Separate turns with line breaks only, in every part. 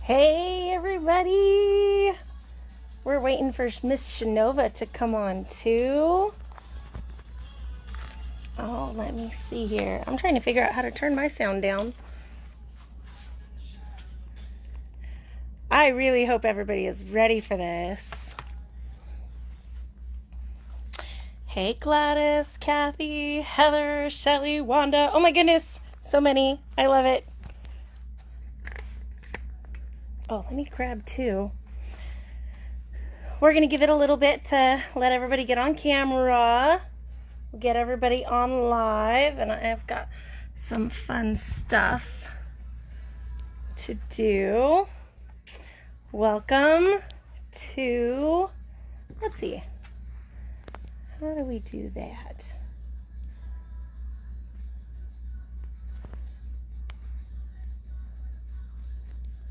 Hey everybody! We're waiting for Miss Shanova to come on too. Oh, let me see here. I'm trying to figure out how to turn my sound down. I really hope everybody is ready for this. Hey Gladys, Kathy, Heather, Shelly, Wanda. Oh my goodness, so many. I love it. Oh, let me grab two. We're going to give it a little bit to let everybody get on camera. We'll get everybody on live, and I've got some fun stuff to do. Welcome to, let's see, how do we do that?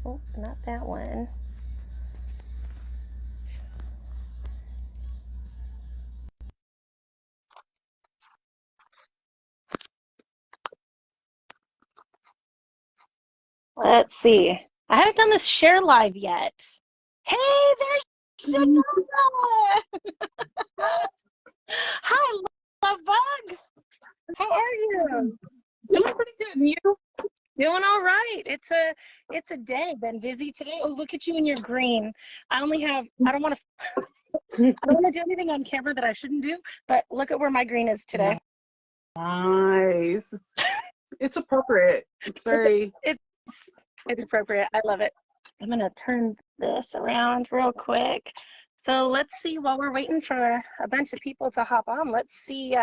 Oh, not that one. Let's see. I haven't done this share live yet. Hey, there's Shanova! Hi, Love Bug. How are you?
Doing pretty good, and you?
Doing all right. It's a day. Been busy today. Oh, look at you in your green. I don't want to do anything on camera that I shouldn't do, but look at where my green is today.
Nice. It's appropriate. It's very
it's appropriate. I love it. I'm gonna turn this around real quick. So let's see, while we're waiting for a bunch of people to hop on, let's see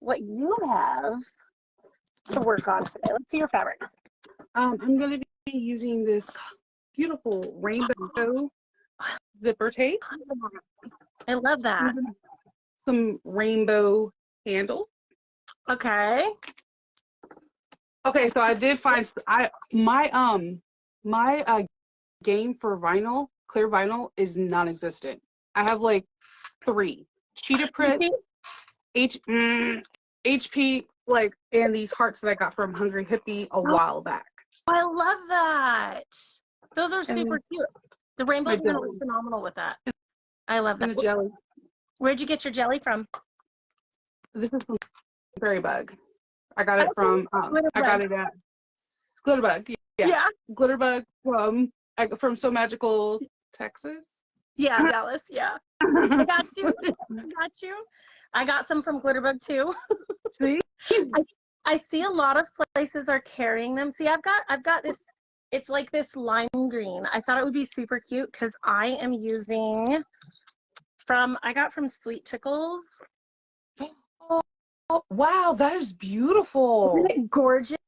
what you have to work on today. Let's see your fabrics.
I'm going to be using this beautiful rainbow zipper tape.
I love that.
Some rainbow handle.
Okay.
Okay, so I did find my game for vinyl, clear vinyl, is non-existent. I have like 3 cheetah print, HP, like, and these hearts that I got from Hungry Hippie a while back.
I love that. Those are super cute. The rainbow's gonna look phenomenal with that. I love that.
And the jelly.
Where'd you get your jelly from?
This is from Glitterbug. I got it from I got it at Glitterbug. Yeah. Glitterbug from So Magical, Texas.
Yeah, Dallas. Yeah. I got you. I got some from Glitterbug too.
See?
I see a lot of places are carrying them. See, I've got this. It's like this lime green. I thought it would be super cute because I am using I got from Sweet Tickles.
Oh, wow, that is beautiful.
Isn't it gorgeous?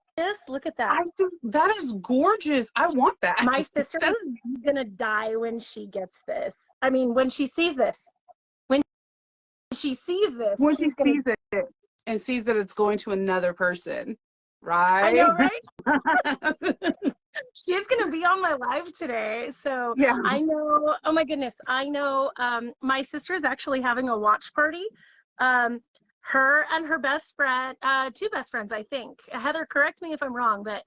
Look at that.
That is gorgeous. I want that.
My sister is gonna die when she gets this. I mean, when she sees this. When she sees
it and sees that it's going to another person, right?
I know, right? She's gonna be on my live today, so yeah. I know. Oh my goodness, I know. My sister is actually having a watch party. Her and her best friend, 2 best friends, I think. Heather, correct me if I'm wrong, but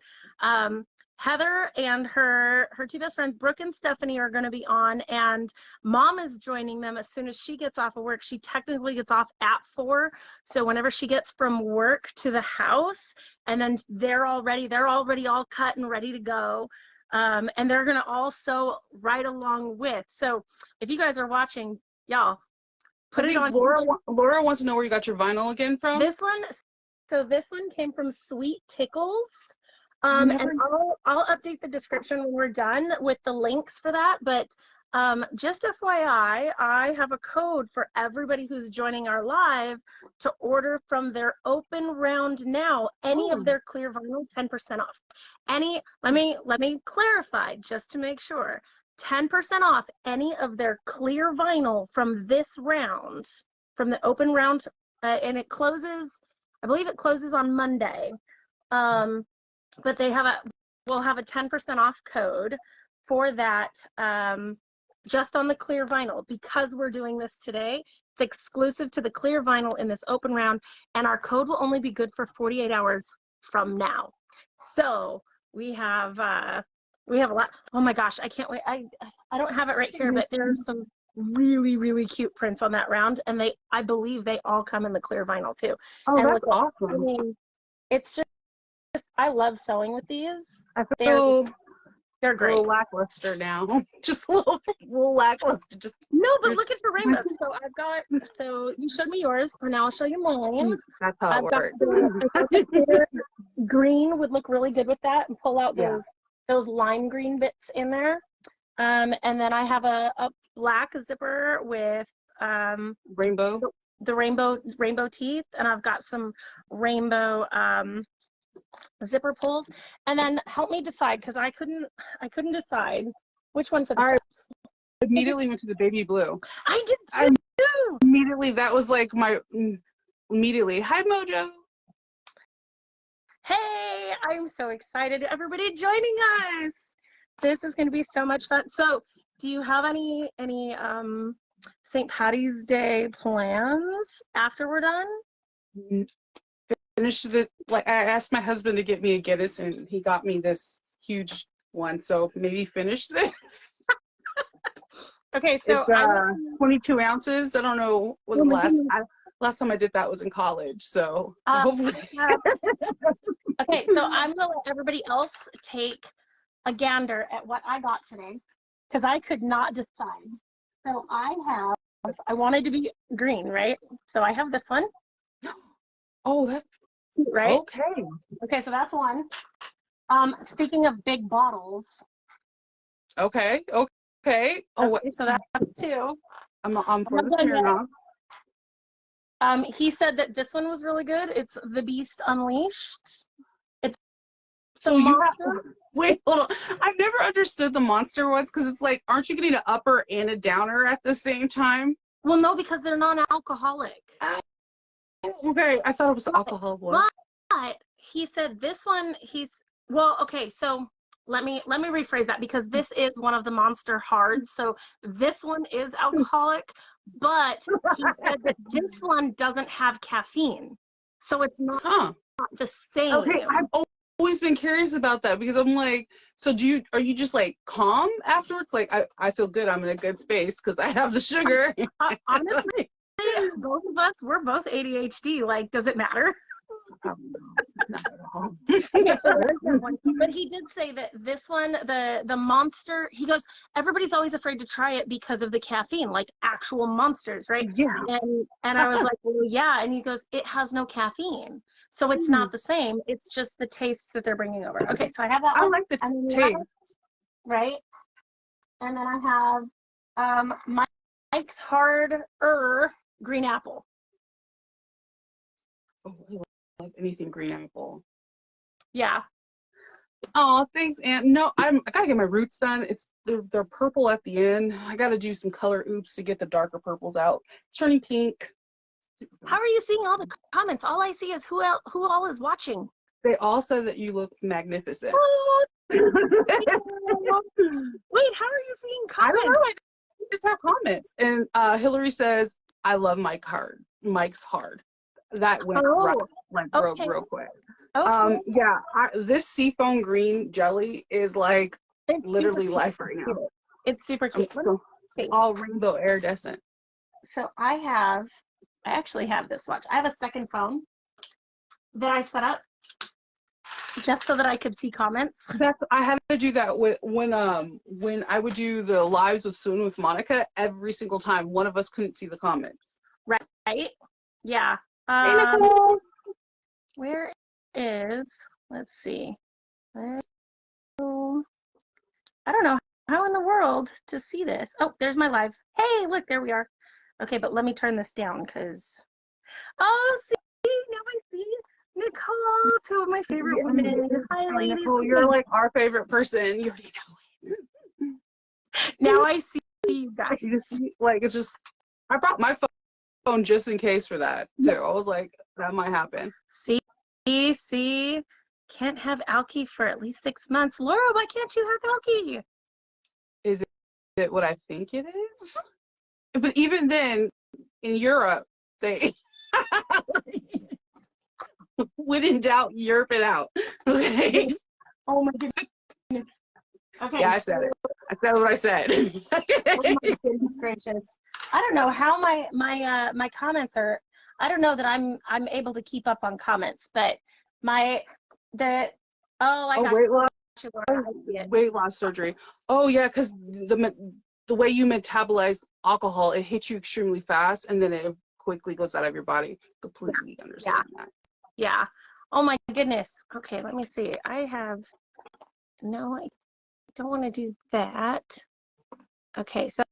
Heather and her 2 best friends, Brooke and Stephanie, are going to be on, and Mom is joining them as soon as she gets off of work. She technically gets off at 4, so whenever she gets from work to the house, and then they're already all cut and ready to go, and they're going to all sew right along with. So if you guys are watching, y'all, put it on.
Laura wants to know where you got your vinyl again from.
This one came from Sweet Tickles. And I'll update the description when we're done with the links for that. But just FYI, I have a code for everybody who's joining our live to order from their open round now. Any of their clear vinyl, 10% off. Let me clarify just to make sure. 10% off any of their clear vinyl from this round, from the open round, and it closes, I believe it closes on Monday. But we'll have a 10% off code for that, just on the clear vinyl, because we're doing this today. It's exclusive to the clear vinyl in this open round, and our code will only be good for 48 hours from now. So we have We have a lot. Oh my gosh, I can't wait. I don't have it right here, but there are some really, really cute prints on that round, and I believe they all come in the clear vinyl too.
Oh,
and
that's awesome.
I mean, it's just I love sewing with these.
I feel
they're great.
A little lackluster now. Just a little lackluster. Just
no, but look at your rainbows. So I've got. So you showed me yours, and now I'll show you mine.
That's how it works.
The green would look really good with that, and pull out those lime green bits in there. And then I have a black zipper with
rainbow.
The rainbow teeth, and I've got some rainbow zipper pulls. And then help me decide, because I couldn't decide which one for the straps.
I immediately went to the baby blue.
I did too.
Immediately, that was like my immediately. Hi, Mojo.
Hey, I'm so excited. Everybody joining us. This is going to be so much fun. So, do you have any St. Paddy's Day plans after we're done?
Finished I asked my husband to get me a Guinness, and he got me this huge one. So maybe finish this.
Okay, so
it's 22 ounces. I don't know what the last time I did that was in college. So hopefully.
Okay, so I'm gonna let everybody else take a gander at what I got today, because I could not decide. So I wanted to be green, right? So I have this one.
Oh, that's
right.
Okay,
so that's one. Speaking of big bottles.
Okay. Oh,
so that's two.
I'm for the here now.
He said that this one was really good. It's The Beast Unleashed.
So you have to wait. Hold on. I've never understood the monster ones, because it's like, aren't you getting an upper and a downer at the same time?
Well, no, because they're non-alcoholic.
Okay, I thought it was alcohol one.
But he said this one. Okay. So let me rephrase that, because this is one of the Monster Hards. So this one is alcoholic, but he said that this one doesn't have caffeine, so it's not the same.
Okay, I've always been curious about that, because I'm like, so are you just like calm afterwards? Like, I feel good, I'm in a good space because I have the sugar.
Honestly, both of us, we're both ADHD. Like, does it matter?
Not at all.
Okay, so there's that one. But he did say that this one, the monster, he goes, everybody's always afraid to try it because of the caffeine, like actual monsters, right?
Yeah.
And I was like, well, yeah. And he goes, it has no caffeine, so it's not the same. It's just the taste that they're bringing over. Okay, so I have that one.
I like the taste.
Right. And then I have Mike's Hard Green Apple.
Oh, I love anything green apple.
Yeah.
Oh, thanks, Aunt. No, I gotta get my roots done. They're purple at the end. I gotta do some color oops to get the darker purples out. It's turning pink.
How are you seeing all the comments? All I see is who all is watching.
They all said that you look magnificent.
Wait, how are you seeing comments?
I don't know. I just have comments. And Hillary says, I love Mike's Hard. That went real quick.
Okay.
Yeah, this seafoam green jelly is like literally life right now.
It's super cute.
All rainbow iridescent.
So I actually have this. Watch. I have a second phone that I set up just so that I could see comments.
I had to do that when I would do the lives with Soon with Monica. Every single time, one of us couldn't see the comments.
Right. Yeah. Where is? Let's see. I don't know how in the world to see this. Oh, there's my live. Hey, look, there we are. Okay, but let me turn this down because. Oh, see, now I see Nicole, two of my favorite women. Hi, ladies.
Nicole, you're like our favorite person. You already know it.
Now I see you guys.
It's just. I brought my phone just in case for that too. I was like, that might happen.
See, can't have Alki for at least 6 months. Laura, why can't you have Alki?
Is it what I think it is? But even then, in Europe, they when in doubt, Europe it out. Okay.
Oh my goodness. Okay.
Yeah, I said it. I said what I said.
Oh my goodness gracious. I don't know how my comments are. I don't know that I'm able to keep up on comments, but I got
weight loss surgery. Oh yeah, because the way you metabolize alcohol, it hits you extremely fast and then it quickly goes out of your body. Completely understand that.
Yeah. Oh my goodness. Okay, let me see. I don't want to do that. Okay, so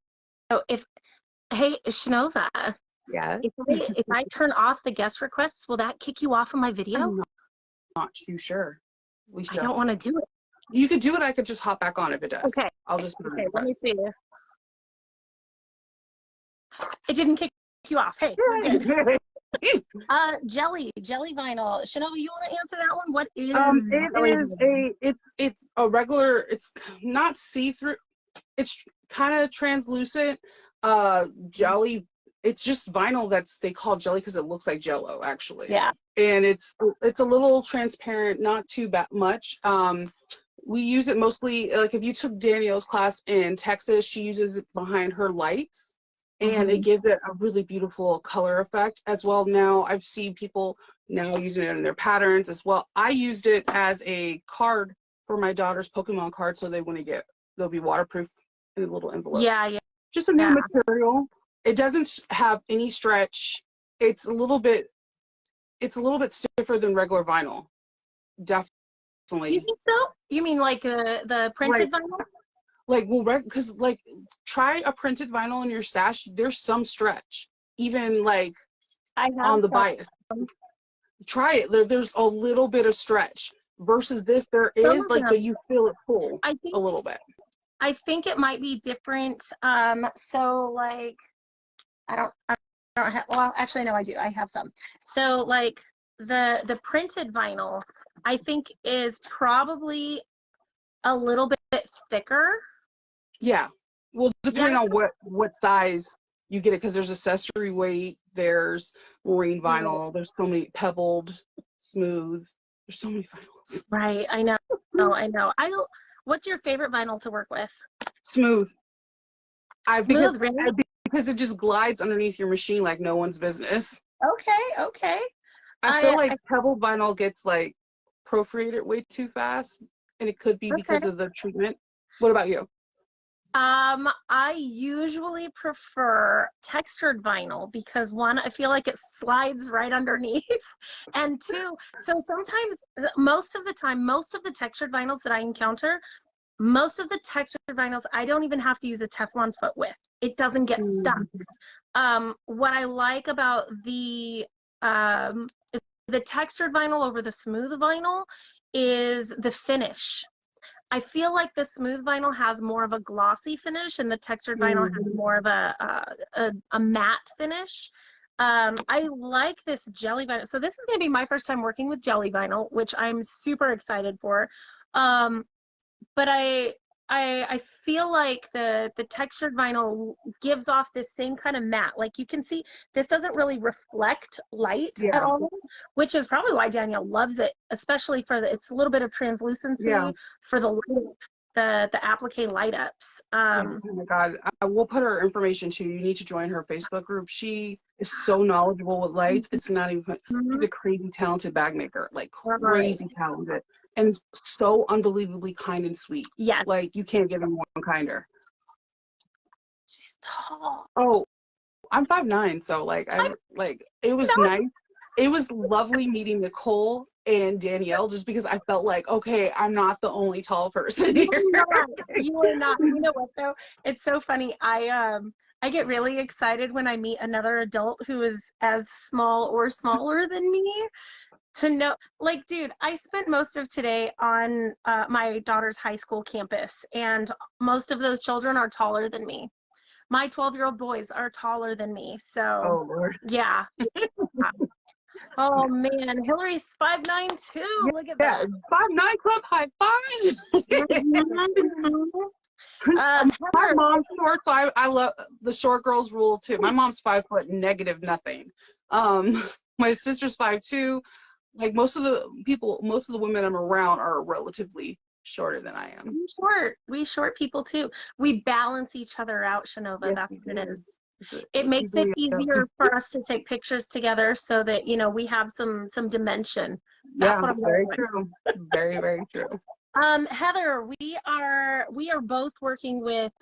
hey, Shanova.
Yeah.
If I turn off the guest requests, will that kick you off of my video?
I'm not too sure.
I don't want to do it.
You could do it. I could just hop back on if it does.
Okay.
I'll just
let me see. It didn't kick you off. Hey, we're good. Jelly vinyl. Shanova, you want to answer that one? What is
it's a regular, it's not see-through, it's kind of translucent jelly. It's just vinyl they call jelly because it looks like jello actually.
Yeah.
And it's a little transparent, not too much. We use it mostly, like if you took Danielle's class in Texas, she uses it behind her lights. And it gives it a really beautiful color effect as well. Now I've seen people now using it in their patterns as well. I used it as a card for my daughter's Pokemon card, so they'll be waterproof in a little envelope.
Yeah.
Just a new material. It doesn't have any stretch. It's a little bit stiffer than regular vinyl. Definitely.
You think so? You mean like the printed vinyl?
Like, well, because like, try a printed vinyl in your stash. There's some stretch, even like on the bias. Try it. There's a little bit of stretch. Versus this, there is like, but you feel it pull a little bit.
I think it might be different. So like, I don't have. Well, actually, no, I do. I have some. So like the printed vinyl, I think is probably a little bit thicker.
Yeah. Well, depending on what size you get it, because there's accessory weight, there's marine vinyl, there's so many pebbled, smooth. There's so many vinyls.
Right. I know. What's your favorite vinyl to work with?
Smooth.
Really?
Because it just glides underneath your machine like no one's business.
Okay.
I feel like pebbled vinyl gets like perforated way too fast, and it could be because of the treatment. What about you?
I usually prefer textured vinyl because one, I feel like it slides right underneath, and two, so sometimes, most of the textured vinyls that I encounter, I don't even have to use a Teflon foot with. It doesn't get stuck. What I like about the textured vinyl over the smooth vinyl is the finish. I feel like the smooth vinyl has more of a glossy finish and the textured vinyl has more of a matte finish. I like this jelly vinyl. So this is going to be my first time working with jelly vinyl, which I'm super excited for. But I feel like the textured vinyl gives off this same kind of matte. Like you can see, this doesn't really reflect light at all, which is probably why Danielle loves it, especially for it's a little bit of translucency for the applique light ups.
Oh my God, I will put her information too. You need to join her Facebook group. She is so knowledgeable with lights. It's not even. She's a crazy talented bag maker, like crazy talented. And so unbelievably kind and sweet.
Yeah.
Like you can't get anyone kinder.
She's tall.
Oh, I'm 5'9", so like it was nice. It was lovely meeting Nicole and Danielle just because I felt like, okay, I'm not the only tall person here.
You are not. You know what though? It's so funny. I get really excited when I meet another adult who is as small or smaller than me. To know, like, dude, I spent most of today on my daughter's high school campus, and most of those children are taller than me. My 12-year-old boys are taller than me, so.
Oh, Lord.
Yeah. Oh, man. Hillary's 5'9" too. Look at that.
5'9" club high five. My mom's short, so I love the short girls rule too. My mom's 5 foot negative nothing. My sister's 5'2". Like most of the women I'm around are relatively shorter than I am.
We short people too. We balance each other out, Shanova.
Yes,
That's what it is. It
it's
makes it
easily
easier for us to take pictures together so that, you know, we have some dimension. That's
yeah,
what I'm
very
going
true. Very, very true.
Heather, we are both working with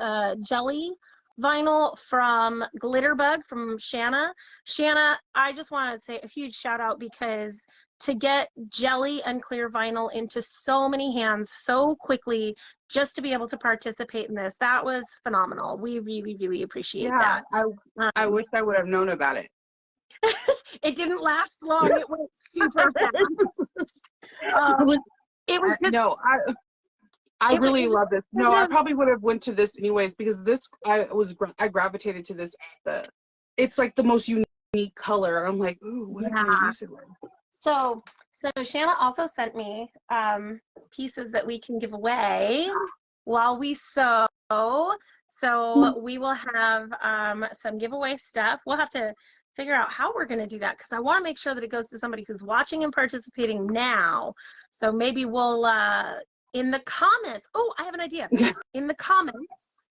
jelly vinyl from Glitterbug from Shanna. Shanna, I just want to say a huge shout out because to get jelly and clear vinyl into so many hands so quickly, just to be able to participate in this, that was phenomenal. We really, really appreciate that.
I wish I would have known about it.
It didn't last long. It went super fast. It was just,
no, I really love this. No, I probably would have went to this anyways because this I gravitated to this. It's like the most unique color. I'm like, ooh, what can I use it with?
So Shanna also sent me pieces that we can give away while we sew. So we will have some giveaway stuff. We'll have to figure out how we're going to do that because I want to make sure that it goes to somebody who's watching and participating now. So maybe we'll in the comments. Oh, I have an idea. In the comments.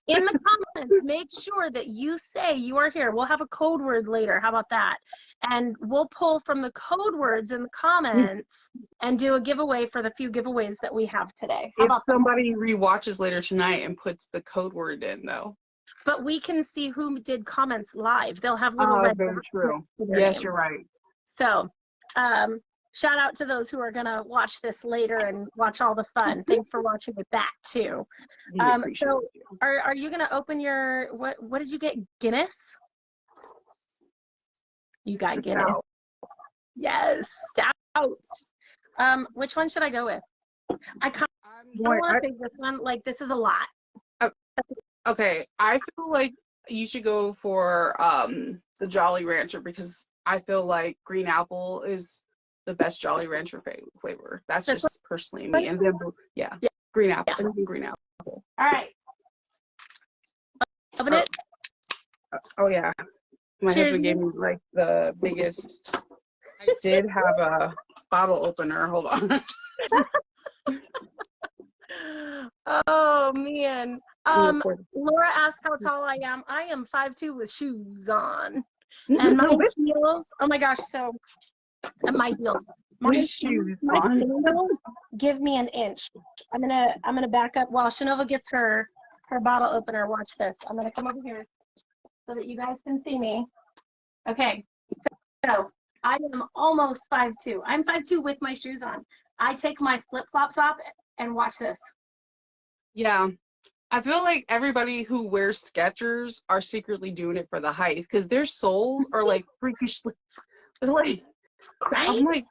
In the comments, make sure that you say you are here. We'll have a code word later. How about that? And we'll pull from the code words in the comments and do a giveaway for the few giveaways that we have today.
If somebody rewatches later tonight and puts the code word in, though.
But we can see who did comments live. They'll have little red
very
dots
true.
Yes,
name. You're right.
So, shout out to those who are going to watch this later and watch all the fun. Thanks for watching with that too. So are you going to open your, what did you get? Guinness? You got Guinness.
Stout.
Yes, stout. Which one should I go with? I kind of want to say this one, like this is a lot.
Okay, I feel like you should go for the Jolly Rancher because I feel like green apple is the best Jolly Rancher flavor. That's just personally me. And then, yeah, green apple. Yeah. Anything green apple.
All right. Open it.
Oh, yeah. My husband gave me like the biggest. I did have a bottle opener. Hold on.
Oh, man. Laura asked how tall I am. I am 5'2" with shoes on. And my heels, oh my gosh, so my heels. My sandals give me an inch. I'm gonna back up while Shanova gets her bottle opener. Watch this. I'm gonna come over here so that you guys can see me. Okay. So I am almost 5'2". I'm 5'2" with my shoes on. I take my flip-flops off and watch this.
Yeah. I feel like everybody who wears Skechers are secretly doing it for the height because their soles are like freakishly, they're like, right? I'm like,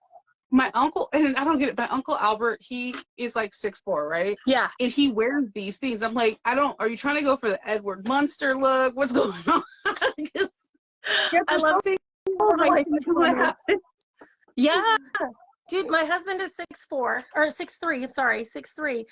my uncle, and I don't get it, my Uncle Albert, he is like 6'4", right?
Yeah.
And he wears these things. I'm like, are you trying to go for the Edward Munster look? What's going on?
I love seeing like 2.5. Yeah. Dude, my husband is 6'4", or 6'3", sorry, 6'3".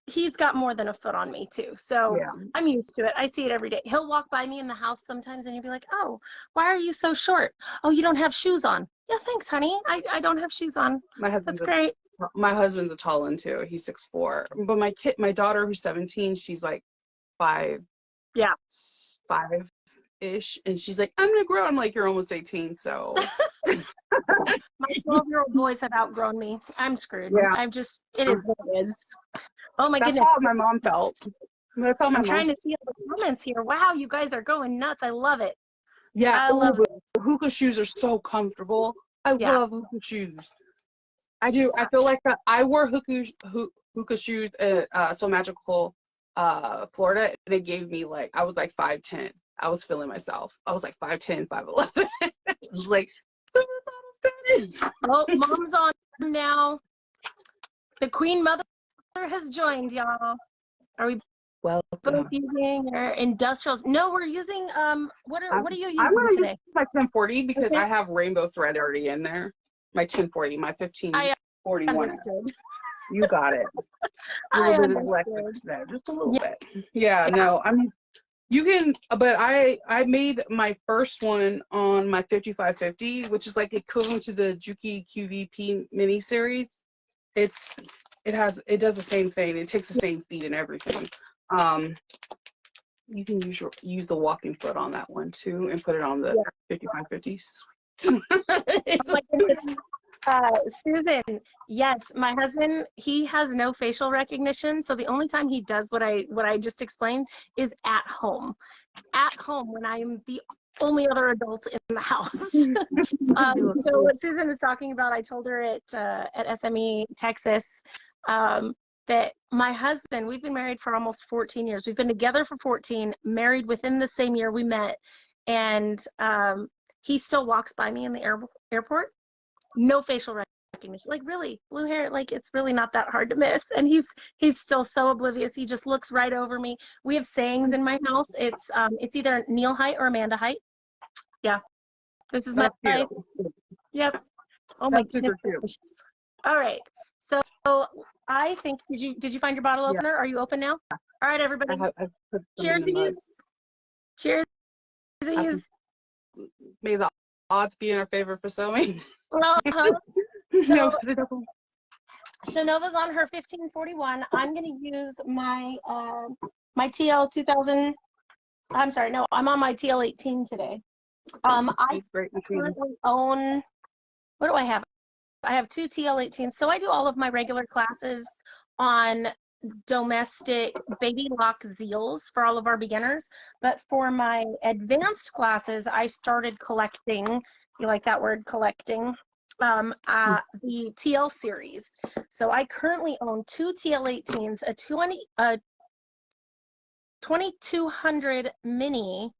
He's got more than a foot on me too. So yeah. I'm used to it. I see it every day. He'll walk by me in the house sometimes and he'll be like, oh, why are you so short? Oh, you don't have shoes on. Yeah, thanks, honey. I don't have shoes on. That's great.
My husband's a tall one too. He's 6'4". But my daughter who's 17, she's like 5. Yeah. 5-ish. And she's like, I'm gonna grow. I'm like, you're almost 18, so
my 12-year-old boys have outgrown me. I'm screwed. Yeah. It is what it is. Oh my goodness.
That's how my mom felt.
I'm trying to see all the comments here. Wow, you guys are going nuts. I love it.
Yeah, I love it. Hookah shoes are so comfortable. I love hookah shoes. I do. I feel like I wore hookah shoes at So Magical, Florida, and they gave me like, I was like 5'10". I was feeling myself. I was like 5'10", 5'11". I was like,
oh, mom's on now. The Queen Mother has joined, y'all. Are we both using our industrials? No, we're using what are you using today?
Use my 1040 because I have rainbow thread already in there. My 1040, my 1541. I understood. You got it. A little bit of electric there, just a little bit. Yeah, no, I mean, you can, but I made my first one on my 5550, which is like equivalent to the Juki QVP mini series. it does the same thing. It takes the same feet and everything. You can use the walking foot on that one too, and put it on the 5550.
Oh my goodness. Susan, yes, my husband, he has no facial recognition, so the only time he does what I just explained is at home. At home, when I'm the only other adult in the house. So what Susan is talking about, I told her at SME Texas that my husband, we've been married for almost 14 years. We've been together for 14, married within the same year we met, and he still walks by me in the airport. No facial recognition. Like, really, blue hair, like, it's really not that hard to miss. And he's still so oblivious. He just looks right over me. We have sayings in my house. It's either Neil height or Amanda height. Yeah. This is my height. Yep. Oh my goodness. All right. So I think, did you find your bottle opener? Are you open now? All right, everybody. Cheersies. Cheersies.
May the odds be in our favor for sewing.
So, Shanova's on her 1541. I'm going to use my my TL 2000. I'm sorry, no, I'm on my TL 18 today. I currently own, what do I have? I have 2 TL 18s. So I do all of my regular classes on domestic baby lock zeals for all of our beginners. But for my advanced classes, I started collecting, you like that word, collecting, the TL series. So I currently own 2 TL 18s, a 2200 mini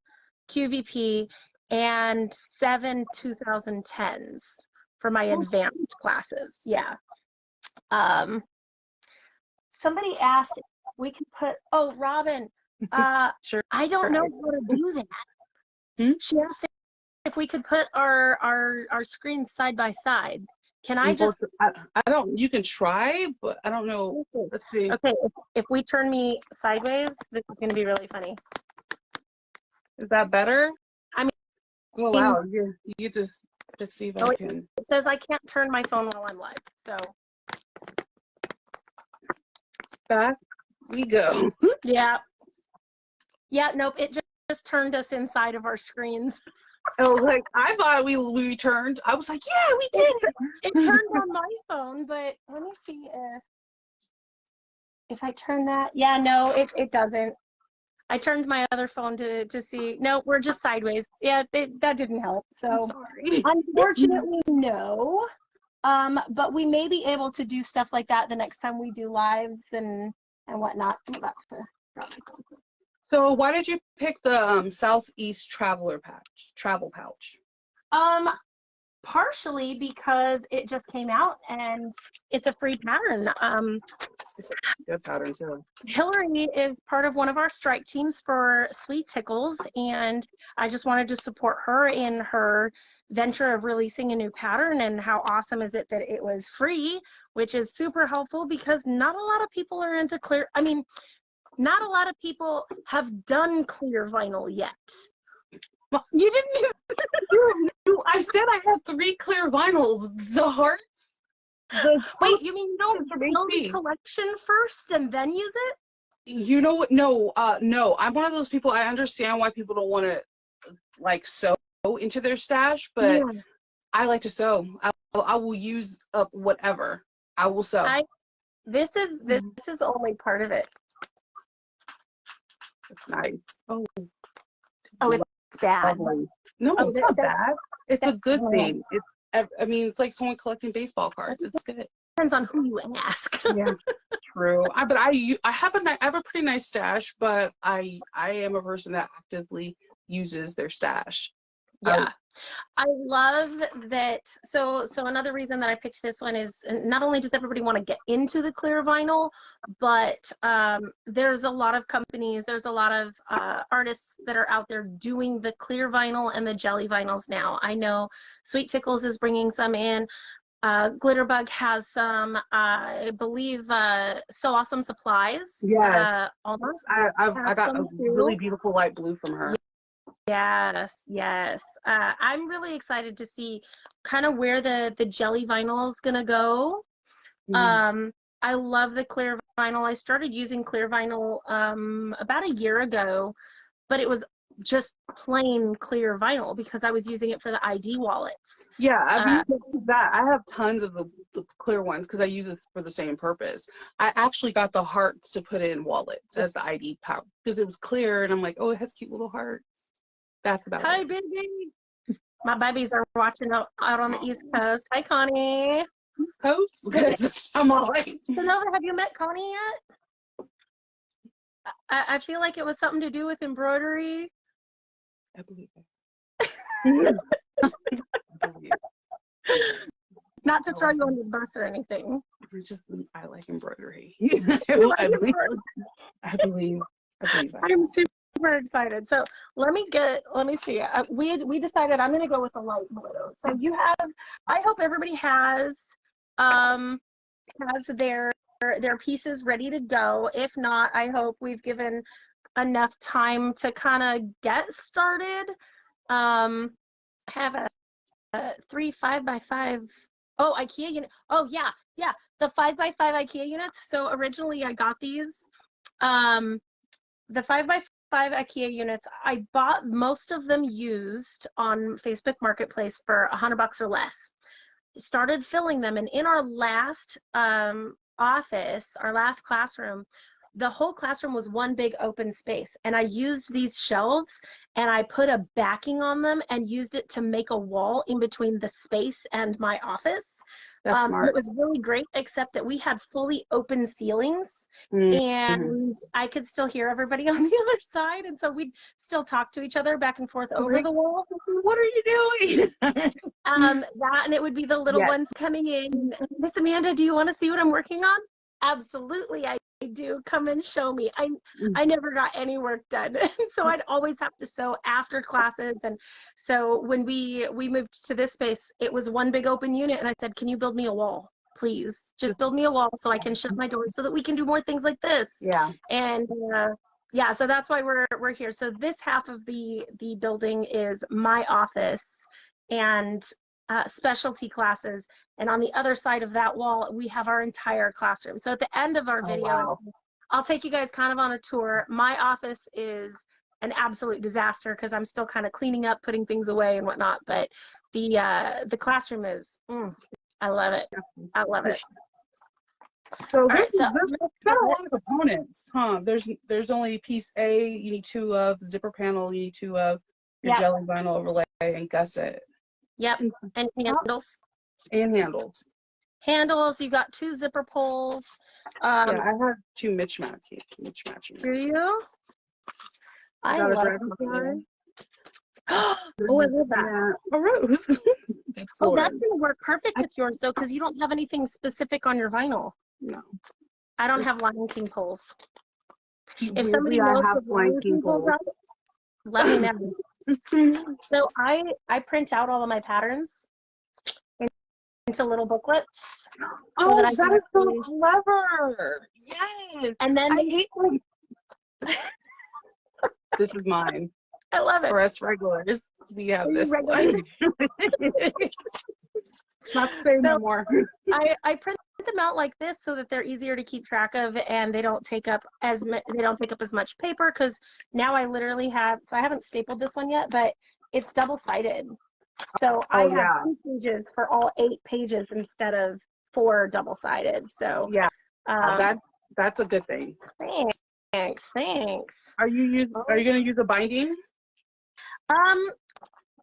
QVP, and 7 2010s for my advanced classes. Yeah. Somebody asked if we could put, oh, Robin,
sure.
I don't know how to do that. She asked if we could put our screens side by side. Can I just?
I don't. You can try, but I don't know. Let's see.
Okay, if we turn me sideways, this is going to be really funny.
Is that better?
I mean,
oh wow, you just let's see if I can.
It says I can't turn my phone while I'm live, so.
Back we go.
Yeah. Yeah. Nope. It just turned us inside of our screens.
Oh, like I thought we turned. I was like, yeah, we did.
It turned on my phone, but let me see if I turn that. Yeah, no, it doesn't. I turned my other phone to see. No, we're just sideways. Yeah, that didn't help. So unfortunately, no. But we may be able to do stuff like that the next time we do lives and whatnot.
So why did you pick the Southeast travel pouch?
Partially because it just came out and it's a free pattern.
It's a good pattern too.
Hillary is part of one of our strike teams for Sweet Tickles, and I just wanted to support her in her venture of releasing a new pattern. And how awesome is it that it was free, which is super helpful because not a lot of people are into clear. I mean, not a lot of people have done clear vinyl yet.
Well, you didn't. I said I had 3 clear vinyls. The hearts.
Wait, you mean you don't build the collection first and then use it?
You know what? No, no. I'm one of those people. I understand why people don't want to like sew into their stash, but I like to sew. I will use up whatever. I will sew.
This is only part of it.
It's nice. Oh,
it's bad.
No, it's not bad. It's a good thing. I mean, it's like someone collecting baseball cards. It's good.
Depends on who you ask.
Yeah, true. But I have a pretty nice stash, but I am a person that actively uses their stash.
Yeah. I love that. So another reason that I picked this one is not only does everybody want to get into the clear vinyl, but there's a lot of companies, there's a lot of artists that are out there doing the clear vinyl and the jelly vinyls now. I know Sweet Tickles is bringing some in. Glitterbug has some, I believe, So Awesome Supplies.
Yeah.
Almost.
I got a really beautiful light blue from her.
Yes, yes. I'm really excited to see kind of where the jelly vinyl is gonna go. I love the clear vinyl. I started using clear vinyl about a year ago, but it was just plain clear vinyl because I was using it for the ID wallets.
Yeah, I've used that. I have tons of the clear ones because I use it for the same purpose. I actually got the hearts to put in wallets as the ID pouch because it was clear, and I'm like, oh, it has cute little hearts. That's about
Hi,
it.
baby. My babies are watching out on the East Coast. Hi, Connie.
East Coast? I'm all right.
Sonova, have you met Connie yet? I feel like it was something to do with embroidery.
I believe it. I believe it.
Not to throw you under the bus or anything.
I like embroidery. I believe.
I'm super excited. So let me see. We decided I'm going to go with a light blue. So you have, I hope everybody has their pieces ready to go. If not, I hope we've given enough time to kind of get started. I have a 3 5x5 IKEA unit. Oh yeah, the 5x5 IKEA units. So originally I got these the 5x5 IKEA units. I bought most of them used on Facebook Marketplace for $100 or less. Started filling them, and in our last office, our last classroom, the whole classroom was one big open space, and I used these shelves and I put a backing on them and used it to make a wall in between the space and my office. It was really great, except that we had fully open ceilings, and I could still hear everybody on the other side, and so we'd still talk to each other back and forth over the wall.
What are you doing?
That, and it would be the little ones coming in. Miss Amanda, do you want to see what I'm working on? Absolutely, I do. Come and show me. I never got any work done, so I'd always have to sew after classes. And so when we moved to this space, it was one big open unit, and I said, can you build me a wall, please? Just build me a wall so I can shut my doors so that we can do more things like this.
Yeah.
And yeah, so that's why we're here. So this half of the building is my office and specialty classes, and on the other side of that wall we have our entire classroom. So at the end of our video, I'll take you guys kind of on a tour. My office is an absolute disaster because I'm still kind of cleaning up, putting things away and whatnot, but the classroom is I love it. I love it.
So there's got a lot of components, huh? There's only piece A, you need 2 of, zipper panel, you need 2 of, your jelly vinyl overlay, and gusset.
Yep, and handles.
And handles.
Handles, you got 2 zipper pulls.
Yeah, I have 2 mismatching.
Do you? I
got
love
a dragonfly.
Oh, I love that.
Yeah. A rose.
Oh, that's gonna work perfect with yours though, because you don't have anything specific on your vinyl.
No.
I don't have Lion King pulls. If somebody knows the Lion King pulls out, let me know. So I print out all of my patterns into little booklets.
Oh, so that is so clever. Yes.
And then
I hate them. This is mine.
I love it.
For us regulars, we have this one. Not the same no more.
I print them out like this so that they're easier to keep track of, and they don't take up as much paper, because now I literally have, so I haven't stapled this one yet, but it's double-sided. So I have 2 pages for all 8 pages instead of 4 double-sided. So
yeah, that's a good thing.
Thanks.
Are you going to use a binding?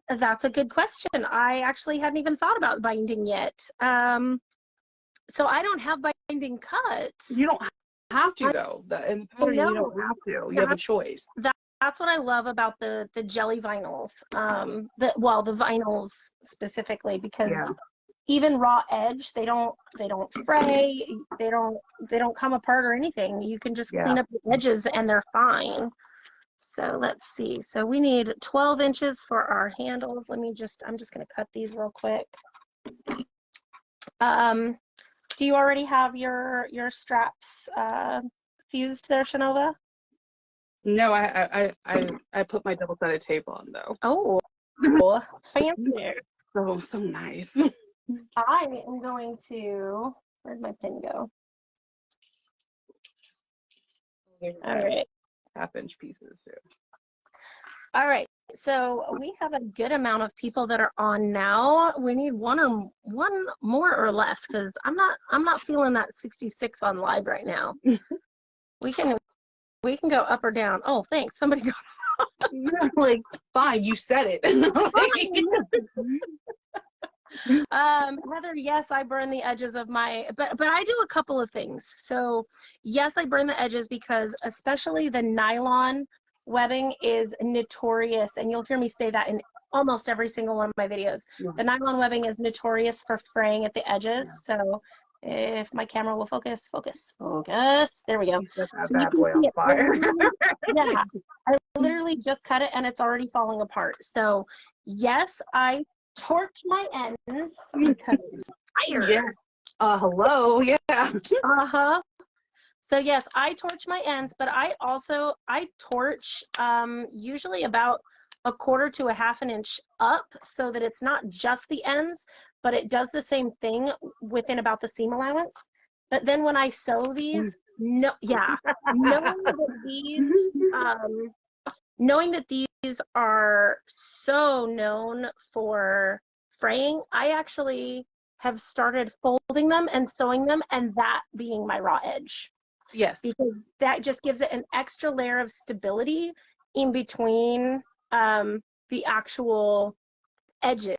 That's a good question. I actually hadn't even thought about binding yet. So I don't have binding cut.
You don't have to though. In the pattern, you don't have to. You have a choice.
That's what I love about the jelly vinyls. The vinyls specifically, because even raw edge, they don't fray, they don't come apart or anything. You can just clean up the edges and they're fine. So let's see. So we need 12 inches for our handles. I'm just going to cut these real quick. Do you already have your straps fused there, Shanova?
No, I put my double-sided tape on though.
Oh, fancy.
So nice.
I am going to Where'd my pin go?
All right. Half-inch pieces too.
All right. So we have a good amount of people that are on now. We need one more or less because I'm not feeling that 66 on live right now. we can go up or down. Oh, thanks. Somebody got
like, fine, you said it.
Heather, yes, I burn the edges of my, but I do a couple of things. So yes, I burn the edges because especially the nylon webbing is notorious, and you'll hear me say that in almost every single one of my videos. Yeah. The nylon webbing is notorious for fraying at the edges. Yeah. So if my camera will focus. There we go. So you can see it. Fire. Yeah, I literally just cut it and it's already falling apart. So yes, I torch my ends because fire.
Yeah. Hello. Yeah.
Uh-huh. So yes, I torch my ends, but I torch usually about 1/4 to 1/2 inch up so that it's not just the ends, but it does the same thing within about the seam allowance. But then when I sew these, knowing that these are so known for fraying, I actually have started folding them and sewing them, and that being my raw edge.
Yes.
Because that just gives it an extra layer of stability in between the actual edges.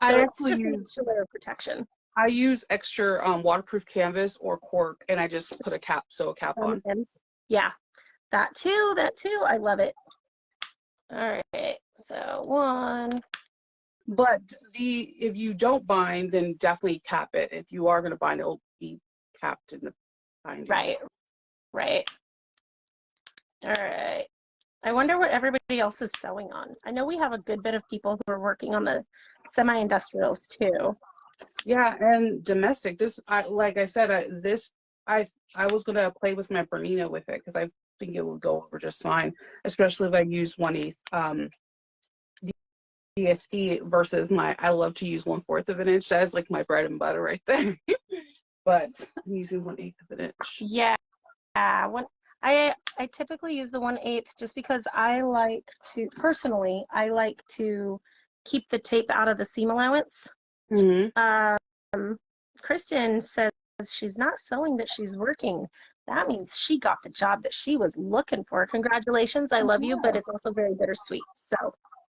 So it's just an extra layer of protection.
I use extra waterproof canvas or cork, and I just put a cap on.
Yeah, that too. I love it. All right, so one.
But if you don't bind, then definitely cap it. If you are going to bind, it'll be capped in the binding.
Right. All right. I wonder what everybody else is sewing on. I know we have a good bit of people who are working on the semi-industrials too.
Yeah, and domestic. Like I said, I was gonna play with my Bernina with it because I think it would go over just fine, especially if I use 1/8 DSP versus I love to use 1/4 of an inch. That's like my bread and butter right there. But I'm using 1/8 of an inch.
Yeah, I typically use the 1/8 just because I like to keep the tape out of the seam allowance.
Mm-hmm.
Kristen says she's not sewing, but she's working. That means she got the job that she was looking for. Congratulations. I love you, but it's also very bittersweet. So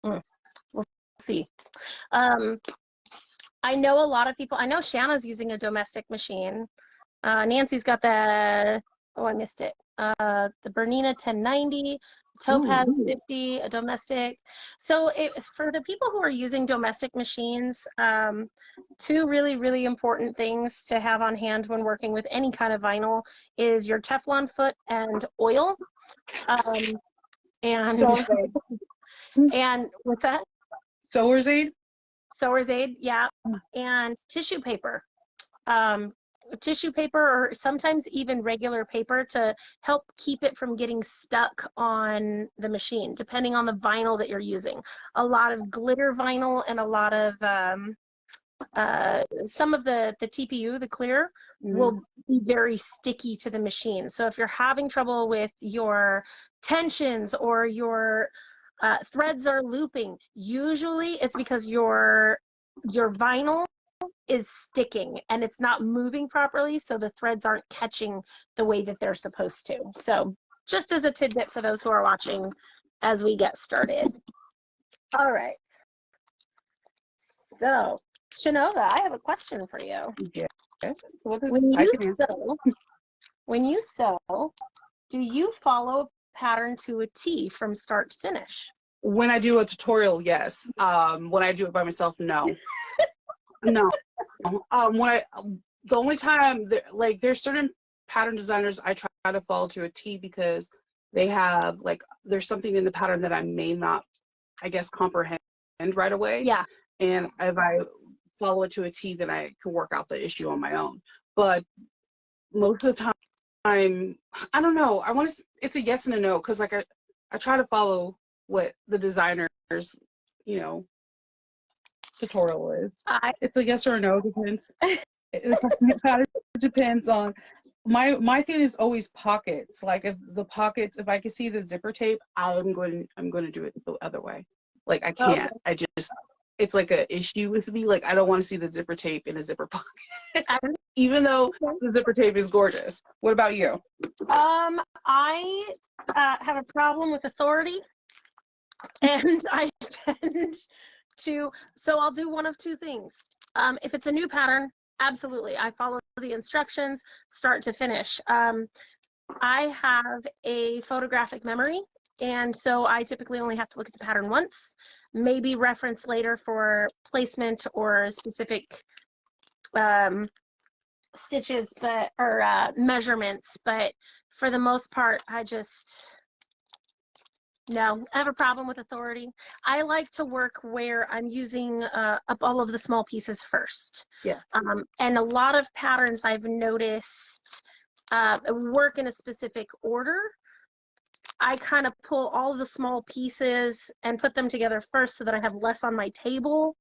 we'll see. I know a lot of people. I know Shanna's using a domestic machine. Nancy's got the, I missed it. The Bernina 1090, Topaz 50, a domestic. So for the people who are using domestic machines, two really, really important things to have on hand when working with any kind of vinyl is your Teflon foot and oil. And what's that?
Sewer's aid?
Sewer's aid, yeah. And tissue paper. Tissue paper or sometimes even regular paper to help keep it from getting stuck on the machine, depending on the vinyl that you're using. A lot of glitter vinyl and a lot of some of the TPU, the clear, will be very sticky to the machine. So if you're having trouble with your tensions or your threads are looping, usually it's because your vinyl is sticking and it's not moving properly, so the threads aren't catching the way that they're supposed to. So just as a tidbit for those who are watching as we get started. All right. So, Shanova, I have a question for you.
Yes.
When you sew, do you follow a pattern to a T from start to finish?
When I do a tutorial, yes. When I do it by myself, no. No. The only time there's certain pattern designers I try to follow to a T because they have there's something in the pattern that I may not, I guess, comprehend right away.
Yeah.
And if I follow it to a T, then I can work out the issue on my own. But most of the time, I don't know. It's a yes and a no because I try to follow what the designer's, tutorial is. It's a yes or a no, depends. It depends on my thing is always pockets. Like if the pockets, if I can see the zipper tape, I'm going to do it the other way. Like I can't. I just it's like a issue with me. Like I don't want to see the zipper tape in a zipper pocket. Even though the zipper tape is gorgeous. What about you?
I have a problem with authority, and I tend to, so I'll do one of two things. If it's a new pattern, absolutely, I follow the instructions start to finish. I have a photographic memory, and so I typically only have to look at the pattern once, maybe reference later for placement or specific stitches, but or measurements, but for the most part, no, I have a problem with authority. I like to work where I'm using up all of the small pieces first.
Yes.
And a lot of patterns I've noticed work in a specific order. I kind of pull all the small pieces and put them together first so that I have less on my table,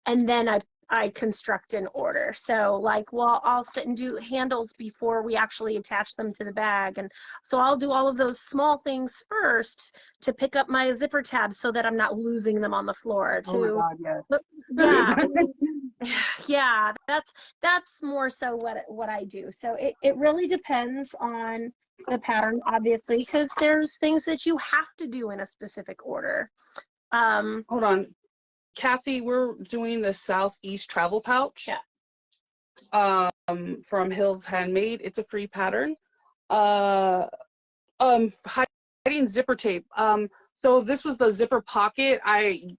and then I construct in order. So like, well, I'll sit and do handles before we actually attach them to the bag. And so I'll do all of those small things first to pick up my zipper tabs so that I'm not losing them on the floor.
Oh my God, yes.
Yeah, that's more so what I do. So it really depends on the pattern, obviously, because there's things that you have to do in a specific order.
Hold on. Kathy, we're doing the Southeast travel pouch.
Yeah.
From Hills Handmade. It's a free pattern. Hiding zipper tape. So if this was the zipper pocket, I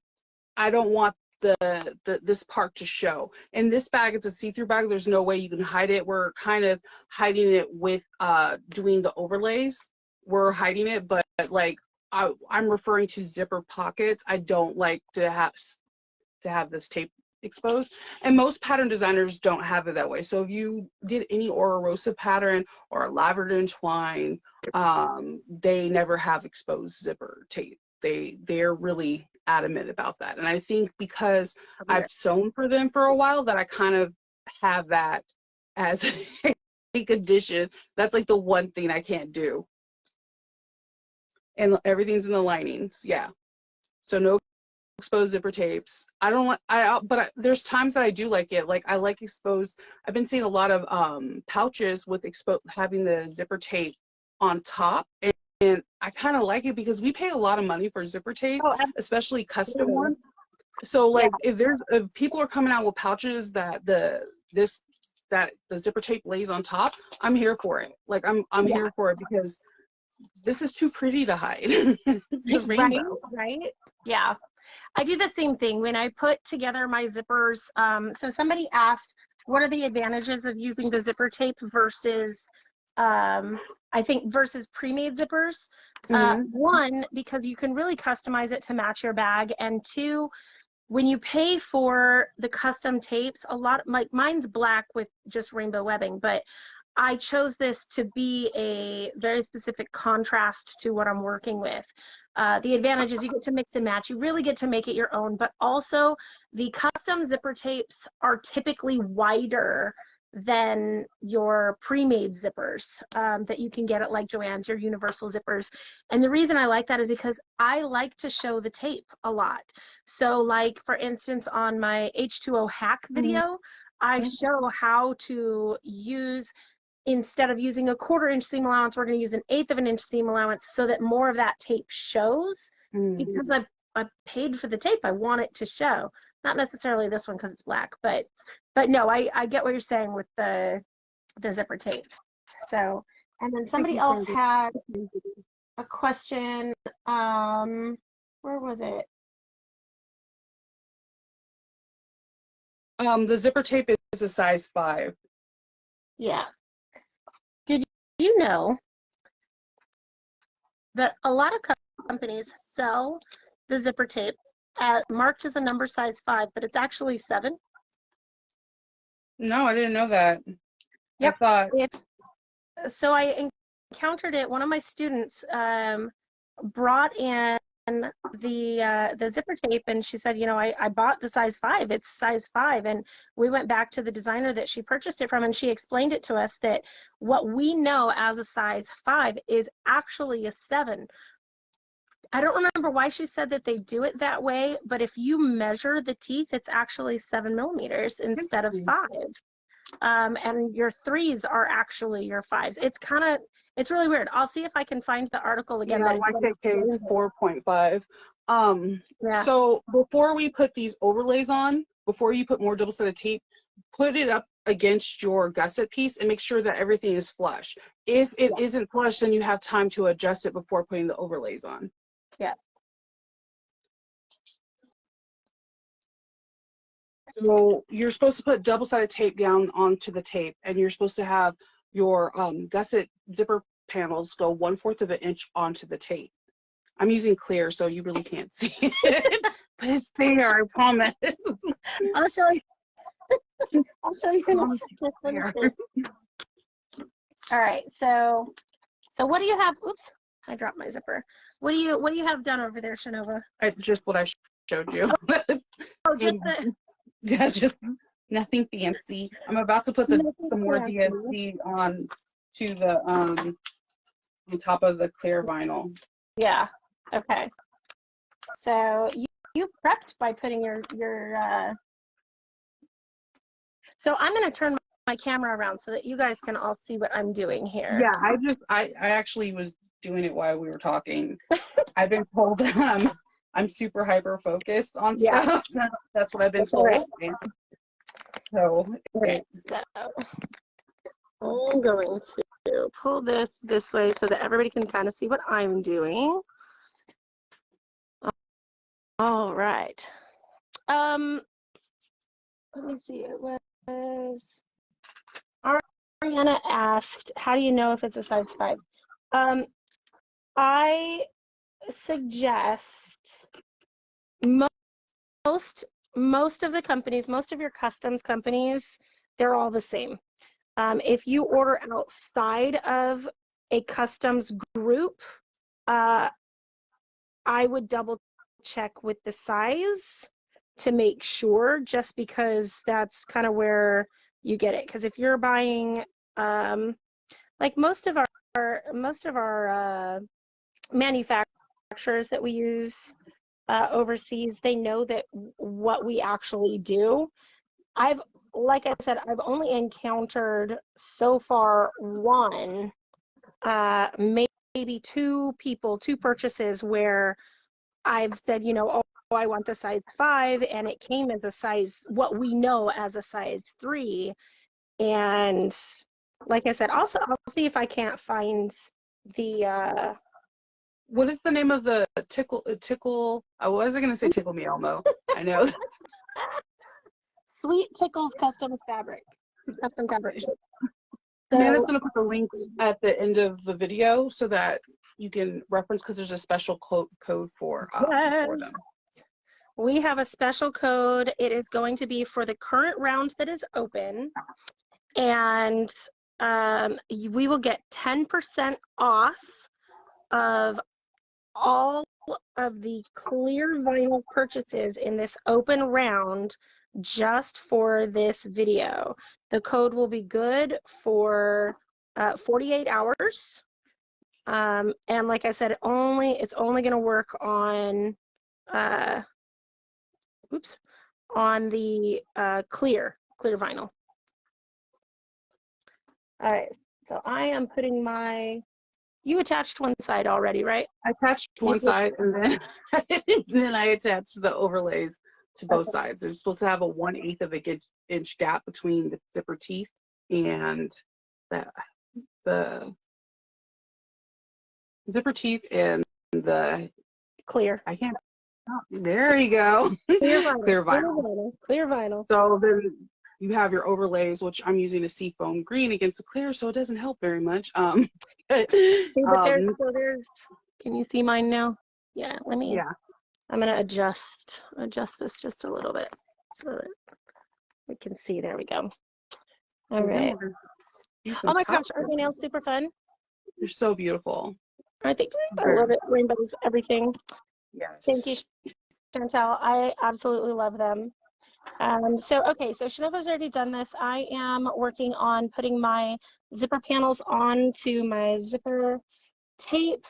don't want this part to show. In this bag, it's a see-through bag. There's no way you can hide it. We're kind of hiding it with doing the overlays. We're hiding it, but like I'm referring to zipper pockets. I don't like to have this tape exposed, and most pattern designers don't have it that way. So if you did any Ora Rosa pattern or a lavender twine, they never have exposed zipper tape. They're really adamant about that, and I think because I've sewn for them for a while that I kind of have that as a condition. That's like the one thing I can't do, and everything's in the linings. Yeah, so no exposed zipper tapes. I don't like there's times that I do like it. Like I like exposed. I've been seeing a lot of pouches with having the zipper tape on top, and I kind of like it because we pay a lot of money for zipper tape, especially custom ones. So like if people are coming out with pouches that the zipper tape lays on top, I'm here for it. Like I'm here for it because this is too pretty to hide. It's the rainbow.
Right? Yeah. I do the same thing when I put together my zippers. So somebody asked, what are the advantages of using the zipper tape versus, versus pre-made zippers? One, because you can really customize it to match your bag. And two, when you pay for the custom tapes, mine's black with just rainbow webbing, but I chose this to be a very specific contrast to what I'm working with. The advantage is you get to mix and match. You really get to make it your own, but also the custom zipper tapes are typically wider than your pre-made zippers that you can get at like Joann's, your universal zippers. And the reason I like that is because I like to show the tape a lot. So like, for instance, on my H2O hack video, I show how to use, instead of using a 1/4 inch seam allowance, we're going to use an 1/8 of an inch seam allowance so that more of that tape shows. Because I paid for the tape, I want it to show. Not necessarily this one because it's black, but no, I get what you're saying with the zipper tapes. So, and then somebody else had a question. Where was it?
The zipper tape is a size 5.
Yeah. Did you know that a lot of companies sell the zipper tape marked as a number size 5, but it's actually 7?
No, I didn't know that.
Yep. So I encountered it. One of my students brought in the zipper tape, and she said, you know, I bought the size 5. It's size 5. And we went back to the designer that she purchased it from, and she explained it to us that what we know as a size 5 is actually a 7. I don't remember why she said that they do it that way, but if you measure the teeth, it's actually 7 millimeters instead of 5. And your 3s are actually your 5s. It's really weird. I'll see if I can find the article again.
Yeah, YKK is 4.5.
Yeah.
So before we put these overlays on, before you put more double-sided tape, put it up against your gusset piece and make sure that everything is flush. If it isn't flush, then you have time to adjust it before putting the overlays on.
Yeah.
So you're supposed to put double-sided tape down onto the tape, and you're supposed to have your gusset zipper panels go 1/4 of an inch onto the tape. I'm using clear, so you really can't see it, but it's there, I promise.
I'll show you. I'll show you in a second. All right, so what do you have? Oops, I dropped my zipper. What do you have done over there, Shanova?
Just what I showed you.
Oh, just the.
Yeah, just nothing fancy. I'm about to put some more DSC on to the on top of the clear vinyl.
Yeah. Okay. So you prepped by putting your So I'm going to turn my camera around so that you guys can all see what I'm doing here.
Yeah, I actually was doing it while we were talking. I've been told that I'm super hyper focused on stuff. That's what I've been told. Right. So
I'm going to pull this way so that everybody can kind of see what I'm doing. All right. Let me see. It was Ariana asked, how do you know if it's a size 5? I suggest most of the companies, most of your customs companies, they're all the same. If you order outside of a customs group, I would double check with the size to make sure, just because that's kind of where you get it. Because if you're buying, like most of our manufacturers that we use overseas, they know that what we actually do. Like I said, I've only encountered so far one, maybe two purchases where I've said, you know, oh, I want the size 5, and it came as a size, what we know as a size 3. And like I said, also I'll see if I can't find the
what is the name of the tickle? I was going to say Tickle Me Elmo. I know.
Sweet Tickles Custom Fabric. So,
Amanda's going to put the links at the end of the video so that you can reference, because there's a special code for them.
We have a special code. It is going to be for the current round that is open, and we will get 10% off of all of the clear vinyl purchases in this open round just for this video. The code will be good for 48 hours. And like I said, it's only going to work on on the clear vinyl. All right, so I am putting you attached one side already, right?
I attached one side, and then I attached the overlays to both sides. They're supposed to have a 1/8 of an inch gap between the zipper teeth and the zipper teeth and the
clear.
I can't. Oh, there you go. Clear vinyl.
Clear vinyl.
So then you have your overlays, which I'm using a seafoam green against the clear, so it doesn't help very much.
But there's. Can you see mine now? Yeah. Let me.
Yeah.
I'm gonna adjust this just a little bit so that we can see. There we go. All right. Oh my gosh, are my nails super fun?
They're so beautiful.
I think I love it. Rainbows, everything.
Yes.
Thank you, Chantel. I absolutely love them. So Shanova's already done this. I am working on putting my zipper panels onto my zipper tape.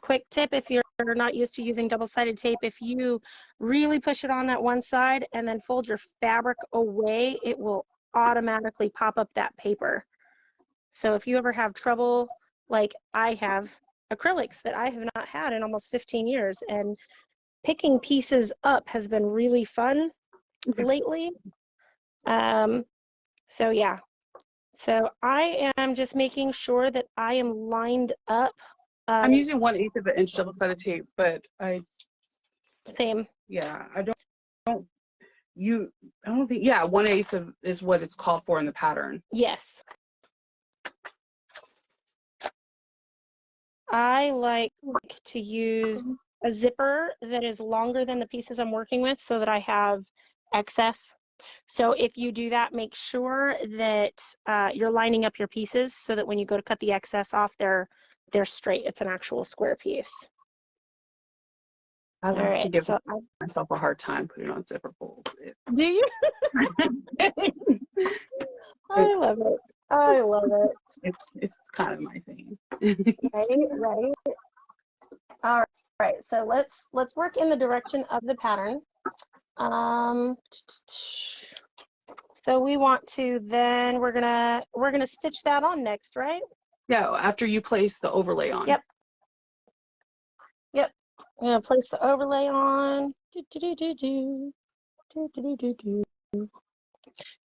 Quick tip, if you're not used to using double-sided tape, if you really push it on that one side and then fold your fabric away, it will automatically pop up that paper. So if you ever have trouble, like I have acrylics that I have not had in almost 15 years, and picking pieces up has been really fun lately. So yeah, so I am just making sure that I am lined up.
I'm using 1/8 of an inch double-sided tape, but
same.
Yeah, I don't think, yeah, 1/8 of is what it's called for in the pattern.
Yes. I like to use a zipper that is longer than the pieces I'm working with so that I have excess. So if you do that, make sure that you're lining up your pieces so that when you go to cut the excess off, they're straight. It's an actual square piece.
I like to give myself a hard time putting on zipper pulls.
Do you? I love it. I love it.
It's kind of my thing.
Right. All right. So let's work in the direction of the pattern. So we want to then we're gonna stitch that on next, right?
Yeah, after you place the overlay on.
Yep. I'm gonna place the overlay on.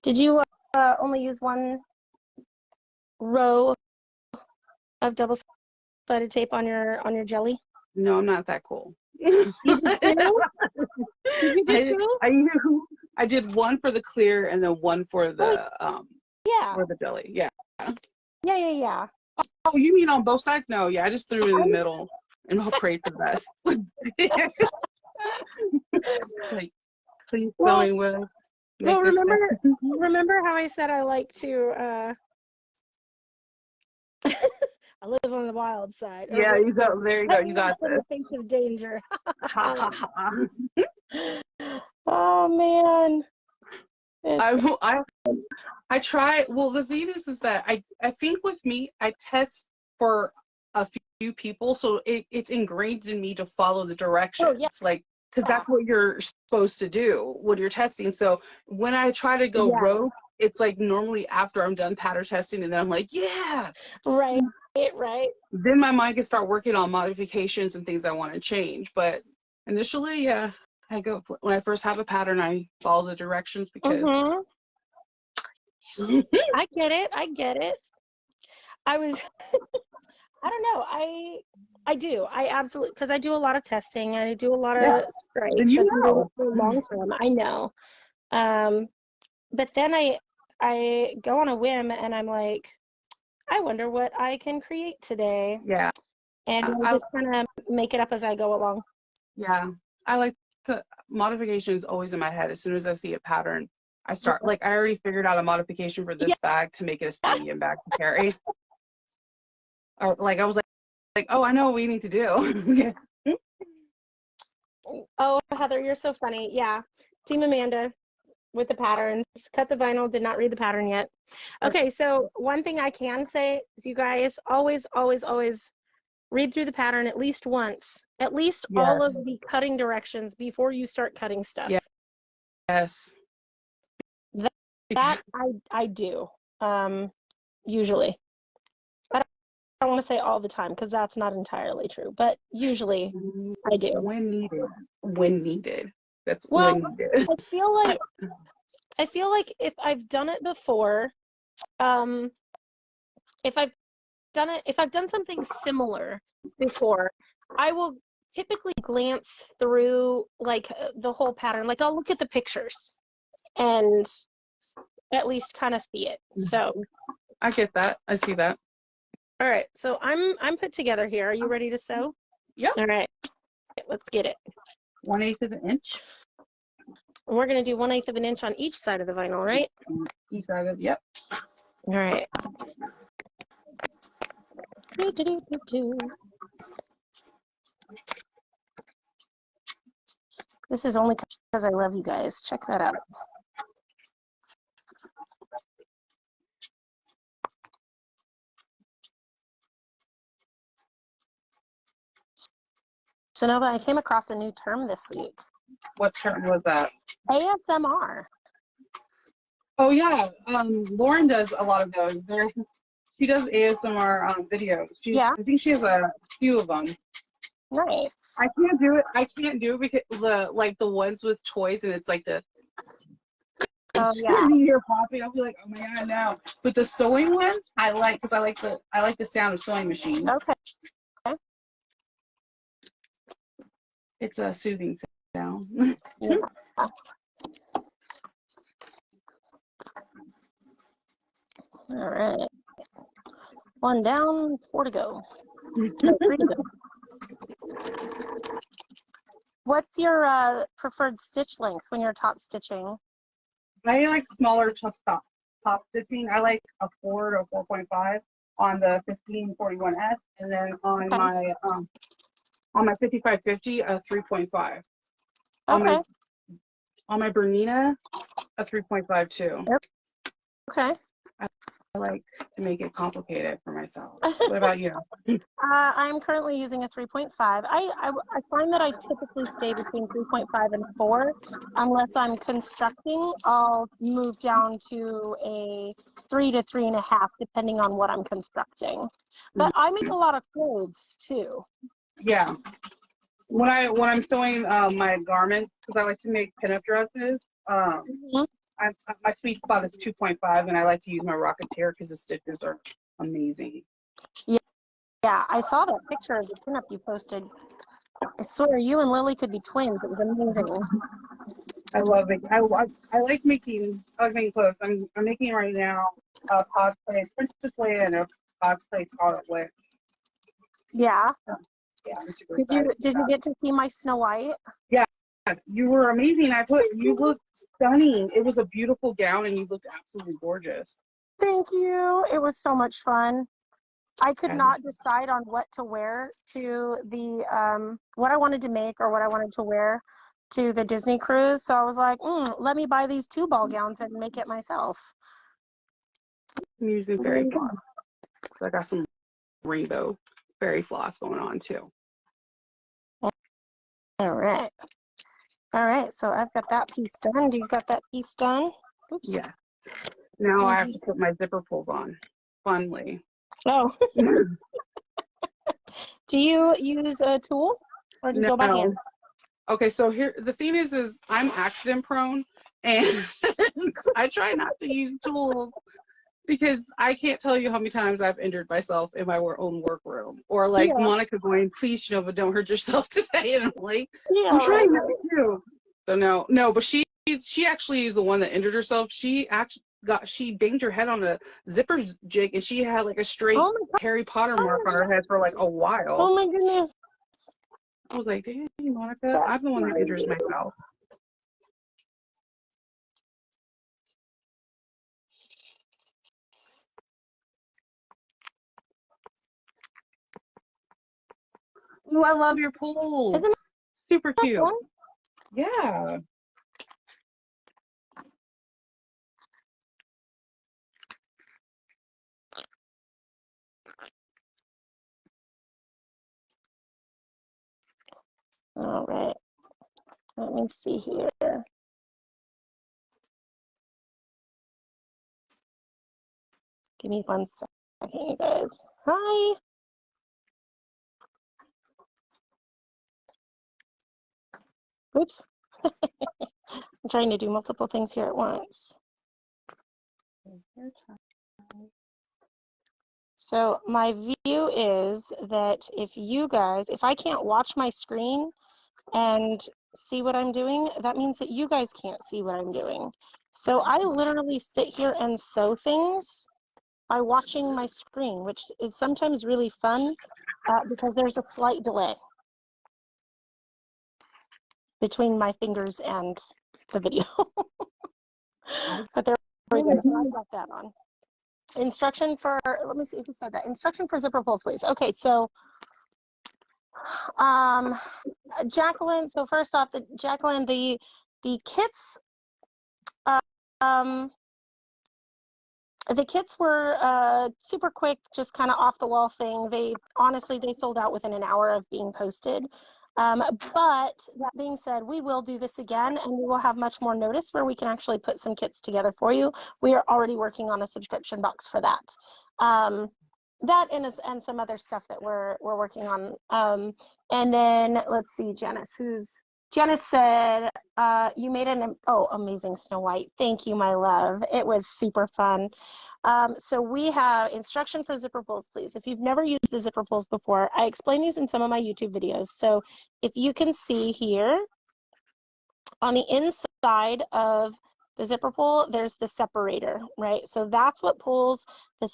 Did you only use one row of double-sided tape on your jelly?
No, I'm not that cool.
You did two? Did you do two?
I did one for the clear and then one for the for the jelly. Yeah.
Yeah.
Oh, you mean on both sides? No, yeah, I just threw it in the middle and prayed for the best. Like, please going well.
Well, remember how I said I like to I live on the wild side.
Yeah, there you go. You got this.
In the face of danger. Oh man.
I try. Well, the thing is that I think with me, I test for a few people, so it's ingrained in me to follow the directions. Oh, yeah. Like, because that's what you're supposed to do when you're testing. So when I try to go rogue, it's like normally after I'm done pattern testing, and then I'm like, yeah.
Right.
Then my mind can start working on modifications and things I want to change. But initially, yeah, I go when I first have a pattern, I follow the directions because
I get it. I was I don't know. I do. I absolutely, because I do a lot of testing and I do a lot of stripes.
And you know,
for long term. I know. But then I go on a whim and I'm like, I wonder what I can create today.
Yeah.
And I just kind of make it up as I go along.
Yeah. I like to, modification is always in my head. As soon as I see a pattern, I start, like, I already figured out a modification for this bag to make it a stadium bag to carry. Or like, I was like, oh, I know what we need to do.
Oh, Heather, you're so funny. Yeah. Team Amanda with the patterns. Cut the vinyl, did not read the pattern yet. Okay, so one thing I can say is you guys always read through the pattern at least once. At least all of the cutting directions before you start cutting stuff.
Yes.
That I do, usually. I don't want to say all the time because that's not entirely true, but usually I do.
When needed. That's
well,
when needed.
I feel like if I've done it before, if I've done something similar before, I will typically glance through like the whole pattern. Like I'll look at the pictures and at least kind of see it. So
I get that. I see that.
All right. So I'm put together here. Are you ready to sew?
Yep.
All right. Let's get it.
1/8 of an inch.
We're going to do 1/8 of an inch on each side of the vinyl, right?
Each side of, yep.
All right. This is only because I love you guys. Check that out. So Nova, I came across a new term this week.
What term was that?
ASMR.
Oh yeah, Lauren does a lot of those. She does ASMR videos. I think she has a few of them.
Nice.
I can't do it. I can't do it because the ones with toys and it's like the you're popping. I'll be like, oh my god, no. But the sewing ones, I like because I like the sound of sewing machines.
Okay.
It's a soothing sound.
Yeah. All right. 1 down, 4 to go. No, 3 to go. What's your preferred stitch length when you're top stitching?
I like smaller top stitching. I like a 4 to 4.5 on the 1541S, and then on my 5550 a 3.5.
Okay.
On my Bernina a 3.5 too.
Okay.
I like to make it complicated for myself. What about you?
I'm currently using a 3.5. I find that I typically stay between 3.5 and 4. Unless I'm constructing, I'll move down to a 3 to 3.5, depending on what I'm constructing. But I make a lot of clothes too.
Yeah. When I'm sewing my garments, because I like to make pinup dresses, my sweet spot is 2.5, and I like to use my Rocketeer because the stitches are amazing.
Yeah, I saw that picture of the pinup you posted. I swear you and Lily could be twins. It was amazing.
I love it. I like making clothes. I'm making right now a cosplay Princess Leia and a cosplay Scarlet Witch.
Yeah.
Yeah. I'm super
did you get to see my Snow White?
Yeah. You were amazing. You looked stunning. It was a beautiful gown, and you looked absolutely gorgeous.
Thank you. It was so much fun. I could not decide on what to wear to the what I wanted to make or what I wanted to wear to the Disney cruise. So I was like, let me buy these 2 ball gowns and make it myself.
I'm using fairy floss. I got some rainbow fairy floss going on too.
All right, so I've got that piece done. Do you got that piece done? Oops.
Yeah. Now I have to put my zipper pulls on. Finally.
Oh. Do you use a tool or do you go by hand?
Okay, so here the thing is I'm accident prone, and I try not to use tools because I can't tell you how many times I've injured myself in my own workroom, or like Monica going, please, but don't hurt yourself today. And I'm like, I'm trying not to. So no, but she actually is the one that injured herself. She banged her head on a zipper jig, and she had like a straight Harry Potter mark on her head for like a while.
Oh my goodness.
I was like, dang, Monica, I'm the one that injures myself. Oh, I love your pool. Isn't it super cute? Fun? Yeah.
All right. Let me see here. Give me 1 second, you guys. Hi. Oops. I'm trying to do multiple things here at once. So my view is that if I can't watch my screen and see what I'm doing, that means that you guys can't see what I'm doing. So I literally sit here and sew things by watching my screen, which is sometimes really fun because there's a slight delay between my fingers and the video. But there we go. So I got that on. Instruction for, let me see who said that. Instruction for zipper pulls, please. Okay, so Jacqueline, so first off, Jacqueline, the kits, the kits were super quick, just kind of off the wall thing. They honestly, they sold out within an hour of being posted. But that being said, we will do this again, and we will have much more notice where we can actually put some kits together for you. We are already working on a subscription box for that. That and some other stuff that we're working on. And then let's see, Janice said, you made amazing Snow White. Thank you, my love. It was super fun. So we have instruction for zipper pulls, please. If you've never used the zipper pulls before, I explain these in some of my YouTube videos. So if you can see here, on the inside of the zipper pull, there's the separator, right? So that's what pulls the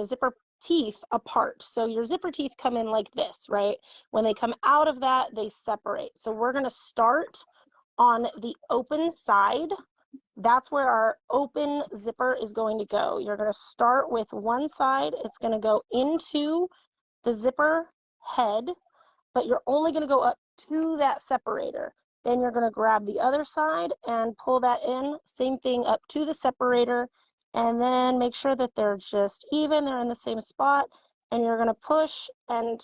zipper teeth apart. So your zipper teeth come in like this, right? When they come out of that, they separate. So we're going to start on the open side. That's where our open zipper is going to go. You're going to start with one side. It's going to go into the zipper head, but you're only going to go up to that separator. Then you're going to grab the other side and pull that in. Same thing up to the separator, and then make sure that they're just even. They're in the same spot, and you're going to push and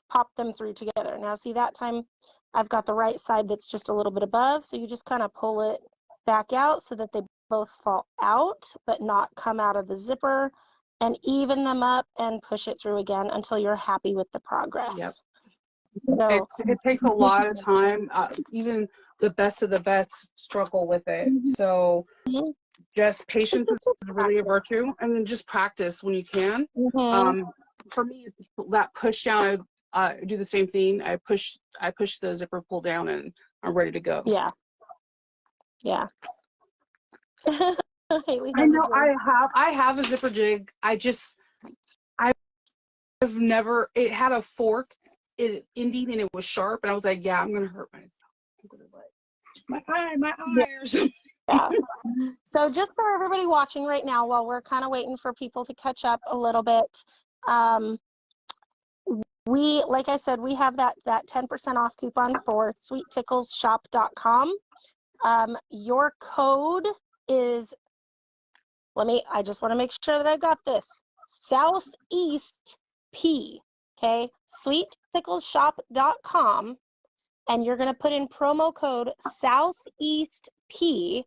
pop them through together. Now, see, that time I've got the right side that's just a little bit above, so you just kind of pull it back out so that they both fall out, but not come out of the zipper, and even them up and push it through again until you're happy with the progress.
Yep.
So
it takes a lot of time. Even the best of the best struggle with it. So just patience is really a virtue, and then just practice when you can. For me, that push down, I do the same thing. I push the zipper pull down, and I'm ready to go.
Yeah. Yeah.
I know I have a zipper jig. I've never, it had a fork ending and it was sharp, and I was like, yeah, I'm gonna hurt myself. I'm gonna my eye or something.
Yeah. So just for everybody watching right now, while we're kind of waiting for people to catch up a little bit, like I said, we have that 10% off coupon for sweetticklesshop.com. Your code is, I just want to make sure that I got this, Southeast P, okay? sweetticklesshop.com, and you're going to put in promo code Southeast P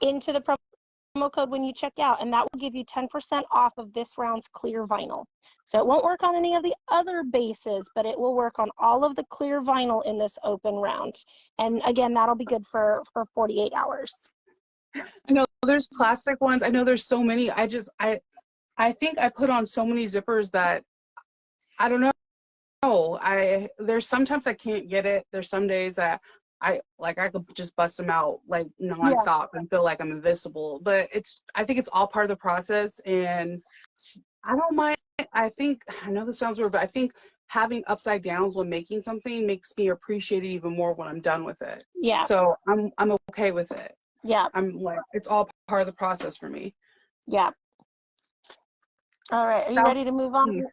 into the promo code when you check out, and that will give you 10% off of this round's clear vinyl. So it won't work on any of the other bases, but it will work on all of the clear vinyl in this open round. And again, that'll be good for 48 hours.
I know there's plastic ones. I know there's so many. I think I put on so many zippers that I don't know. There's sometimes I can't get it. There's some days that I could just bust them out like nonstop and feel like I'm invisible. But I think it's all part of the process, and I don't mind. I know this sounds weird, but I think having upside downs when making something makes me appreciate it even more when I'm done with it.
Yeah.
So I'm okay with it.
Yeah.
I'm like, it's all part of the process for me.
Yeah. All right. Are you ready to move on?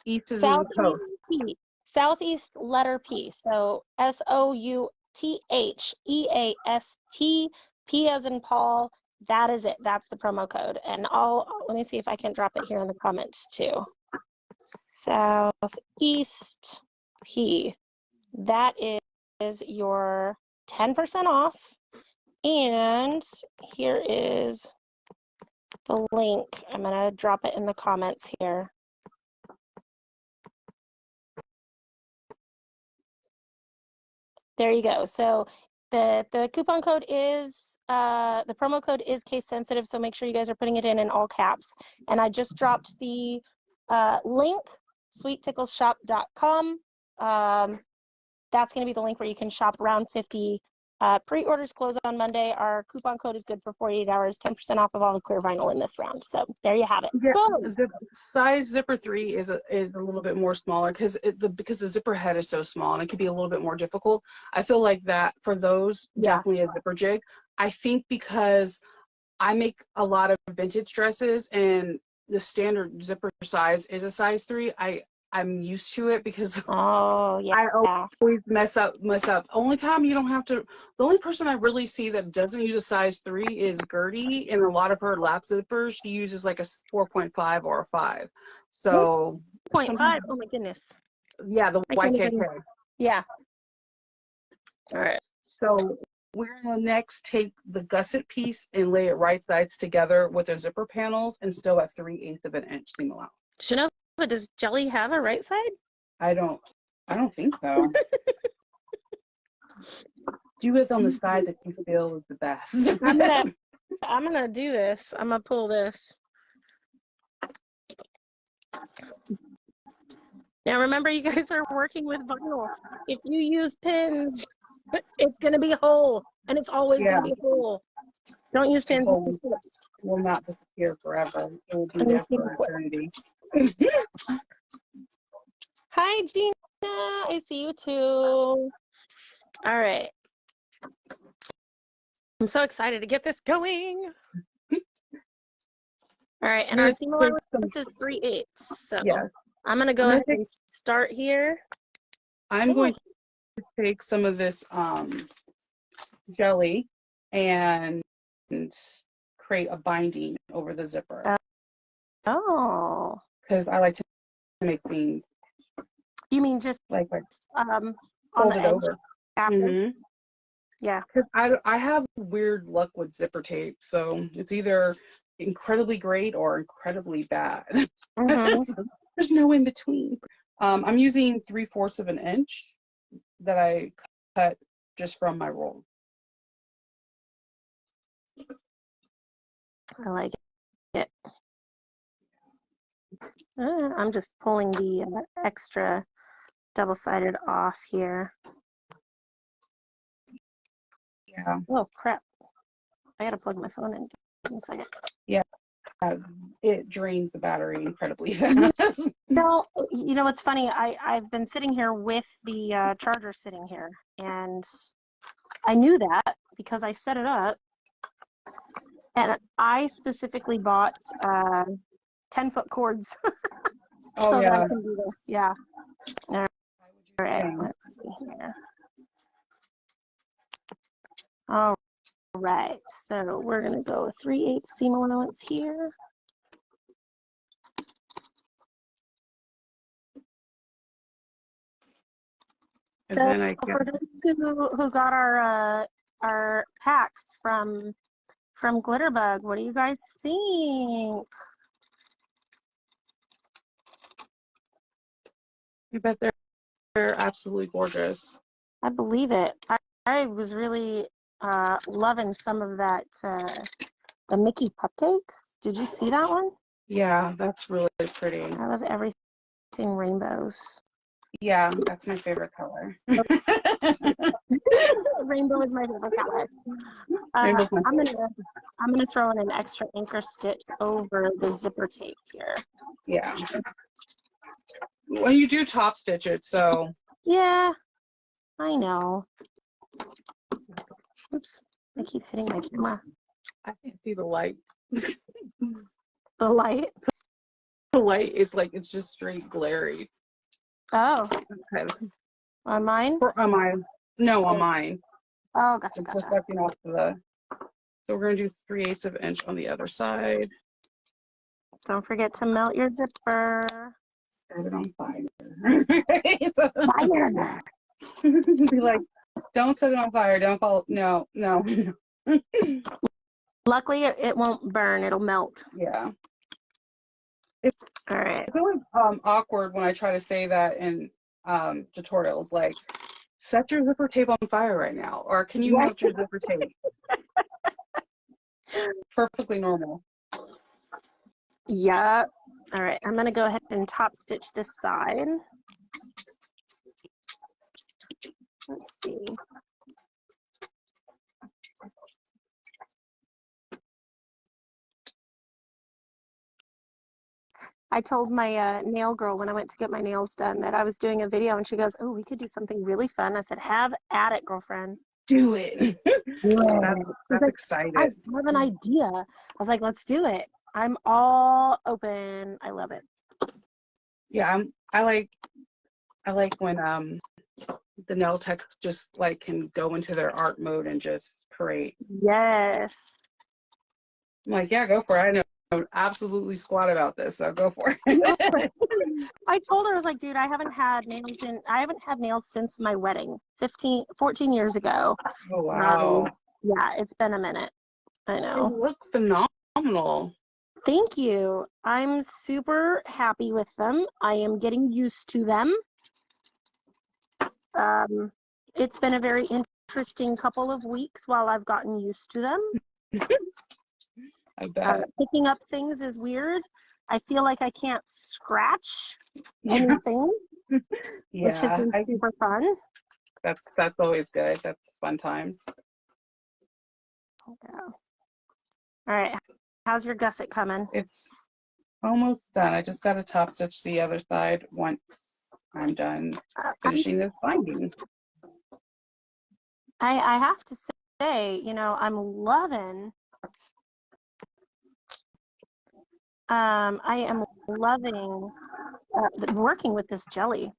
East is in the coast.
P. Southeast letter P. So SOUTHEAST, P as in Paul. That is it. That's the promo code. And let me see if I can drop it here in the comments too. Southeast P. That is your 10% off. And here is the link. I'm going to drop it in the comments here. There you go. So the coupon code is, the promo code is case sensitive, so make sure you guys are putting it in all caps. And I just dropped the link, sweetticklesshop.com. That's going to be the link where you can shop round 50. Pre-orders close on Monday. Our coupon code is good for 48 hours, 10% off of all the clear vinyl in this round. So there you have it.
Yeah, size zipper 3 is a little bit more smaller because the zipper head is so small, and it can be a little bit more difficult. I feel like that for those, definitely a zipper jig. I think because I make a lot of vintage dresses and the standard zipper size is a size 3, I'm used to it because
Oh, yeah.
I always mess up. Only time you don't have to, the only person I really see that doesn't use a size 3 is Gertie. In a lot of her lap zippers, she uses like a 4.5 or a 5. So
0.5. Oh my goodness.
Yeah, the YKK.
Yeah. All right.
So we're gonna next take the gusset piece and lay it right sides together with the zipper panels and sew at 3/8 of an inch seam allowance.
But does Jelly have a right side?
I don't think so. Do it on the side that you feel is the best.
I'm gonna do this. I'm gonna pull this. Now remember, you guys are working with vinyl. If you use pins, it's gonna be whole, and it's always gonna be whole. Don't use pins. Use clips.
It will not disappear forever. It will be there for eternity.
Hi, Gina. I see you too. All right. I'm so excited to get this going. All right, and our seam allowance is 3/8. So I'm gonna go ahead and start here.
I'm going to take some of this jelly and create a binding over the zipper.
Oh.
Because I like to make things.
You mean just
like
on
fold
the
it
edge
over?
after?
Mm-hmm.
Yeah.
Because I have weird luck with zipper tape, so it's either incredibly great or incredibly bad.
Mm-hmm.
There's no in between. I'm using 3/4 of an inch that I cut just from my roll.
I like it. I'm just pulling the extra double-sided off here.
Yeah.
Oh crap! I gotta plug my phone in. Give me a second.
Yeah. It drains the battery incredibly fast.
No, you know what's funny? I've been sitting here with the charger sitting here, and I knew that because I set it up, and I specifically bought 10-foot cords so that I can do this. Yeah. All right. Let's see here. All right. So we're gonna go 3/8 seam allowance here.
And
so
then
for those who got our packs from Glitterbug, what do you guys think?
You bet they're absolutely gorgeous.
I believe it. I was really loving some of that the Mickey cupcakes. Did you see that one?
Yeah, that's really pretty.
I love everything rainbows.
Yeah, that's my favorite color.
Rainbow is my favorite color. I'm gonna throw in an extra anchor stitch over the zipper tape here.
Yeah. Well, you do top stitch it, so.
Yeah, I know. Oops, I keep hitting my camera.
I can't see the light.
The light?
The light is like, it's just straight glary.
Oh.
Okay.
On mine?
On mine. No, on mine.
Oh, gotcha.
Off so we're going to do 3/8 of an inch on the other side.
Don't forget to melt your zipper.
Set it on fire. Fire! Be like, don't set it on fire. Don't fall. No.
Luckily, it won't burn. It'll melt.
Yeah.
All right.
It's always awkward when I try to say that in tutorials, like, set your zipper tape on fire right now, or can you melt your zipper tape? Perfectly normal.
Yeah. All right. I'm going to go ahead and top stitch this side. Let's see. I told my nail girl when I went to get my nails done that I was doing a video, and she goes, "Oh, we could do something really fun." I said, "Have at it, girlfriend.
Do it." That's exciting.
I have an idea. I was like, "Let's do it." I'm all open. I love it.
Yeah, I like when the nail techs just like can go into their art mode and just create.
Yes.
I'm like, yeah, go for it. I know absolutely squat about this, so go for it.
I told her, I was like, dude, I haven't had nails since my wedding 14 years ago.
Oh wow.
Yeah, it's been a minute. I know.
They look phenomenal.
Thank you. I'm super happy with them. I am getting used to them. It's been a very interesting couple of weeks while I've gotten used to them.
I bet.
Picking up things is weird. I feel like I can't scratch anything, which has been super fun.
That's always good. That's fun times.
Yeah. All right. How's your gusset coming?
It's almost done. I just got to top stitch the other side once I'm done finishing this binding.
I have to say, you know, I'm loving I am loving working with this jelly.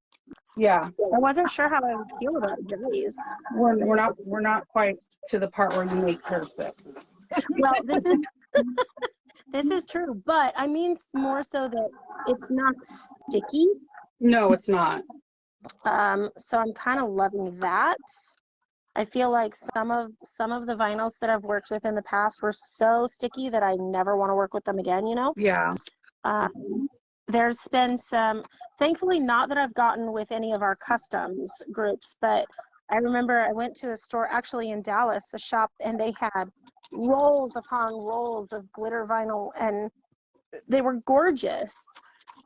Yeah.
I wasn't sure how I would feel about jellies.
We're not quite to the part where you make cursive.
Well, this is true, but I mean more so that it's not sticky.
No, it's not.
So I'm kind of loving that. I feel like some of the vinyls that I've worked with in the past were so sticky that I never want to work with them again, you know?
Yeah.
There's been some, thankfully not that I've gotten with any of our customs groups, but I remember I went to a store actually in Dallas, a shop, and they had rolls upon rolls of glitter vinyl, and they were gorgeous.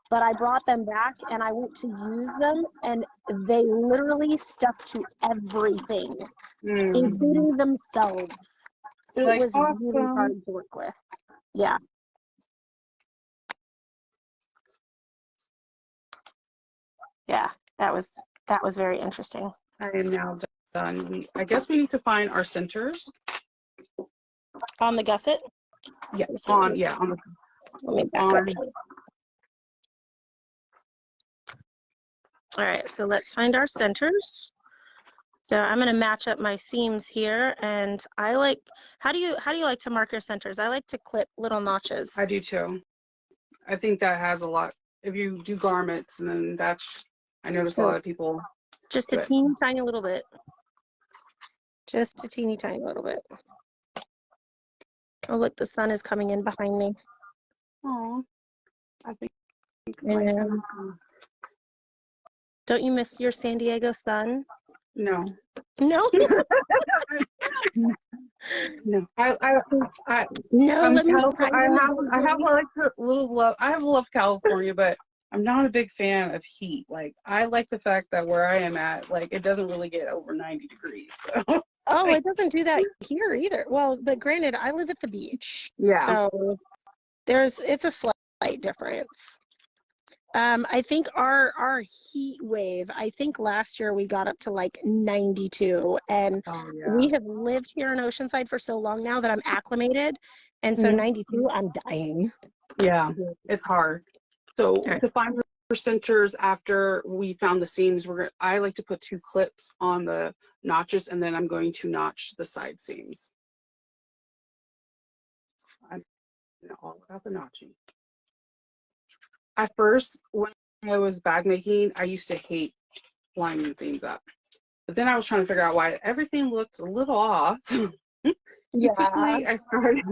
But I brought them back and I went to use them, and they literally stuck to everything, including themselves. It was
awesome.
really hard to work with. Yeah. Yeah, that was very interesting.
I am now done. I guess we need to find our centers.
On the gusset?
Yeah, on the
Let me back up. All right, so let's find our centers. So I'm going to match up my seams here, and I like, how do you like to mark your centers? I like to clip little notches.
I do too. I think that has a lot. If you do garments, and then I notice a lot of people.
Just a teeny tiny little bit. Just a teeny tiny little bit. Oh, look, the sun is coming in behind me.
Oh, I think.
Don't you miss your San Diego sun?
No.
No.
No. I have like a little love. I have love California, but I'm not a big fan of heat. Like, I like the fact that where I am at, like, it doesn't really get over 90 degrees. So.
Oh, it doesn't do that here either. Well, but granted, I live at the beach.
Yeah.
So it's a slight difference. I think our heat wave, I think last year we got up to like 92, and we have lived here in Oceanside for so long now that I'm acclimated, and so 92, I'm dying.
Yeah, it's hard. So to find the centers after we found the seams, I like to put 2 clips on the notches, and then I'm going to notch the side seams. I know all about the notching. At first, when I was bag making, I used to hate lining things up. But then I was trying to figure out why everything looked a little off.
Yeah.
Quickly, I started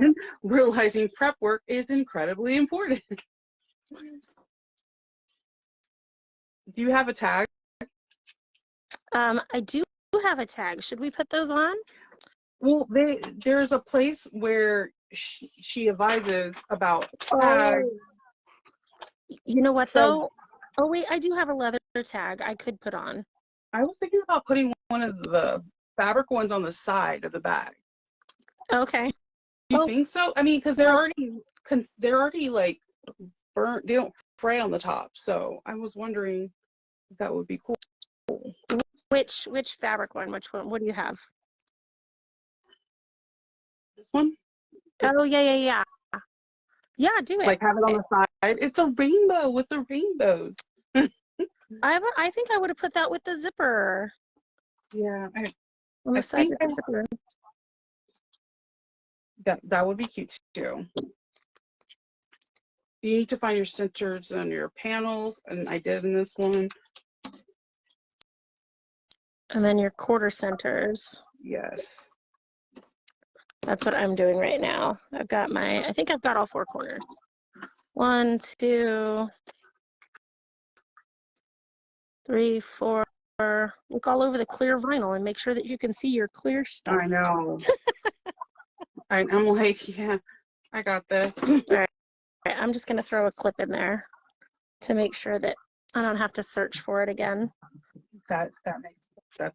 realizing prep work is incredibly important. Do you have a tag?
I do have a tag. Should we put those on?
Well, there's a place where she advises about tags.
You know what, though? Oh, wait, I do have a leather tag I could put on.
I was thinking about putting one of the fabric ones on the side of the bag.
Okay.
Do you think so? I mean, because they're already like burnt. They don't fray on the top. So I was wondering if that would be cool.
Which fabric one? Which one? What do you have?
This one?
Oh, yeah. Yeah, do it.
Like have it on the side. It's a rainbow with the rainbows.
I think I would have put that with the zipper.
Yeah,
On the
I
side
think
with the zipper.
that would be cute too. You need to find your centers on your panels, and I did in this one.
And then your quarter centers.
Yes.
That's what I'm doing right now. I've got I think I've got all 4 corners. 1, 2, 3, 4. Look all over the clear vinyl and make sure that you can see your clear stuff.
I know. I'm like, yeah, I got this.
All right, I'm just going to throw a clip in there to make sure that I don't have to search for it again.
That's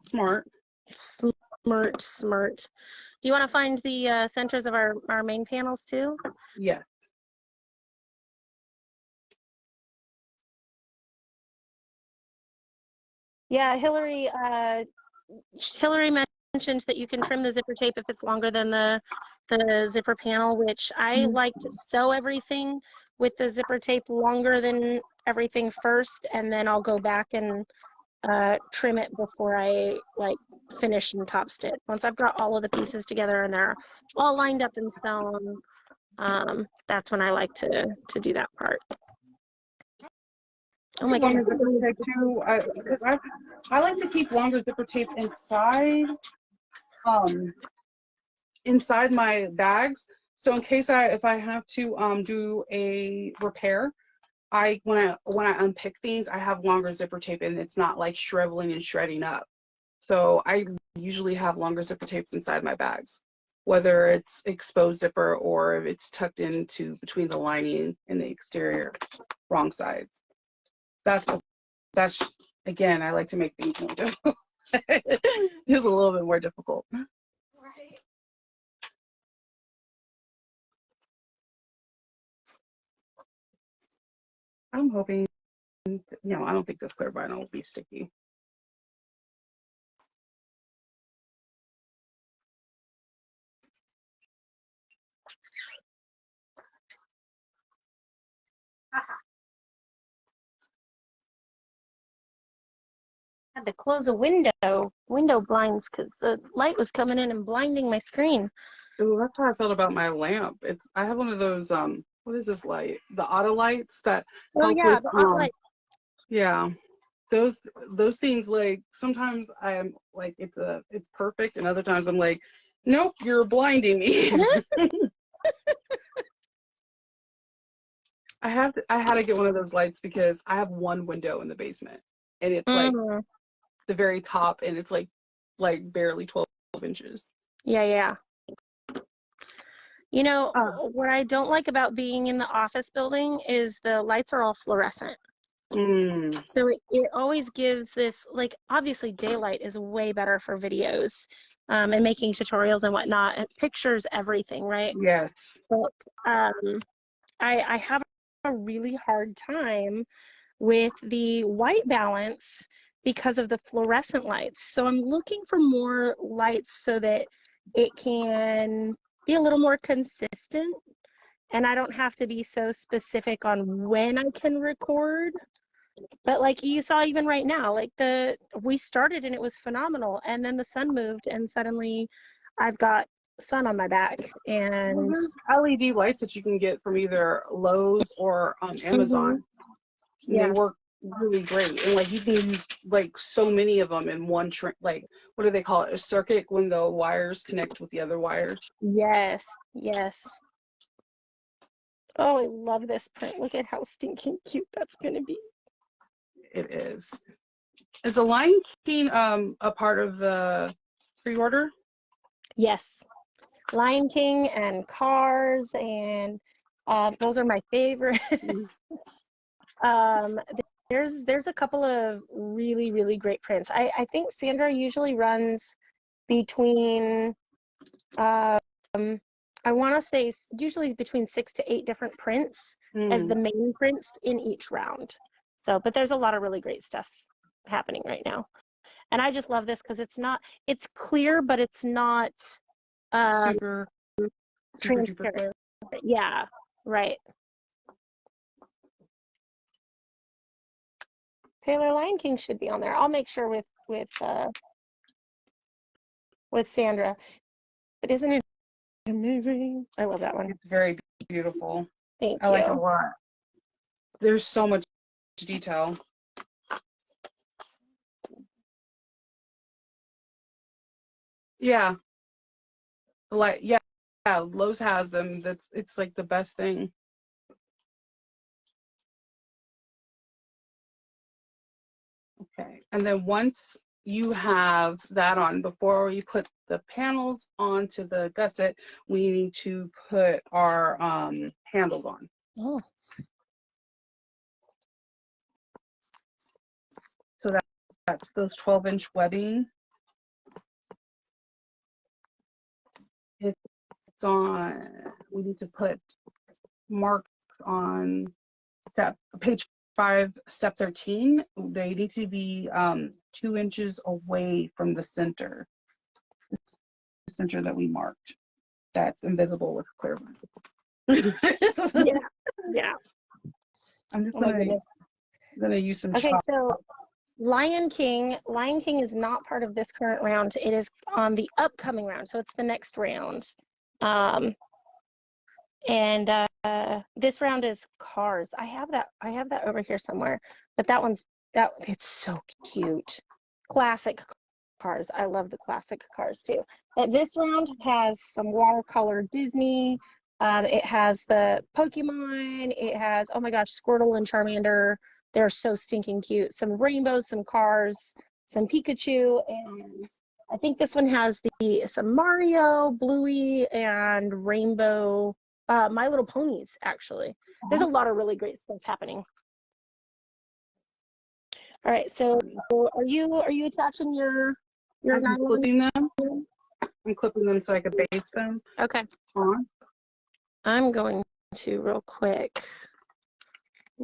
smart.
Smart. Do you want to find the centers of our main panels too?
Yes.
Yeah, Hillary mentioned that you can trim the zipper tape if it's longer than the zipper panel, which I like to sew everything with the zipper tape longer than everything first, and then I'll go back and trim it before I like finish and top stitch. Once I've got all of the pieces together and they're all lined up and sewn, that's when I like to do that part. Oh my goodness.
Zipper tape too, because I like to keep longer zipper tape inside my bags. So in case if I have to do a repair, when I unpick things, I have longer zipper tape and it's not like shriveling and shredding up. So I usually have longer zipper tapes inside my bags, whether it's exposed zipper or if it's tucked into between the lining and the exterior wrong sides. That's again, I like to make things more difficult. Just a little bit more difficult.
Right.
I'm hoping, I don't think this clear vinyl will be sticky.
Had to close a window blinds because the light was coming in and blinding my screen.
Ooh, that's how I felt about my lamp. I have one of those what is this light? The auto lights that help with
the auto light.
Yeah. Those things, like sometimes I am like it's perfect, and other times I'm like, nope, you're blinding me. I had to get one of those lights because I have one window in the basement, and it's like the very top, and it's like barely 12 inches.
Yeah. You know, what I don't like about being in the office building is the lights are all fluorescent. So it always gives this, like, obviously daylight is way better for videos and making tutorials and whatnot. It pictures everything, right?
Yes.
But I have a really hard time with the white balance because of the fluorescent lights. So I'm looking for more lights so that it can be a little more consistent and I don't have to be so specific on when I can record. But like you saw even right now, like we started and it was phenomenal, and then the sun moved and suddenly I've got sun on my back. And
there's LED lights that you can get from either Lowe's or Amazon.
Yeah.
They work really great, and like you can use like so many of them in one like, what do they call it, a circuit, when the wires connect with the other wires.
Yes. Oh, I love this print. Look at how stinking cute that's gonna be.
It is. Is the Lion King a part of the pre-order?
Yes, Lion King and Cars, and those are my favorite. There's a couple of really great prints. I think Sandra usually runs between I want to say usually between 6 to 8 different prints as the main prints in each round. So, but there's a lot of really great stuff happening right now. And I just love this because it's clear, but it's not
super
transparent. Yeah, right. Taylor Lion King should be on there. I'll make sure with Sandra. But isn't it amazing? I love that one.
It's very beautiful.
Thank
I
you.
like it a lot. There's so much detail. Yeah. Like, yeah, Lowe's has them. It's like the best thing. Okay, and then once you have that on, before we put the panels onto the gusset, we need to put our handles on.
Oh.
So that's those 12-inch webbing. It's on, we need to put marks on page 5, step 13. They need to be 2 inches away from the center that we marked. That's invisible with clear line.
Yeah.
I'm just gonna use some
Okay,
chalk.
so Lion King is not part of this current round. It is on the upcoming round, so it's the next round. And this round is Cars. I have that over here somewhere, but it's so cute. Classic Cars. I love the classic Cars too. But this round has some watercolor Disney. It has the Pokemon. It has, oh my gosh, Squirtle and Charmander. They're so stinking cute. Some rainbows, some cars, some Pikachu, and I think this one has some Mario, Bluey, and Rainbow. My Little Ponies, actually. There's a lot of really great stuff happening. All right, so are you attaching your
I'm clipping them. I'm clipping them so I can base them.
Okay.
On.
I'm going to real quick.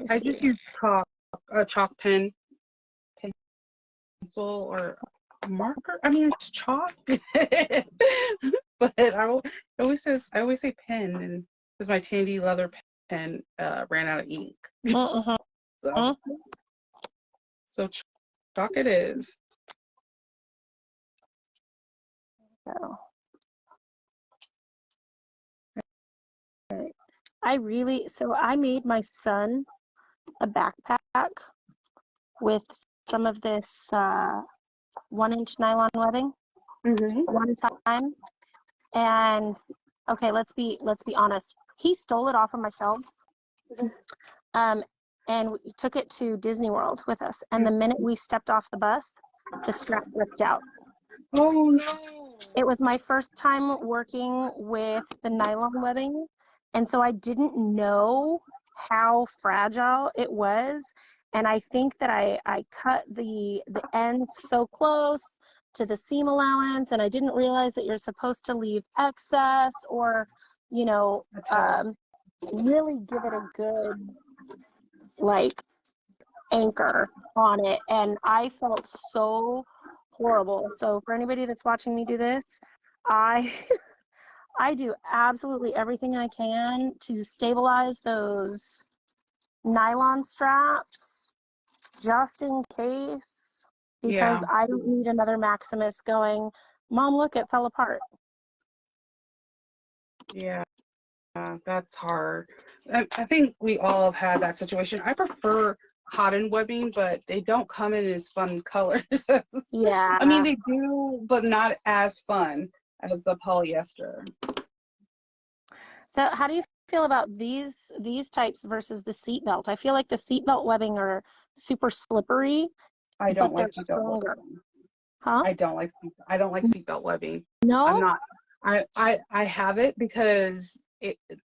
I just use a chalk pen, pencil, or a marker. I mean, it's chalk, but I always say pen, and because my Tandy leather pen ran out of ink. So chalk it is.
So. I made my son a backpack with some of this 1-inch nylon webbing one time. And okay, let's be honest. He stole it off of my shelves. And we took it to Disney World with us. And the minute we stepped off the bus, the strap ripped out.
Oh no.
It was my first time working with the nylon webbing. And so I didn't know how fragile it was. And I think that I cut the ends so close to the seam allowance, and I didn't realize that you're supposed to leave excess, or, really give it a good, anchor on it. And I felt so horrible. So for anybody that's watching me do this, I do absolutely everything I can to stabilize those nylon straps just in case, because I don't need another Maximus going, Mom, look, it fell apart.
Yeah, that's hard. I think we all have had that situation. I prefer cotton webbing, but they don't come in as fun colors.
Yeah.
I mean, they do, but not as fun as the polyester.
So how do you feel about these types versus the seatbelt? I feel like the seatbelt webbing are super slippery.
I don't like seatbelt webbing.
Huh?
I don't like seatbelt webbing.
No?
I'm not. I have it because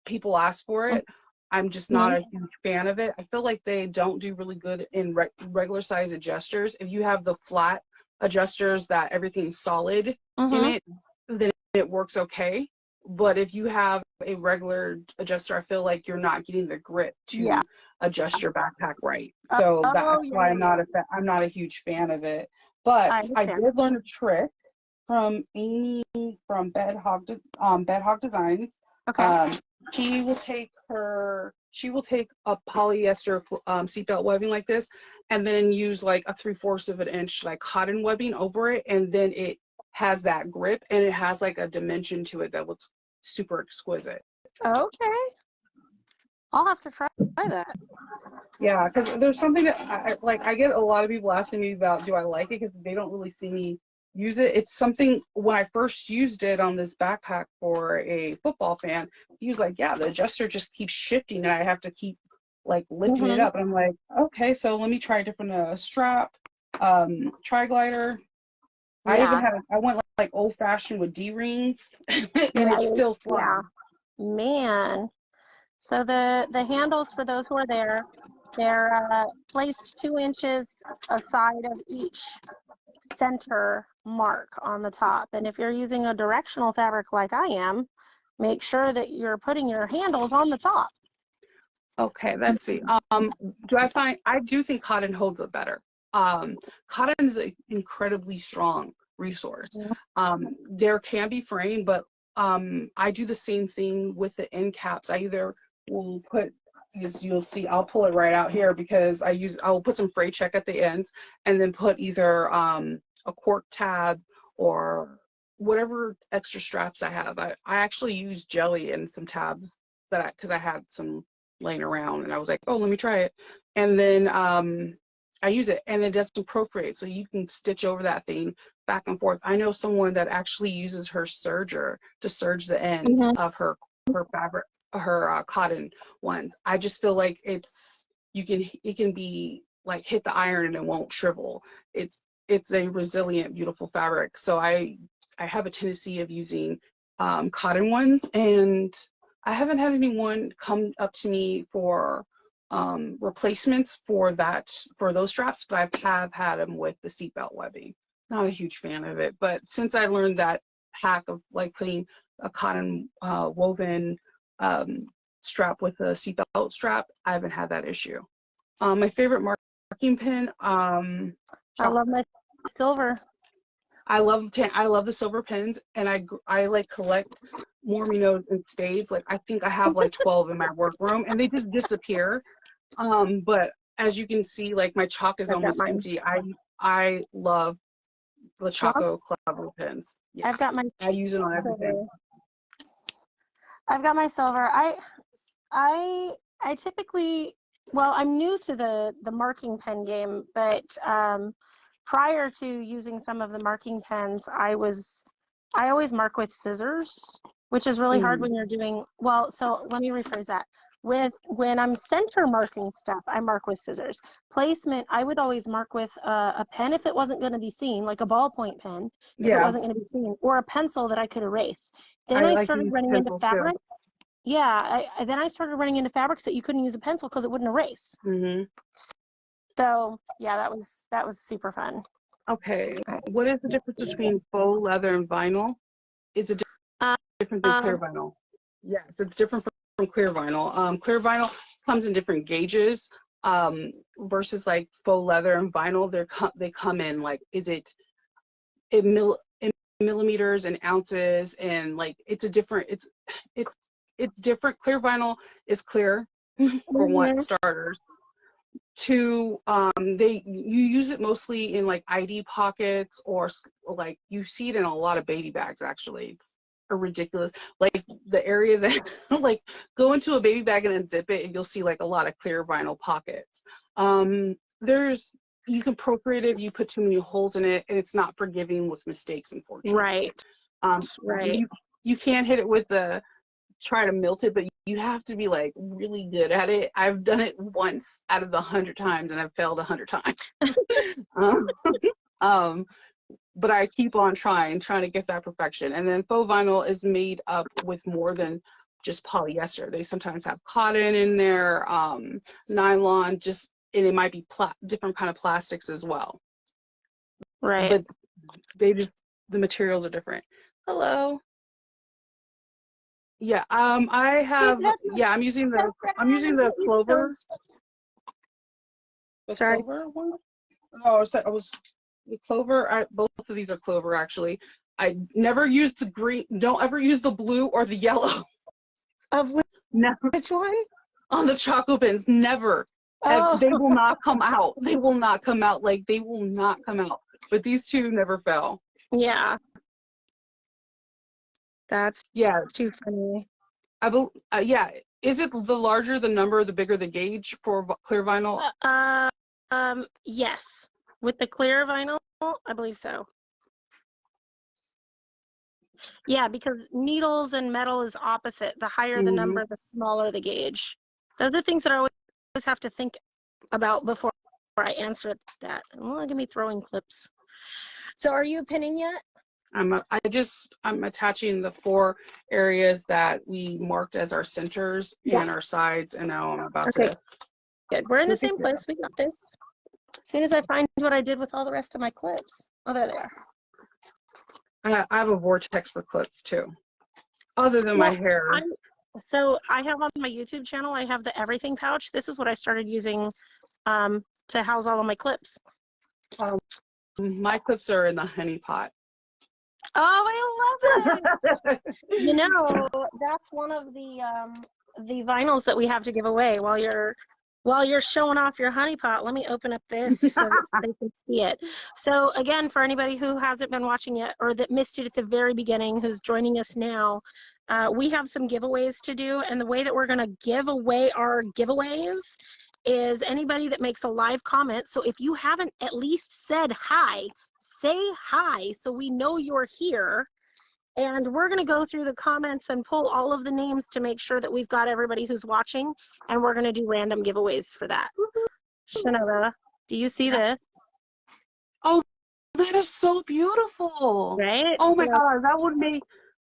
people ask for it. I'm just not a huge fan of it. I feel like they don't do really good in regular size adjusters. If you have the flat adjusters that everything's solid in it, then it works okay. But if you have a regular adjuster, I feel like you're not getting the grip to adjust your backpack right. So that's why I'm not a huge fan of it. But I did learn a trick from Amy from Bed Hog Designs.
Okay.
She will take her she will take a polyester seatbelt webbing like this, and then use like a 3/4 of an inch like cotton webbing over it, and then it has that grip, and it has like a dimension to it that looks super exquisite.
Okay, I'll have to try that.
Yeah, because there's something that I get a lot of people asking me about, do I like it, because they don't really see me use it. It's something, when I first used it on this backpack for a football fan, he was like, yeah, the adjuster just keeps shifting and I have to keep like lifting it up. And I'm like, okay, so let me try a different strap, tri-glider.
Yeah.
I went like old fashioned with D-rings and it's still fun.
Yeah. Man. So the handles, for those who are there, they're placed 2 inches aside of each center mark on the top. And if you're using a directional fabric like I am, make sure that you're putting your handles on the top.
Okay, let's see. I do think cotton holds up better. Cotton is an incredibly strong resource. There can be fraying, but I do the same thing with the end caps. I either will put, as you'll see, I'll pull it right out here, because I'll put some fray check at the ends, and then put either a cork tab or whatever extra straps I have. I actually use jelly and some tabs because I had some laying around, and I was like, oh, let me try it. And then I use it, and it doesn't perforate, so you can stitch over that thing back and forth. I know someone that actually uses her serger to serge the ends of her fabric, her cotton ones. I just feel like it can be like hit the iron and it won't shrivel. It's a resilient, beautiful fabric. So I have a tendency of using cotton ones, and I haven't had anyone come up to me for replacements for those straps, but I have had them with the seatbelt webbing. Not a huge fan of it, but since I learned that hack of like putting a cotton woven strap with a seatbelt strap, I haven't had that issue. My favorite marking pen. I
love my silver.
I love the silver pens, and I like collect Morminos and spades. Like I think I have like 12 in my workroom, and they just disappear. But as you can see, like my chalk is almost empty. I love the Choco Clever pens. Yeah.
I've got my.
I use it on everything.
I've got my silver. I typically, well, I'm new to the marking pen game, but prior to using some of the marking pens, I always mark with scissors, which is really hard when you're doing, well, so let me rephrase that. When I'm center marking stuff, I mark with scissors. Placement, I would always mark with a pen if it wasn't going to be seen, like a ballpoint pen, if it wasn't going to be seen, or a pencil that I could erase. Then I started running into fabrics. Too. Yeah, then I started running into fabrics that you couldn't use a pencil because it wouldn't erase. So yeah, that was super fun.
Okay, what is the difference between faux leather and vinyl? Is it different than clear vinyl? Yes, it's different from clear vinyl. Clear vinyl comes in different gauges versus like faux leather and vinyl. They come in like, is it in millimeters and ounces, and like it's different. Clear vinyl is clear for one starters. Two, you use it mostly in like ID pockets, or like you see it in a lot of baby bags. Actually, it's ridiculous. Like the area that like go into a baby bag and then zip it, and you'll see like a lot of clear vinyl pockets. You can perforate it if you put too many holes in it, and it's not forgiving with mistakes, unfortunately. Right. You can't hit it with try to melt it, but you have to be like really good at it. I've done it once out of the 100 times, and I've failed 100 times. But I keep on trying to get that perfection. And then faux vinyl is made up with more than just polyester. They sometimes have cotton in there, nylon, and it might be different kind of plastics as well. Right. But the materials are different. Hello. Yeah, I have, I'm using the Clover.
Sorry.
Clover one? No, the Clover, both of these are Clover, actually. I never use the green, don't ever use the blue or the yellow.
Of which one?
on the chocolate pins. Never.
Oh.
They will not come out. They will not come out. Like, they will not come out. But these two never fell.
Yeah. That's too funny.
Yeah. Is it the larger the number, the bigger the gauge for clear vinyl?
Yes. With the clear vinyl, I believe so. Yeah, because needles and metal is opposite. The higher the number, the smaller the gauge. Those are things that I always have to think about before I answer that. Well, look at me throwing clips. So are you pinning yet?
I'm attaching the 4 areas that we marked as our centers and our sides, and now I'm about to.
Good. We're in the same place. We got this. As soon as I find what I did with all the rest of my clips. Oh, there they are.
I have a vortex for clips too, other than my hair.
So I have on my YouTube channel, I have the everything pouch. This is what I started using to house all of my clips.
My clips are in the honey pot.
Oh, I love it. You know, that's one of the vinyls that we have to give away while you're showing off your honey pot. Let me open up this so that they can see it. So again, for anybody who hasn't been watching it or that missed it at the very beginning, who's joining us now, we have some giveaways to do, and the way that we're going to give away our giveaways is anybody that makes a live comment. So if you haven't at least said hi, say hi so we know you're here. And we're going to go through the comments and pull all of the names to make sure that we've got everybody who's watching, and we're going to do random giveaways for that. Shannara, do you see this?
Oh, that is so beautiful.
Right?
Oh my God, that would make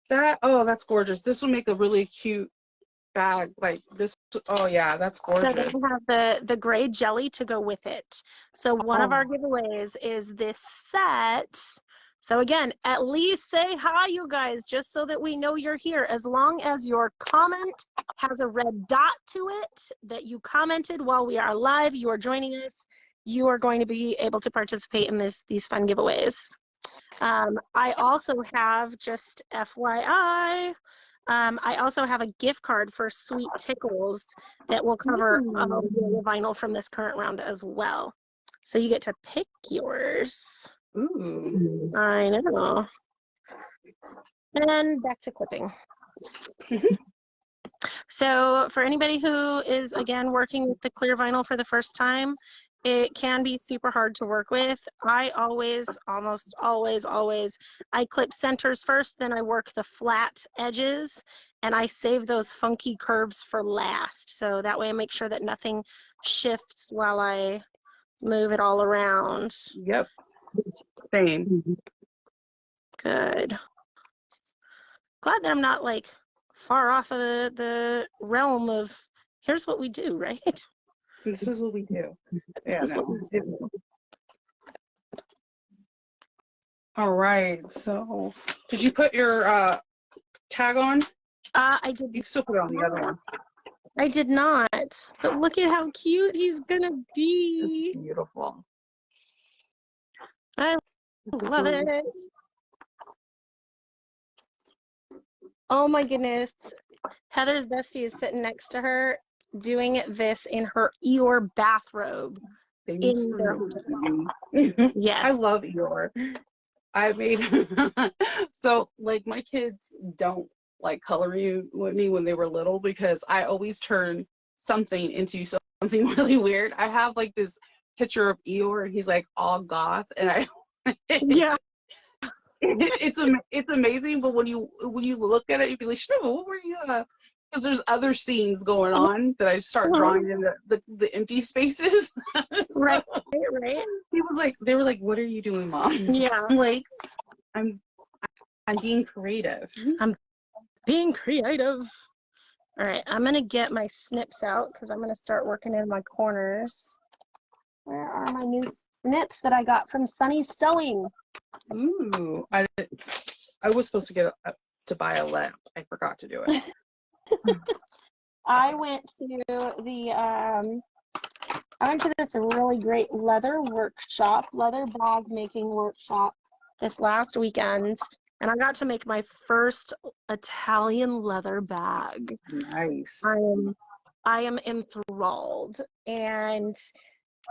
that, oh, that's gorgeous. This would make a really cute bag like this. Oh yeah, that's gorgeous.
So they have the gray jelly to go with it. So one of our giveaways is this set. So again, at least say hi, you guys, just so that we know you're here. As long as your comment has a red dot to it that you commented while we are live, you are joining us, you are going to be able to participate in these fun giveaways. I also have, just FYI, I also have a gift card for Sweet Tickles that will cover the vinyl from this current round as well. So you get to pick yours.
Ooh.
I know. And back to clipping. So for anybody who is, again, working with the clear vinyl for the first time, it can be super hard to work with. I always, almost always, I clip centers first, then I work the flat edges, and I save those funky curves for last. So that way I make sure that nothing shifts while I move it all around.
Yep. Same.
Good. Glad that I'm not like far off of the realm of here's what we do, right?
This is what we do.
This is what we do.
All right. So, did you put your tag on?
I did.
You still put it on the other one.
I did not. But look at how cute he's gonna be.
It's beautiful.
I love it. Oh my goodness. Heather's bestie is sitting next to her doing this in her Eeyore bathrobe. Yes.
I love Eeyore. I made so like my kids don't like coloring with me when they were little because I always turn something into something really weird. I have like this picture of Eeyore and he's like all goth and I
yeah.
It's amazing, but when you look at it, you'd be like, "Shriva, what were you?" Because there's other scenes going on that I start drawing in the empty spaces.
Right,
so,
right.
They were like, "What are you doing, Mom?"
Yeah,
I'm like, I'm being creative.
I'm being creative. All right, I'm gonna get my snips out because I'm gonna start working in my corners. Where are my new snips that I got from Sunny's Sewing?
Ooh, I was supposed to get to buy a lamp. I forgot to do it.
I went to this really great leather bag making workshop this last weekend, and I got to make my first Italian leather bag.
Nice.
I am enthralled. And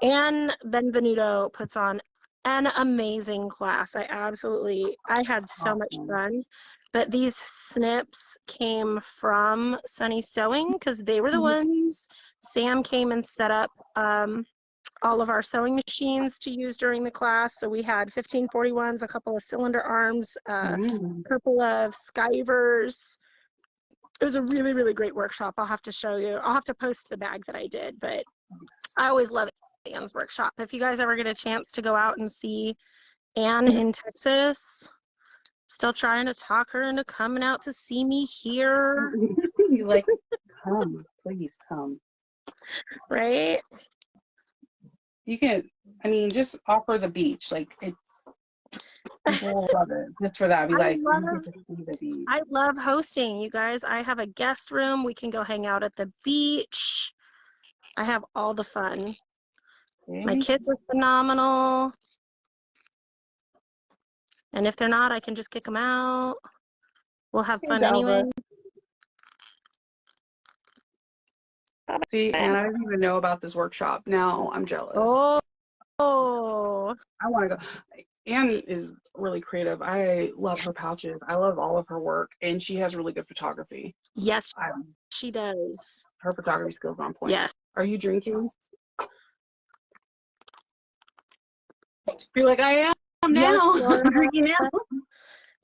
Anne Benvenuto puts on an amazing class. I had so much fun. But these snips came from Sunny Sewing because they were the ones. Sam came and set up all of our sewing machines to use during the class. So we had 1541s, a couple of cylinder arms, a couple of skivers. It was a really, really great workshop. I'll have to show you. I'll have to post the bag that I did, but I always love Anne's workshop. If you guys ever get a chance to go out and see Anne in Texas, still trying to talk her into coming out to see me here.
You like, come, please come.
Right?
You can, I mean, just offer the beach. Like, it's, people love it. Just for that, be like,
I love hosting, you guys. I have a guest room. We can go hang out at the beach. I have all the fun. Okay. My kids are phenomenal. And if they're not, I can just kick them out. We'll have fun anyway.
See, and I didn't even know about this workshop. Now I'm jealous.
Oh.
I want to go. Anne is really creative. I love her pouches. I love all of her work, and she has really good photography.
Yes, she does.
Her photography skills are on point.
Yes.
Are you drinking? I feel like I am now.
Yes, Laura.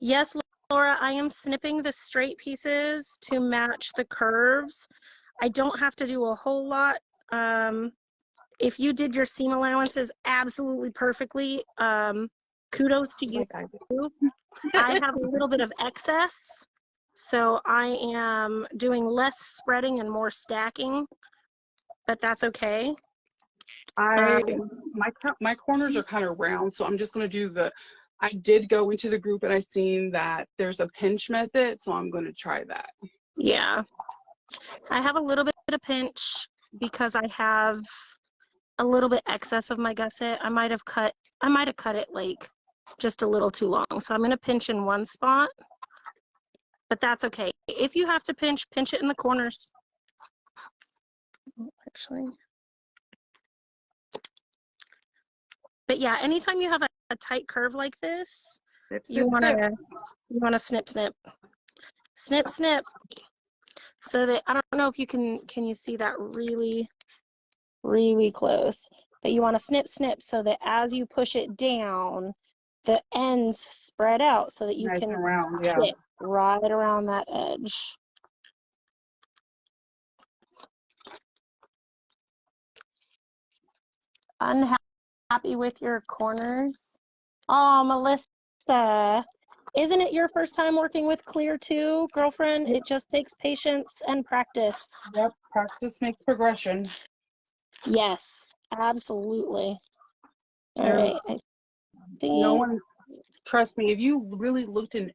Yes, Laura, I am snipping the straight pieces to match the curves. I don't have to do a whole lot. If you did your seam allowances absolutely perfectly, kudos to you. I have a little bit of excess, so I am doing less spreading and more stacking, but that's okay.
My corners are kind of round, so I'm just going to do I did go into the group and I seen that there's a pinch method, so I'm going to try that.
Yeah. I have a little bit of pinch because I have a little bit excess of my gusset. I might have cut it like just a little too long. So I'm going to pinch in one spot, but that's okay. If you have to pinch it in the corners. Actually. But yeah, anytime you have a tight curve like this, you want to snip, snip. Snip, snip. So that, I don't know if you can you see that really, really close, but you want to snip, snip so that as you push it down, the ends spread out so that you can snip right around that edge. Unhappy with your corners? Oh, Melissa. Isn't it your first time working with clear too, girlfriend? It just takes patience and practice.
Yep, practice makes progression.
Yes, absolutely. All right. I think...
No one, trust me, if you really looked in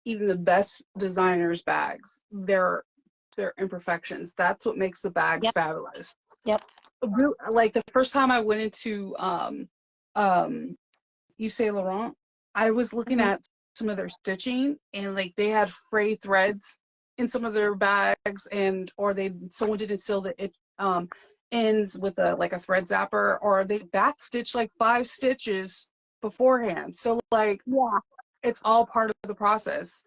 even the best designers' bags, their imperfections, that's what makes the bags fabulous.
Yep.
Like the first time I went into Yves Saint Laurent, I was looking at some of their stitching, and like they had fray threads in some of their bags, or someone didn't seal the ends with a thread zapper, or they back stitched like 5 stitches beforehand. So like, yeah, it's all part of the process.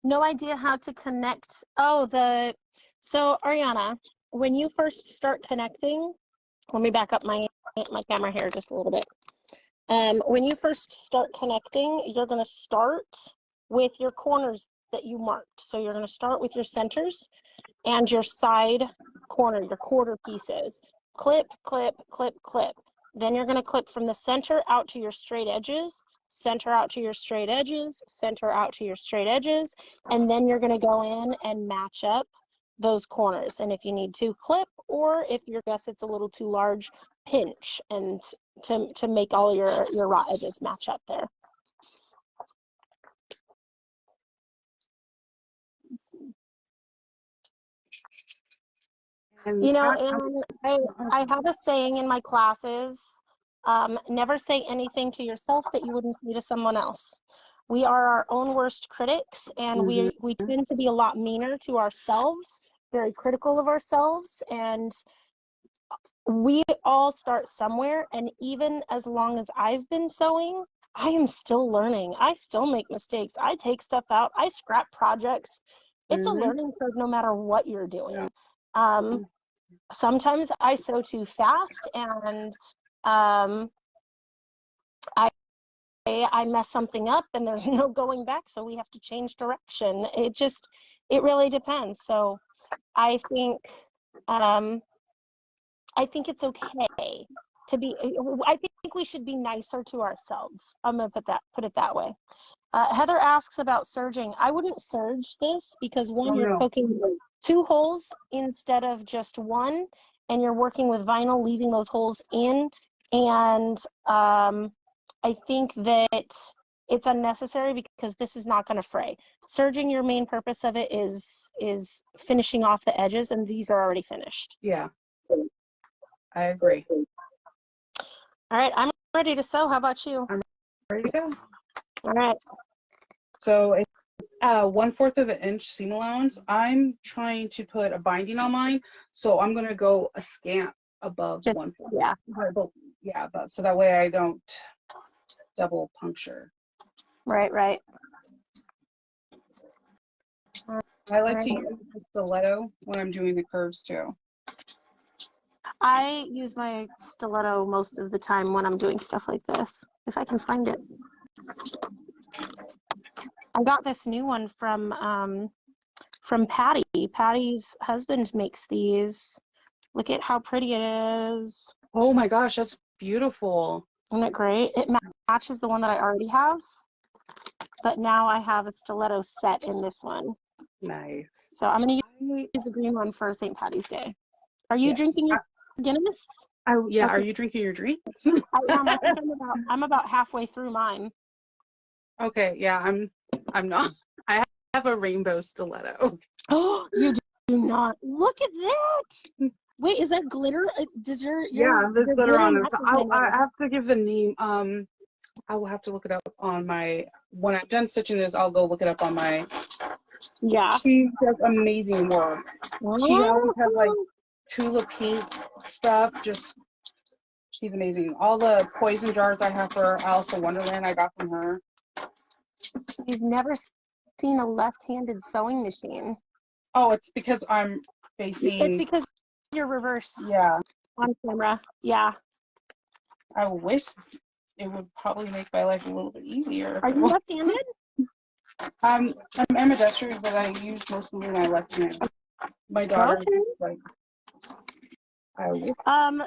No idea how to connect. So Ariana, when you first start connecting, let me back up my camera here just a little bit. When you first start connecting, you're going to start with your corners that you marked. So you're going to start with your centers and your side corner, your quarter pieces. Clip, clip, clip, clip. Then you're going to clip from the center out to your straight edges, center out to your straight edges, center out to your straight edges, and then you're going to go in and match up those corners. And if you need to, clip, or if your gusset's a little too large, pinch, and to make all your raw edges match up there. You know, and I have a saying in my classes, never say anything to yourself that you wouldn't say to someone else. We are our own worst critics, and we tend to be a lot meaner to ourselves very critical of ourselves, and we all start somewhere. And even as long as I've been sewing, I am still learning. I still make mistakes. I take stuff out. I scrap projects. It's a learning curve no matter what you're doing. Sometimes I sew too fast, and I mess something up and there's no going back, so we have to change direction. It really depends. So I think it's okay to be, I think we should be nicer to ourselves. I'm gonna put it that way. Heather asks about serging. I wouldn't serge this because you're poking 2 holes instead of just 1, and you're working with vinyl, leaving those holes in, and I think that it's unnecessary because this is not going to fray. Serging, your main purpose of it is finishing off the edges, and these are already finished.
Yeah, I agree.
All right, I'm ready to sew. How about you?
I'm ready to go.
All right.
So it's 1/4 of an inch seam allowance. I'm trying to put a binding on mine, so I'm going to go a scant above 1/4.
Yeah.
Yeah, above, so that way I don't double puncture.
Right.
I like to use the stiletto when I'm doing the curves too.
I use my stiletto most of the time when I'm doing stuff like this, if I can find it. I got this new one from Patty. Patty's husband makes these. Look at how pretty it is.
Oh my gosh, that's beautiful.
Isn't it great? It matches the one that I already have, but now I have a stiletto set in this one.
Nice.
So I'm going to use the green one for St. Paddy's Day. Are you drinking your Guinness?
Yeah. Okay. Are you drinking your drinks?
I am. I think I'm about halfway through mine.
Okay. Yeah, I'm not. I have a rainbow stiletto.
Oh, you do not. Look at that. Wait, is that glitter? Does your
there's glitter on it. I have to give the name. I will have to look it up on my, when I'm done stitching this, I'll go look it up on my.
Yeah.
She does amazing work. She always has like tulip pink stuff. She's amazing. All the poison jars I have for Alice in Wonderland I got from her.
You've never seen a left-handed sewing machine.
Oh, it's because I'm facing.
It's because you're reverse.
Yeah.
On camera. Yeah.
I wish it would probably make my life a little bit easier.
Are you left-handed?
I'm ambidextrous, but I use mostly my left hand. My daughter like.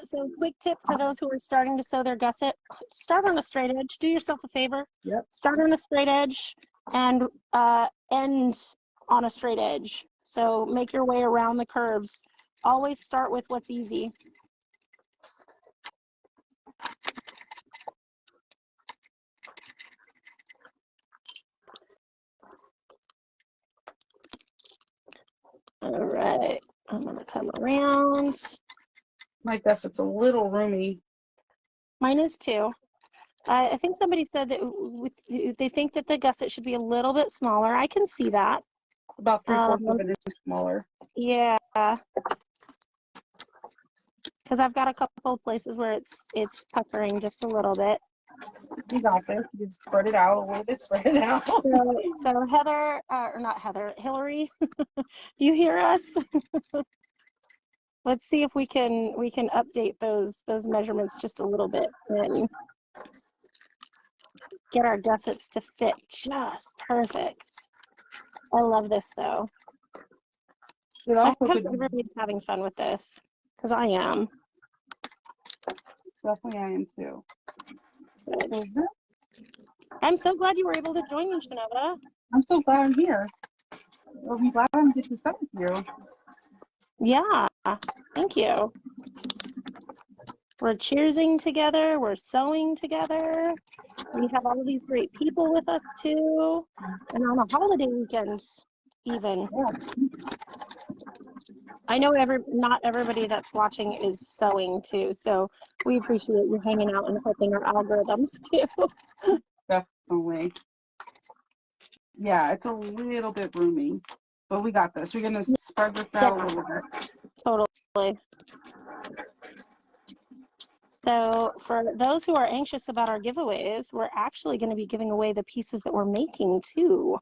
So quick tip for those who are starting to sew their gusset: start on a straight edge. Do yourself a favor.
Yep.
Start on a straight edge and end on a straight edge. So make your way around the curves. Always start with what's easy. All right, I'm gonna come around.
My gusset's a little roomy.
Mine is too. I think somebody said that they think that the gusset should be a little bit smaller. I can see that.
About 3/4 of an inch smaller.
Yeah. Because I've got a couple of places where it's puckering just a little bit.
You got this. You spread it out a little bit. Spread it out.
So Heather, or not Heather, Hillary, you hear us? Let's see if we can update those measurements just a little bit and get our gussets to fit just perfect. I love this though. I hope everybody's having fun with this, because I am.
Definitely I am too. Good.
I'm so glad you were able to join me, Shanova.
I'm so glad I'm here. I'm glad I'm getting to sew with you.
Yeah, thank you. We're cheersing together. We're sewing together. We have all these great people with us too, and on a holiday weekend, even. Yeah. I know not everybody that's watching is sewing too, so we appreciate you hanging out and helping our algorithms too.
Definitely. Yeah, it's a little bit roomy. But we got this. We're going to spread this out a little bit.
Totally. So for those who are anxious about our giveaways, we're actually going to be giving away the pieces that we're making too.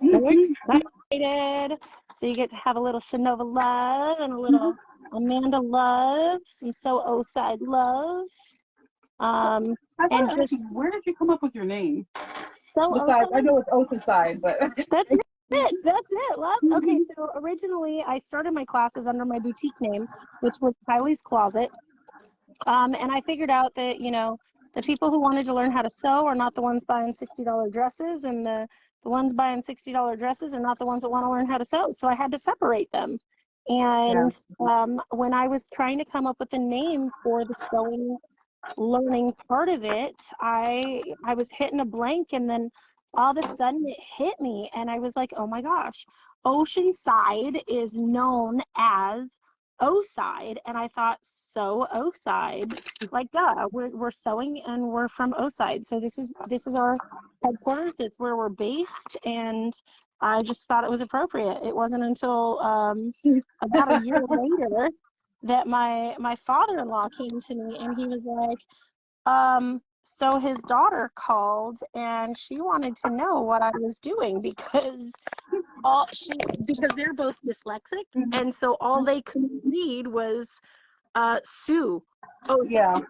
So excited. So you get to have a little Shanova love and a little Amanda love, some Side love. And just,
where did you come up with your name?
Besides,
I know it's Oceanside, but
that's it. That's it, love. Okay, so originally I started my classes under my boutique name, which was Kylie's Closet. And I figured out that, you know, the people who wanted to learn how to sew are not the ones buying $60 dresses, and the ones buying $60 dresses are not the ones that want to learn how to sew. So I had to separate them. And when I was trying to come up with a name for the sewing learning part of it, I was hitting a blank, and then all of a sudden it hit me, and I was like, oh my gosh, Oceanside is known as O-side, and I thought, so O-side, like, duh, we're sewing and we're from O-side, so this is our headquarters, it's where we're based, and I just thought it was appropriate. It wasn't until about a year later that my father-in-law came to me, and he was like, so his daughter called and she wanted to know what I was doing because they're both dyslexic, and so all they could read was Sue. Oh yeah.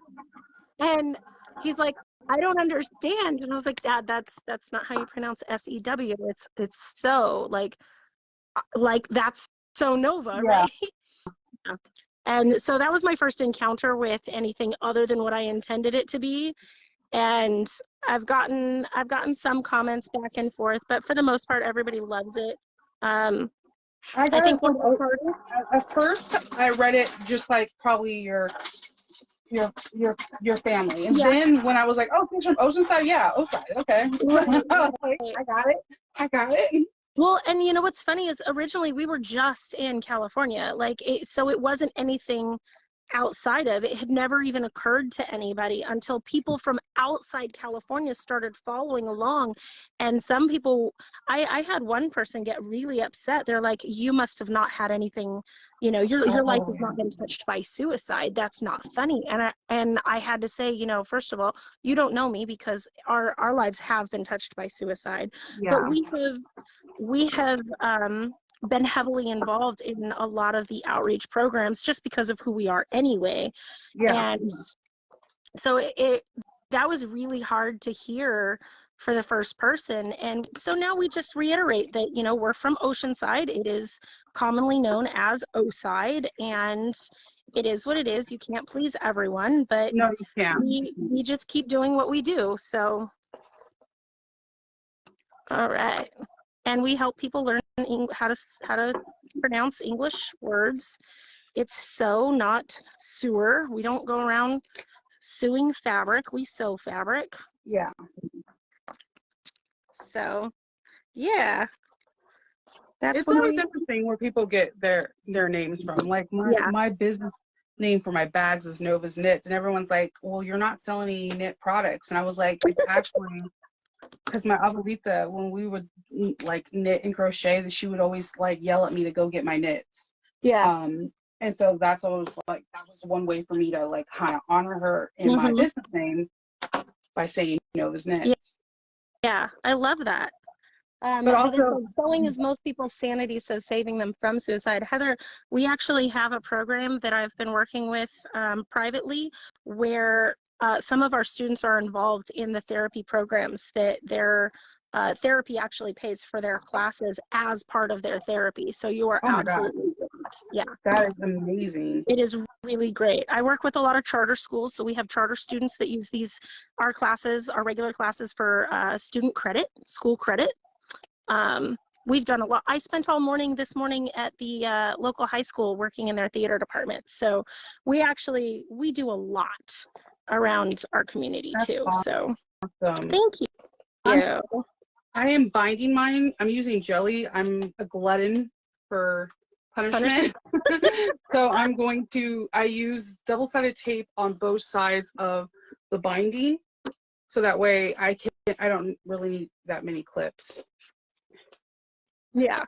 And he's like, I don't understand. And I was like, Dad, that's not how you pronounce S-E-W. It's so like that's so Nova, right? Yeah. And so that was my first encounter with anything other than what I intended it to be. And I've gotten some comments back and forth, but for the most part, everybody loves it. I think
at first I read it just like probably your family, and then when I was like, oh, she's from Oceanside, yeah, Oceanside, okay. I got it.
Well, and you know what's funny is originally we were just in California, like so it wasn't anything outside of it. Had never even occurred to anybody until people from outside California started following along. And some people, I had one person get really upset. They're like, you must have not had anything, you know, your life has not been touched by suicide. That's not funny. And I had to say, you know, first of all, you don't know me because our lives have been touched by suicide.
Yeah.
But we have been heavily involved in a lot of the outreach programs just because of who we are anyway. Yeah. And so that was really hard to hear for the first person. And so now we just reiterate that, you know, we're from Oceanside. It is commonly known as O-side, and it is what it is. You can't please everyone, but
no, you can't.
We just keep doing what we do. So, all right. And we help people learn how to pronounce English words. It's sew, not sewer. We don't go around sewing fabric. We sew fabric.
Yeah.
So, yeah.
It's always interesting where people get their names from. Like my business name for my bags is Nova's Knits, and everyone's like, well, you're not selling any knit products. And I was like, it's actually because my abuelita, when we would like knit and crochet, that she would always like yell at me to go get my knits.
Yeah.
And so that's what I was like, that was one way for me to like kind of honor her in my business name by saying Nova's Knits.
Yeah, I love that. But also, sewing is most people's sanity, so saving them from suicide. Heather, we actually have a program that I've been working with privately where some of our students are involved in the therapy programs that their therapy actually pays for their classes as part of their therapy. So you are absolutely correct. Yeah.
That is amazing.
It is really great. I work with a lot of charter schools, so we have charter students that use our classes, our regular classes for student credit, school credit. We've done a lot. I spent all morning this morning at the local high school working in their theater department. So we do a lot around our community. That's too.
Awesome.
So thank you.
I am binding mine. I'm using jelly. I'm a glutton for punishment. So I use double-sided tape on both sides of the binding. So that way I don't really need that many clips.
Yeah.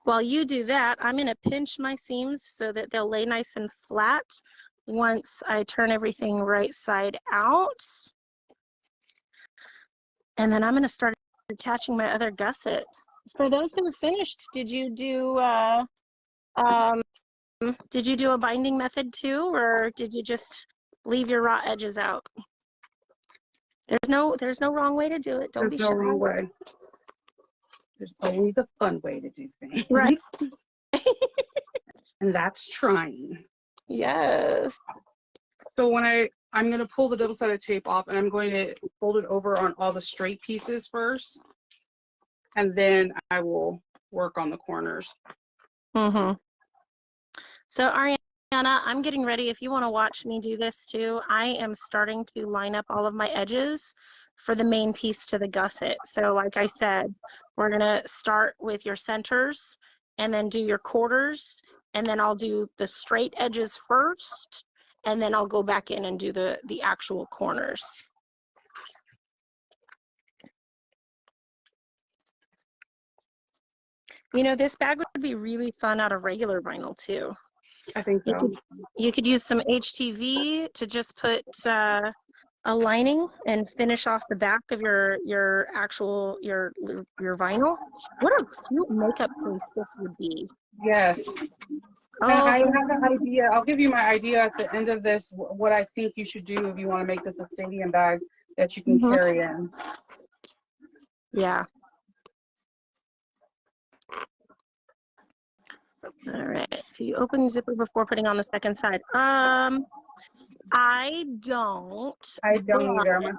While you do that, I'm going to pinch my seams so that they'll lay nice and flat once I turn everything right side out. And then I'm going to start attaching my other gusset. For those who have finished, did you do a binding method too, or did you just leave your raw edges out? There's no wrong way to do it. Don't be shy.
There's no wrong way. There's always a fun way to do things.
Right.
And that's trying.
Yes.
So when I'm going to pull the double-sided tape off, and I'm going to fold it over on all the straight pieces first, and then I will work on the corners.
Mm-hmm. So Ariana, I'm getting ready. If you want to watch me do this too, I am starting to line up all of my edges for the main piece to the gusset. So like I said, we're going to start with your centers and then do your quarters, and then I'll do the straight edges first, and then I'll go back in and do the actual corners. You know, this bag would be really fun out of regular vinyl too.
I think so.
You could use some HTV to just put a lining and finish off the back of your actual your vinyl. What a cute makeup case this would be.
Yes.
Oh,
I have an idea. I'll give you my idea at the end of this, what I think you should do if you want to make this a stadium bag that you can carry in.
Yeah. All right. So you open the zipper before putting on the second side. I don't.
I don't either.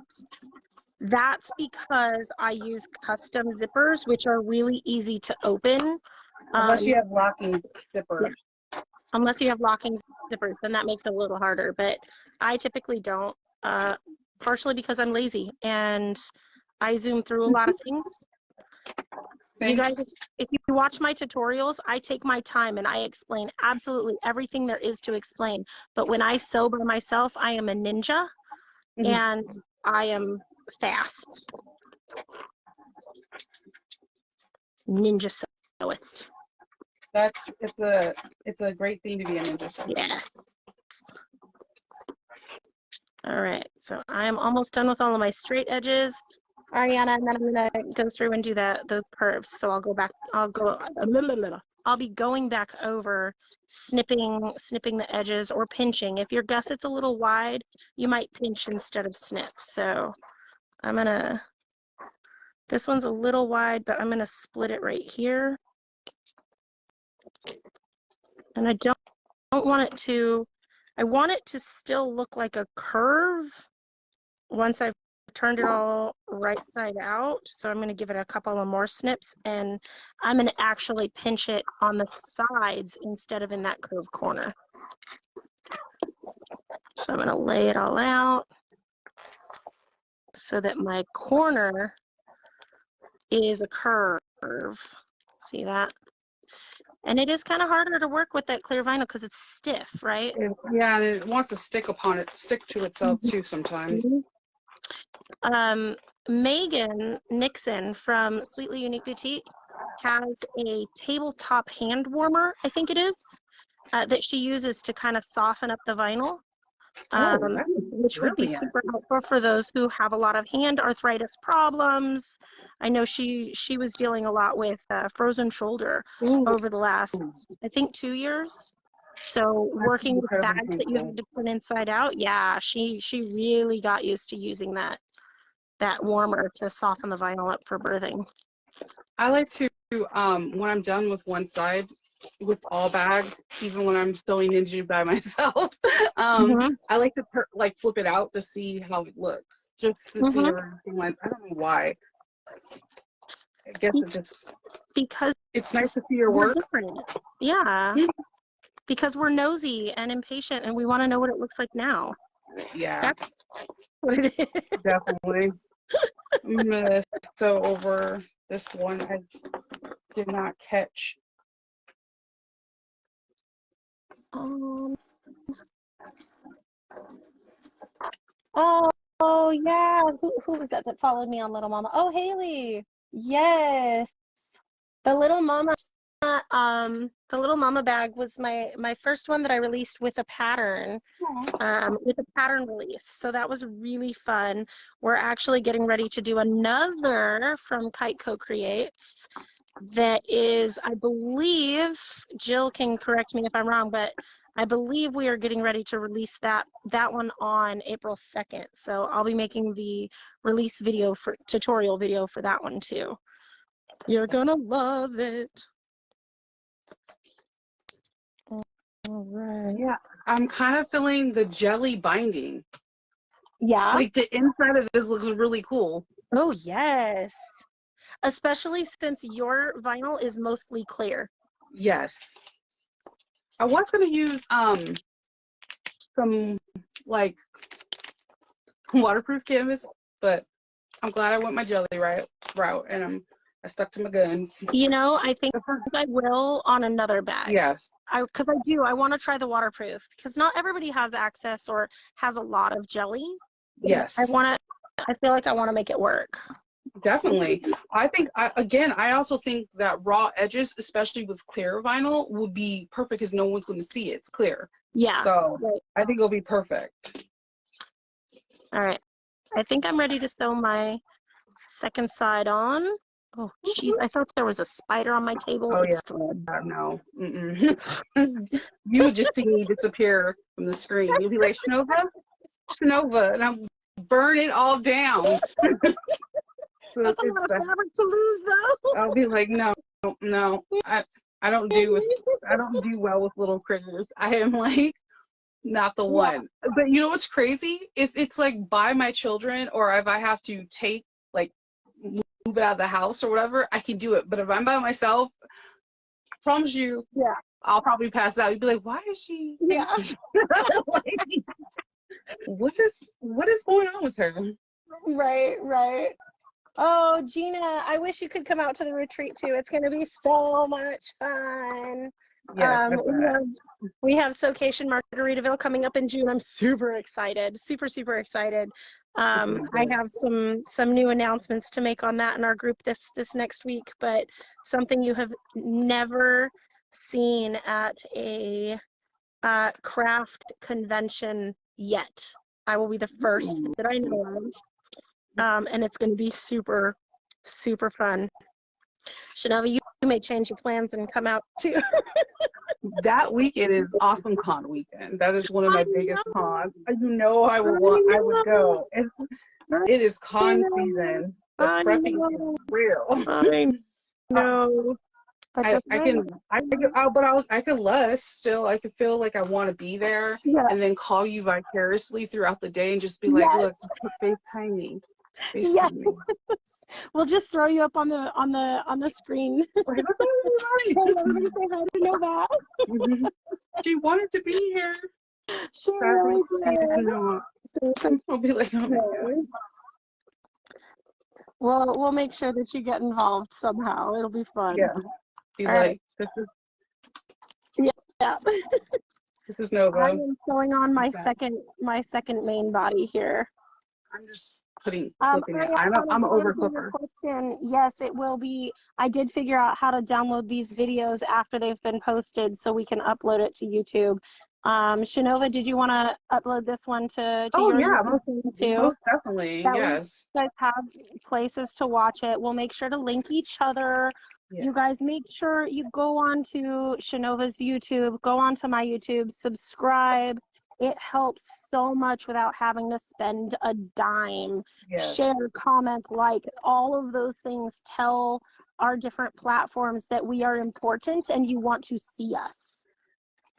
That's because I use custom zippers, which are really easy to open.
Unless you have locking zippers.
Yeah. Unless you have locking zippers, then that makes it a little harder. But I typically don't, partially because I'm lazy and I zoom through a lot of things. You guys, if you watch my tutorials, I take my time and I explain absolutely everything there is to explain. But when I sew by myself, I am a ninja and I am fast. Ninja sewist.
It's a great thing to be a ninja sewist.
Yeah. All right, so I'm almost done with all of my straight edges, Ariana, and then I'm gonna go through and do those curves. So I'll be going back over snipping the edges or pinching. If your gusset's a little wide, you might pinch instead of snip. So this one's a little wide, but I'm gonna split it right here. And I don't want it to, I want it to still look like a curve once I've turned it all right side out. So I'm going to give it a couple of more snips, and I'm going to actually pinch it on the sides instead of in that curved corner. So I'm going to lay it all out so that my corner is a curve. See that? And it is kind of harder to work with that clear vinyl because it's stiff, right?
Yeah, and it wants to stick to itself too sometimes.
Megan Nixon from Sweetly Unique Boutique has a tabletop hand warmer, I think it is, that she uses to kind of soften up the vinyl, which would be super helpful for those who have a lot of hand arthritis problems. I know she was dealing a lot with frozen shoulder over the last, I think, 2 years. So working with bags that you had to put inside out, yeah, she really got used to using that warmer to soften the vinyl up for birthing.
I like to, when I'm done with one side, with all bags, even when I'm sewing Ninja by myself, I like to flip it out to see how it looks, just to see everything. Like, I don't know why. I guess it just because it's nice to see your work.
Different. Yeah. Because we're nosy and impatient and we want to know what it looks like now.
Yeah.
That's what it is.
Definitely. I'm gonna sew over this one. I did not catch.
Oh yeah. Who was that followed me on Little Mama? Oh, Haley. Yes. The little mama, the little mama bag was my first one that I released with a pattern, with a pattern release. So that was really fun. We're actually getting ready to do another from Kite Co-Creates that is, I believe, Jill can correct me if I'm wrong, but I believe we are getting ready to release that one on April 2nd. So I'll be making the release video for tutorial video for that one too. You're gonna love it. All right.
Yeah, I'm kind of feeling the jelly binding.
Yeah.
Like the inside of this looks really cool.
Oh yes. Especially since your vinyl is mostly clear.
Yes. I was gonna use some like waterproof canvas, but I'm glad I went my jelly route and I stuck to my guns.
You know, I think I will on another bag.
Yes.
Because I want to try the waterproof because not everybody has access or has a lot of jelly.
Yes.
I feel like I want to make it work.
Definitely. I think, I also think that raw edges, especially with clear vinyl, would be perfect because no one's going to see it. It's clear.
Yeah.
So
right.
I think it'll be perfect.
All right. I think I'm ready to sew my second side on. Oh, jeez. I thought there was a spider on my table.
Oh,
it's
yeah. No. You would just see me disappear from the screen. You'll be like, Shinova, and I'll burn it all down. So
that's a lot of fabric to lose, though.
I'll be like, no. I don't do well with little critters. I am like not the one. But you know what's crazy? If it's like by my children or if I have to take move it out of the house or whatever, I can do it. But if I'm by myself, I promise you, I'll probably pass out. You'd be like, why is she?
Yeah.
Like, what is going on with her?
Right. Oh, Gina, I wish you could come out to the retreat too. It's going to be so much fun.
Yes,
we have Socation Margaritaville coming up in June. I'm super excited. Super excited. I have some new announcements to make on that in our group this next week, but something you have never seen at a craft convention yet. I will be the first that I know of. And it's going to be super fun. Shinova, you may change your plans and come out too.
That weekend is Awesome Con weekend. That is one of my biggest cons. You know I would go. It is con season. The prepping is real.
I know.
I could lust still. I could feel like I want to be there and then call you vicariously throughout the day and just be like, look, FaceTime me.
Yes. We'll just throw you up on the screen. Say hi to know that.
She wanted to be here.
She really did.
I'll be like, oh my God.
Well, we'll make sure that you get involved somehow. It'll be fun.
Yeah. Be all like, this is Nova.
I am sewing on my second main body here.
I'm just flipping it. I'm an overflipper.
Yes, it will be. I did figure out how to download these videos after they've been posted so we can upload it to YouTube. Shinova, did you want to upload this one to your YouTube too?
Most definitely, yes.
You guys have places to watch it. We'll make sure to link each other. Yeah. You guys make sure you go on to Shinova's YouTube, go on to my YouTube, subscribe. It helps so much without having to spend a dime. Yes. Share, comment, like, all of those things tell our different platforms that we are important and you want to see us.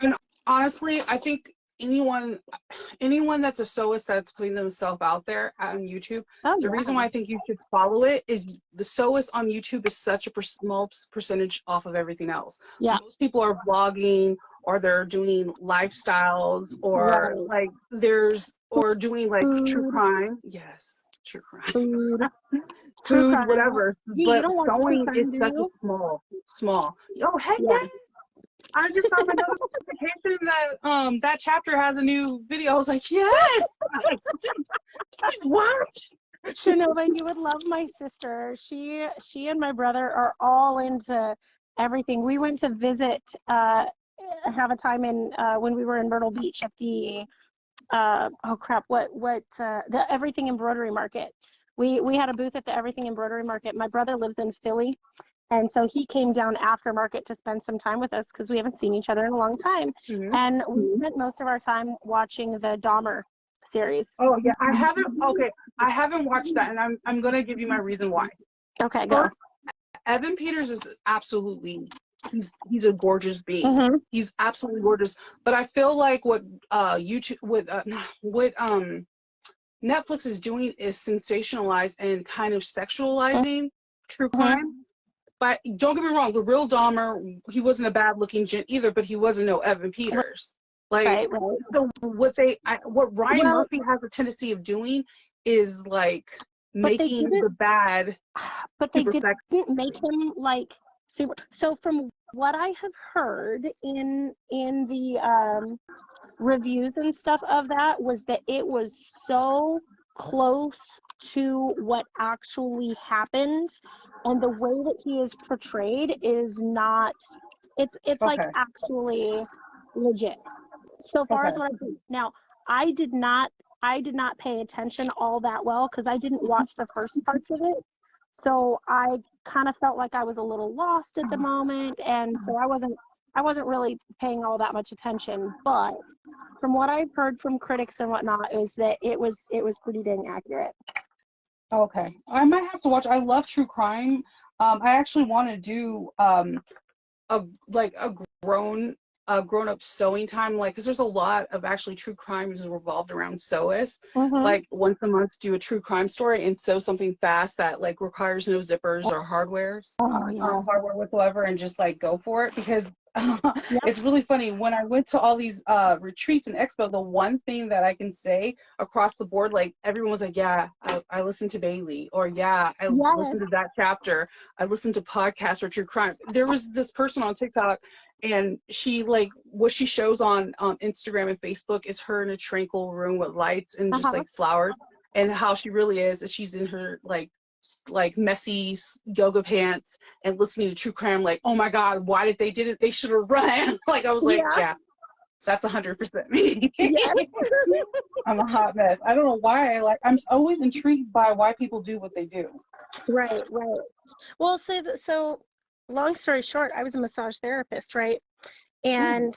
And honestly, I think anyone that's a sewist that's putting themselves out there on YouTube, the reason why I think you should follow it is the sewist on YouTube is such a small percentage off of everything else. Yeah. Most people are vlogging or they're doing lifestyles or or doing like food. True crime. Yes, true crime. Food, whatever. But sewing is such a small. Oh, heck yeah. I just got my notification that that chapter has a new video. I was like, yes. What?
Shanova, you would love my sister. She and my brother are all into everything. We went to visit, have a time in when we were in Myrtle Beach at the oh crap, the Everything Embroidery Market. We had a booth at the Everything Embroidery Market. My brother lives in Philly, and so he came down after market to spend some time with us because we haven't seen each other in a long time. And we spent most of our time watching the Dahmer series.
Oh yeah, I haven't watched that, and I'm gonna give you my reason why.
Okay, go.
First, Evan Peters is absolutely he's a gorgeous being. He's absolutely gorgeous. But I feel like what Netflix is doing is sensationalize and kind of sexualizing true crime. But don't get me wrong, the real Dahmer, he wasn't a bad looking gent either, but he wasn't no Evan Peters. Like, so what Ryan Murphy has a tendency of doing is like making the bad.
But they didn't make him like super. So from what I have heard in the reviews and stuff of that was that it was so close to what actually happened, and the way that he is portrayed is not. It's like actually legit. So far as what I think. Now, I did not pay attention all that well because I didn't watch the first parts of it. So I kind of felt like I was a little lost at the moment, and so I wasn't really paying all that much attention. But from what I've heard from critics and whatnot is that it was pretty dang accurate.
Okay, I might have to watch. I love true crime. I actually want to do a grown up sewing time, like, because there's a lot of actually true crimes revolved around sewists. Like once a month do a true crime story and sew something fast that like requires no zippers or hardware whatsoever, and just like go for it, because it's really funny. When I went to all these retreats and expo, the one thing that I can say across the board, like everyone was like, yeah, I listened to Bailey, or I listened to that chapter, I listened to podcasts for true crime. There was this person on TikTok, and she, like, what she shows on Instagram and Facebook is her in a tranquil room with lights and just like flowers, and how she really is she's in her like messy yoga pants and listening to true crime, like, oh my god, why did they did it, they should have run. Like, I was like, yeah, that's 100% me. Yes. I'm a hot mess. I don't know why. I'm always intrigued by why people do what they do.
Right. Well, so long story short, I was a massage therapist, right? And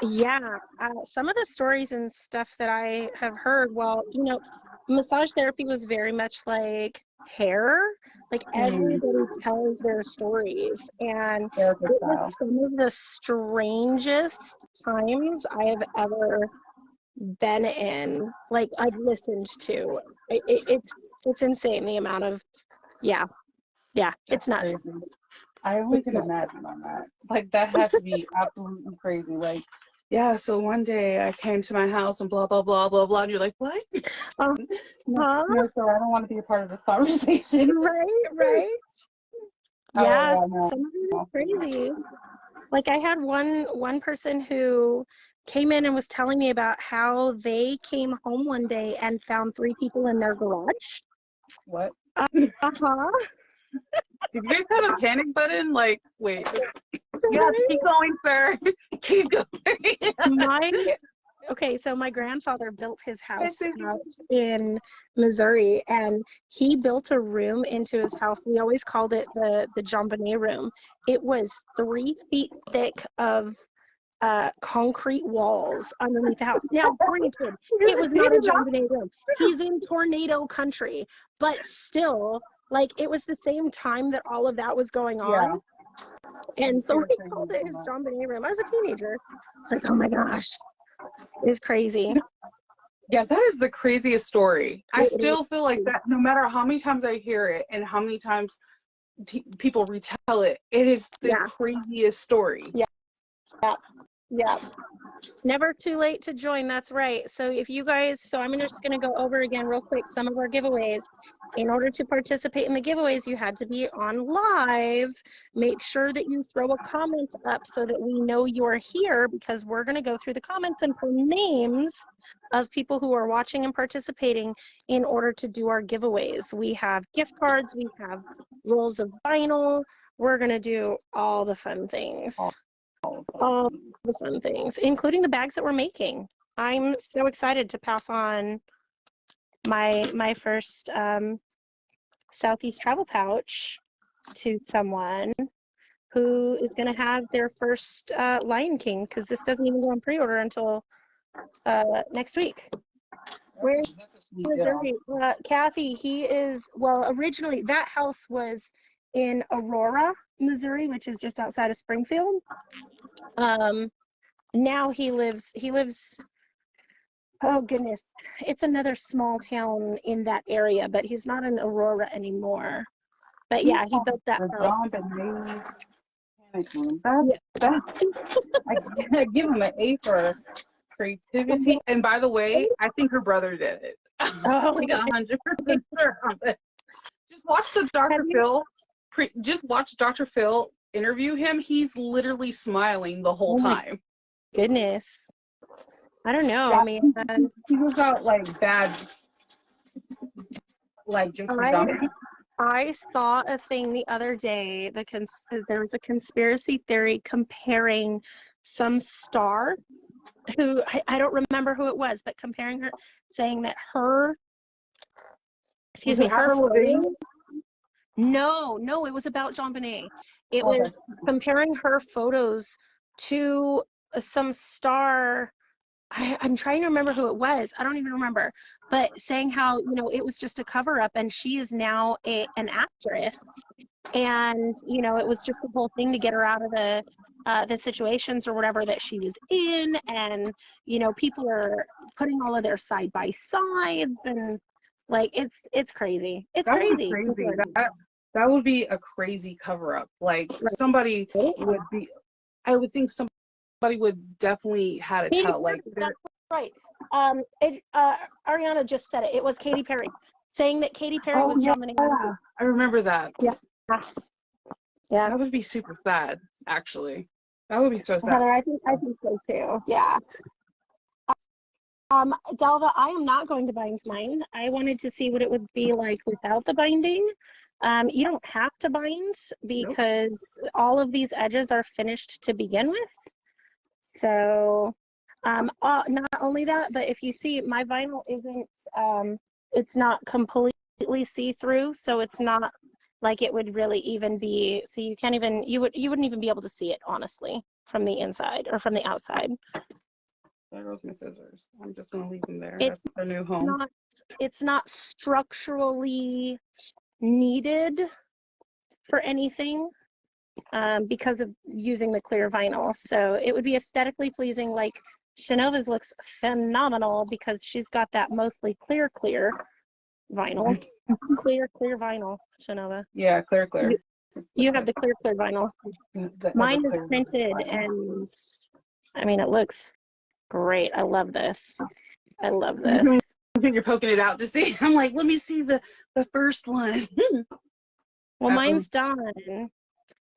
some of the stories and stuff that I have heard, well, massage therapy was very much like hair. Like, everybody tells their stories, and it was some of the strangest times I have ever been in. Like, I've listened to. It's insane the amount of it's nuts.
Crazy. I only can imagine on that. Like, that has to be absolutely crazy. Like, so one day I came to my house and blah, blah, blah, blah, blah. And you're like, what? No, sir, I don't want to be a part of this conversation.
Right. Yeah, some of it is crazy. Like, I had one person who came in and was telling me about how they came home one day and found 3 people in their garage.
What? Did you guys have a panic button? Like, wait. Yeah, keep going, sir. Keep going.
So my grandfather built his house out in Missouri, and he built a room into his house. We always called it the jambonnet room. It was 3 feet thick of concrete walls underneath the house. Now, granted, it was not a jambonnet room. He's in tornado country, but still, like, it was the same time that all of that was going on. And so he called it his jambonnet room. I was a teenager. It's like, oh my gosh, it's crazy.
Yeah, that is the craziest story. I still feel like that, no matter how many times I hear it and how many times people retell it, it is the craziest story.
Yeah. Yeah. Never too late to join. That's right. So if you guys, so I'm just going to go over again real quick some of our giveaways. In order to participate in the giveaways, you had to be on live. Make sure that you throw a comment up so that we know you're here, because we're going to go through the comments and pull names of people who are watching and participating in order to do our giveaways. We have gift cards, we have rolls of vinyl. We're going to do all the fun things. All the fun things, including the bags that we're making. I'm so excited to pass on my first Southeast travel pouch to someone who is going to have their first Lion King, because this doesn't even go on pre-order until next week. Where's Kathy? He is, well, originally that house was in Aurora, Missouri, which is just outside of Springfield. Now he lives, oh goodness, it's another small town in that area, but he's not in Aurora anymore. But yeah, he built that house.
I give him an A for creativity. And by the way, I think her brother did it.
Oh,
like 100% sure on it. Just watch the Dr. Phil. Just watch Dr. Phil interview him. He's literally smiling the whole time.
Goodness, I don't know.
Yeah,
I mean,
he was out like bad, like just
I saw a thing the other day. There was a conspiracy theory comparing some star who I don't remember who it was, but comparing her, saying that her, excuse me, her photos. No, it was about JonBenet. It was comparing her photos to some star. I'm trying to remember who it was. I don't even remember. But saying how, you know, it was just a cover up, and she is now an actress. And, you know, it was just a whole thing to get her out of the situations or whatever that she was in. And, you know, people are putting all of their side by sides, and like it's crazy. It's crazy.
That would be a crazy cover up. Like somebody would be, I would think somebody would definitely had a child like that.
Right. Ariana just said it. It was Katy Perry saying that Katy Perry was JonBenet.
Yeah, I remember that.
Yeah. Yeah.
That would be super sad, actually. That would be so sad.
Heather, I think so too. Yeah. Galva, I am not going to bind mine. I wanted to see what it would be like without the binding. You don't have to bind because all of these edges are finished to begin with. So, not only that, but if you see, my vinyl isn't, it's not completely see-through, so it's not like it would really even be, so you can't even, you wouldn't even be able to see it, honestly, from the inside or from the outside.
There goes my scissors. I'm just gonna leave them there. That's their new home.
It's not structurally needed for anything because of using the clear vinyl. So it would be aesthetically pleasing. Like Shanova's looks phenomenal because she's got that mostly clear vinyl. clear vinyl, Shanova.
Yeah, clear.
You have the clear vinyl. Mine is printed, and I mean, it looks great. I love this.
You're poking it out to see. I'm like, let me see the first one.
Well, mine's done.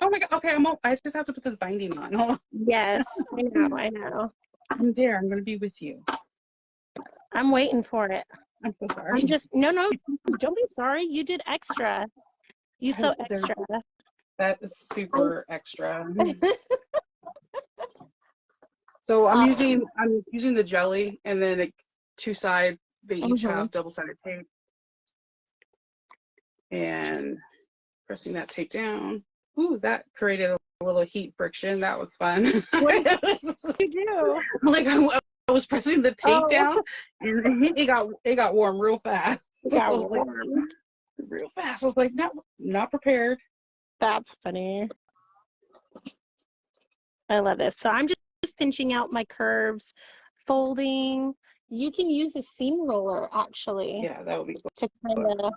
Oh my god. Okay, I just have to put this binding on. Hold on.
Yes, I know.
I'm there. I'm gonna be with you.
I'm waiting for it.
I'm so sorry.
No, don't be sorry. You did extra. You so extra.
That is super extra. So I'm using the jelly, and then two sides, they each have double-sided tape, and pressing that tape down. Ooh, that created a little heat friction. That was fun.
What did you do?
Like I was pressing the tape down, and it got warm real fast.
It got warm
real fast. I was like, not prepared.
That's funny. I love this. So I'm just pinching out my curves, folding. You can use a seam roller, actually.
Yeah, that would be cool.
To kind of.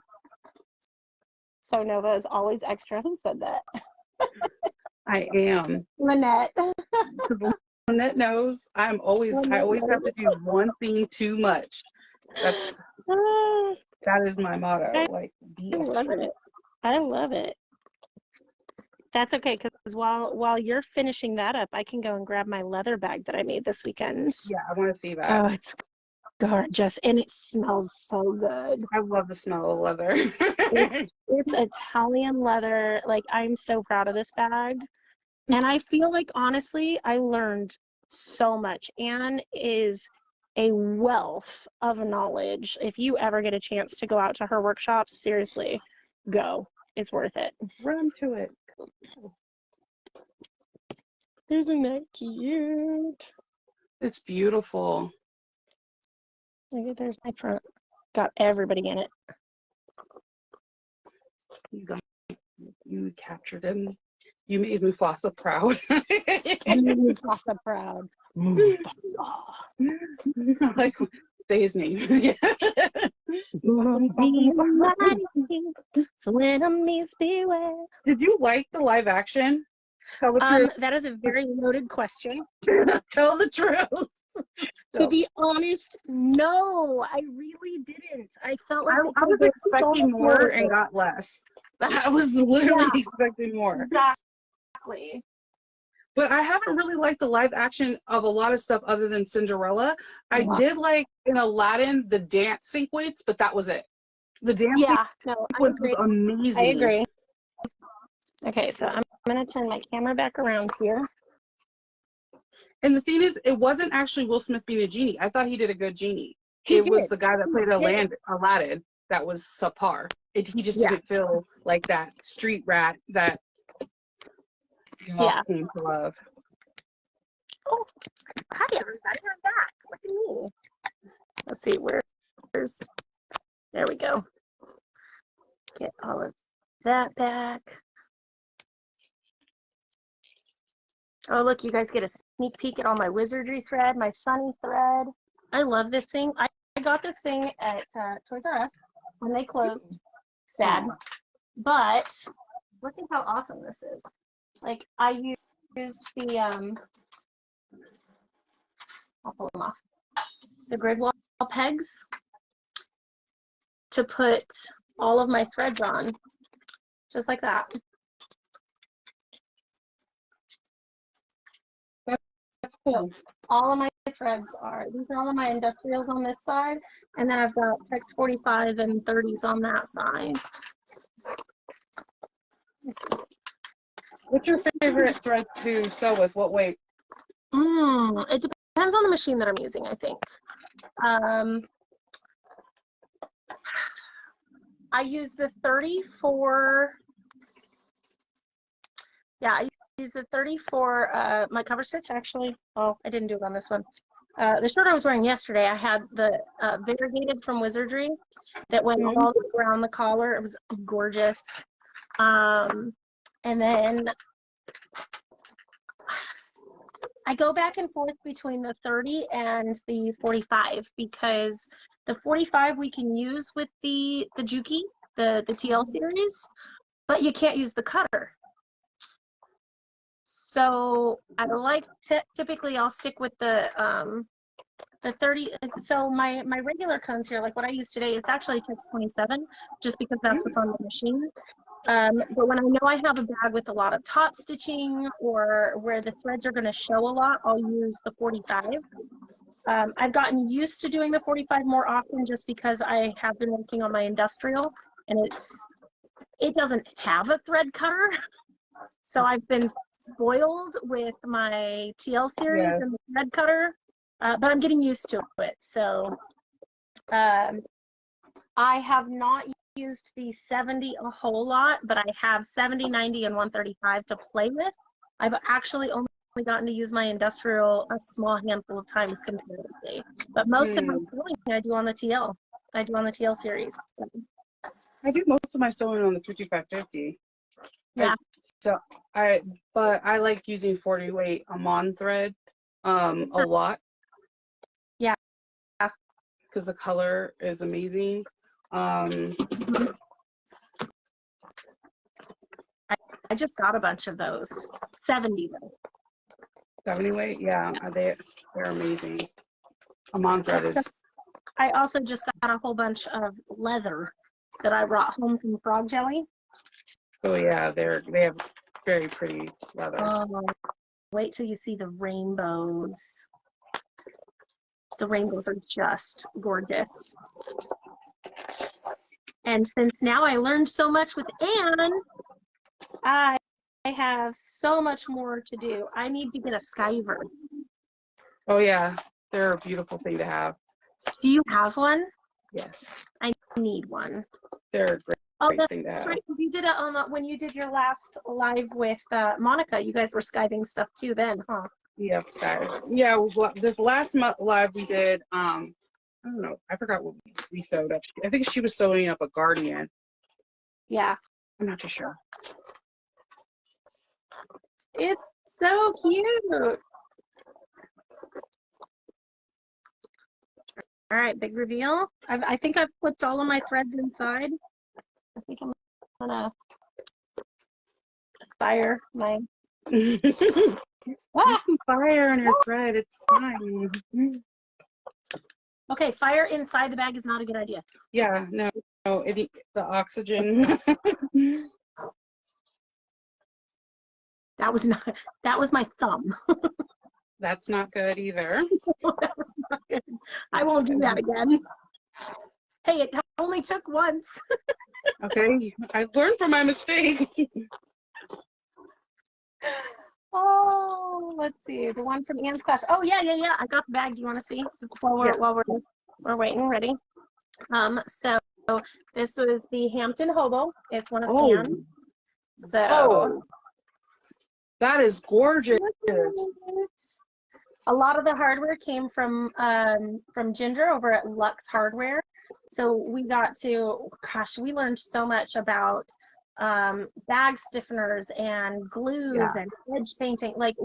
So Nova is always extra. Who said that?
I am.
Lynette.
Net knows I always have to do one thing too much. That is my motto. Like, be extra.
I love it. That's okay, because while you're finishing that up, I can go and grab my leather bag that I made this weekend.
Yeah, I want to see that.
Oh, it's gorgeous, and it smells so good.
I love the smell of leather.
It's Italian leather. Like, I'm so proud of this bag. And I feel like, honestly, I learned so much. Anne is a wealth of knowledge. If you ever get a chance to go out to her workshops, seriously, go. It's worth it.
Run to it.
Isn't that cute?
It's beautiful.
Look, there's my front. Got everybody in it.
You captured him. You made Mufasa proud.
Mufasa proud.
Like, say his name. Did you like the live action?
That is a very loaded question.
Tell the truth.
To be honest, no, I really didn't. I felt like
I was expecting more and got less. I was literally expecting more.
Exactly.
But I haven't really liked the live action of a lot of stuff other than Cinderella. I did like in Aladdin the dance sequence, but that was it. The dance sequence was amazing.
I agree. Okay, so I'm going to turn my camera back around here.
And the thing is, it wasn't actually Will Smith being a genie. I thought he did a good genie. It was the guy that played Aladdin that was subpar. He just didn't feel like that street rat that you all came to love.
Oh, hi everybody, I'm back. Look at me. Let's see, where's, there we go. Get all of that back. Oh, look, you guys get a sneak peek at all my wizardry thread, my sunny thread. I love this thing. I got this thing at Toys R Us when they closed. Sad. But look at how awesome this is. Like, I used the, I'll pull them off, the grid wall pegs to put all of my threads on, just like that. Cool. All of my threads are, these are all of my industrials on this side, and then I've got text 45 and 30s on that side.
What's your favorite thread to sew with? What weight?
It depends on the machine that I'm using, I think. I use the 34, I use the 34, my cover stitch actually. Oh, I didn't do it on this one. The shirt I was wearing yesterday, I had the variegated from Wizardry that went all around the collar. It was gorgeous. And then I go back and forth between the 30 and the 45 because the 45 we can use with the Juki, the TL series, but you can't use the cutter. So I like typically I'll stick with the 30. So my regular cones here, like what I use today, it's actually text 27, just because that's what's on the machine. But when I know I have a bag with a lot of top stitching or where the threads are going to show a lot, I'll use the 45. I've gotten used to doing the 45 more often just because I have been working on my industrial, and it doesn't have a thread cutter. So I've been spoiled with my TL series and the thread cutter, but I'm getting used to it. So I have not used the 70 a whole lot, but I have 70, 90, and 135 to play with. I've actually only gotten to use my industrial a small handful of times comparatively, but most of my sewing I do on the TL. I do on the TL series. So.
I do most of my sewing on the 5550.
Yeah.
But I like using 40 weight Amon thread a lot.
Yeah.
Because the color is amazing.
I just got a bunch of those. 70 though.
70 weight? Yeah, they're amazing. Amon thread is.
I also just got a whole bunch of leather that I brought home from Frog Jelly.
Oh yeah, they have very pretty leather.
Wait till you see the rainbows. The rainbows are just gorgeous. And since now I learned so much with Anne, I have so much more to do. I need to get a skiver.
Oh yeah, they're a beautiful thing to have.
Do you have one?
Yes.
I need one.
They're a great thing to have.
That's right, because you did it when you did your last live with Monica. You guys were skiving stuff too then, huh?
Yeah, skive. Yeah, this last live we did, I don't know, I forgot what we sewed up. I think she was sewing up a Guardian.
Yeah.
I'm not too sure.
It's so cute. All right, big reveal. I think I've flipped all of my threads inside. I think I'm gonna fire my.
There's some fire in your thread. It's fine.
Okay, fire inside the bag is not a good idea.
Yeah, no, the oxygen.
That was my thumb.
That's not good either.
That was not good. I won't do that again. Hey, it only took once.
Okay, I learned from my mistake.
Oh, let's see. The one from Anne's class. Oh, yeah. I got the bag. Do you want to see? So while we're waiting, ready? So this was the Hampton Hobo. It's one of Anne's. So
that is gorgeous.
A lot of the hardware came from Ginger over at Lux Hardware. So we got to, we learned so much about bag stiffeners and glues and edge painting. Like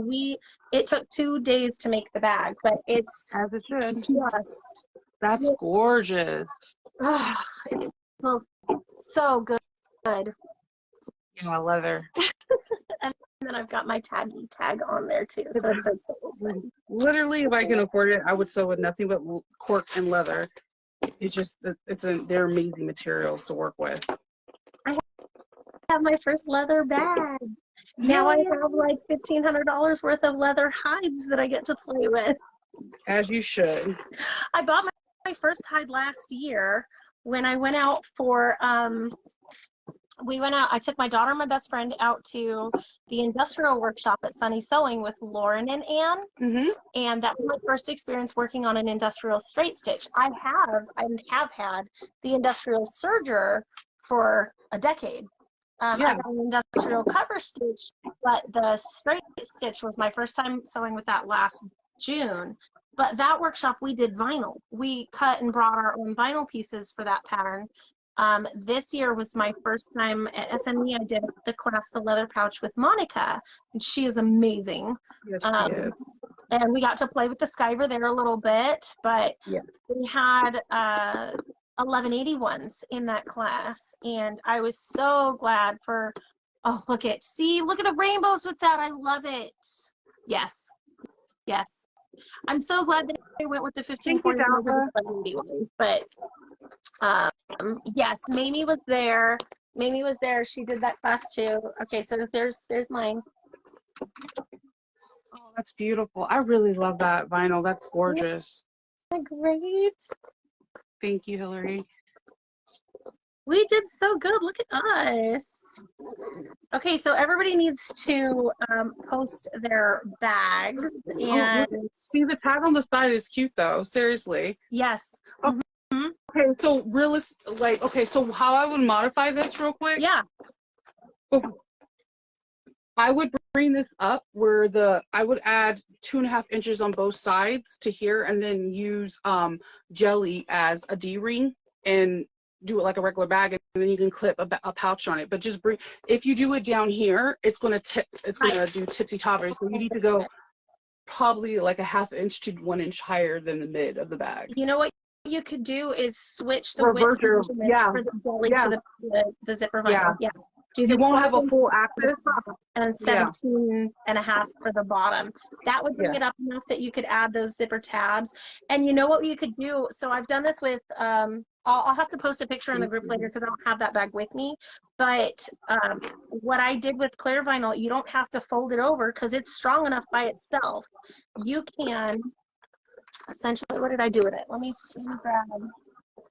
it took 2 days to make the bag, but it's
as it should.
That's
gorgeous.
It smells so good.
Yeah, leather.
And then I've got my tag on there too. So it says
literally, if I can afford it, I would sew with nothing but cork and leather. It's just they're amazing materials to work with.
I have my first leather bag. Now I have like $1,500 worth of leather hides that I get to play with.
As you should.
I bought my first hide last year when I went out for I took my daughter and my best friend out to the industrial workshop at Sunny Sewing with Lauren and Anne.
Mm-hmm.
And that was my first experience working on an industrial straight stitch. I have had the industrial serger for a decade. I got an industrial cover stitch, but the straight stitch was my first time sewing with that last June. But that workshop, we did vinyl. We cut and brought our own vinyl pieces for that pattern. This year was my first time at SME. I did the class, The Leather Pouch, with Monica, and she is amazing.
Yes, she is.
And we got to play with the skiver there a little bit, but we had 1180 ones in that class, and I was so glad for, look at the rainbows with that. I love it. Yes. I'm so glad that I went with the 1540 over the 1181, but yes, Mamie was there. She did that class too. Okay, so there's mine.
Oh, that's beautiful. I really love that vinyl. That's gorgeous.
Great.
Thank you, Hillary.
We did so good. Look at us. Okay, so everybody needs to post their bags. And
see, the tag on the side is cute though. Seriously.
Yes.
Okay, so so how I would modify this real quick?
Yeah.
I would bring this up where I would add 2.5 inches on both sides to here, and then use jelly as a D-ring and do it like a regular bag, and then you can clip a pouch on it. But just if you do it down here, it's gonna do tipsy toppers. So you need to go probably like a 1/2 inch to 1 inch higher than the mid of the bag.
You know what you could do is switch the width measurements for the jelly to the zipper vinyl. Yeah. Do
you
the
won't
12
have a full axis.
and 17 and a half for the bottom. That would bring
Yeah.
it up enough that you could add those zipper tabs. And you know what you could do? So I've done this with, I'll have to post a picture in the group later because I don't have that bag with me. But what I did with clear vinyl, you don't have to fold it over because it's strong enough by itself. You can, essentially, what did I do with it? Let me grab,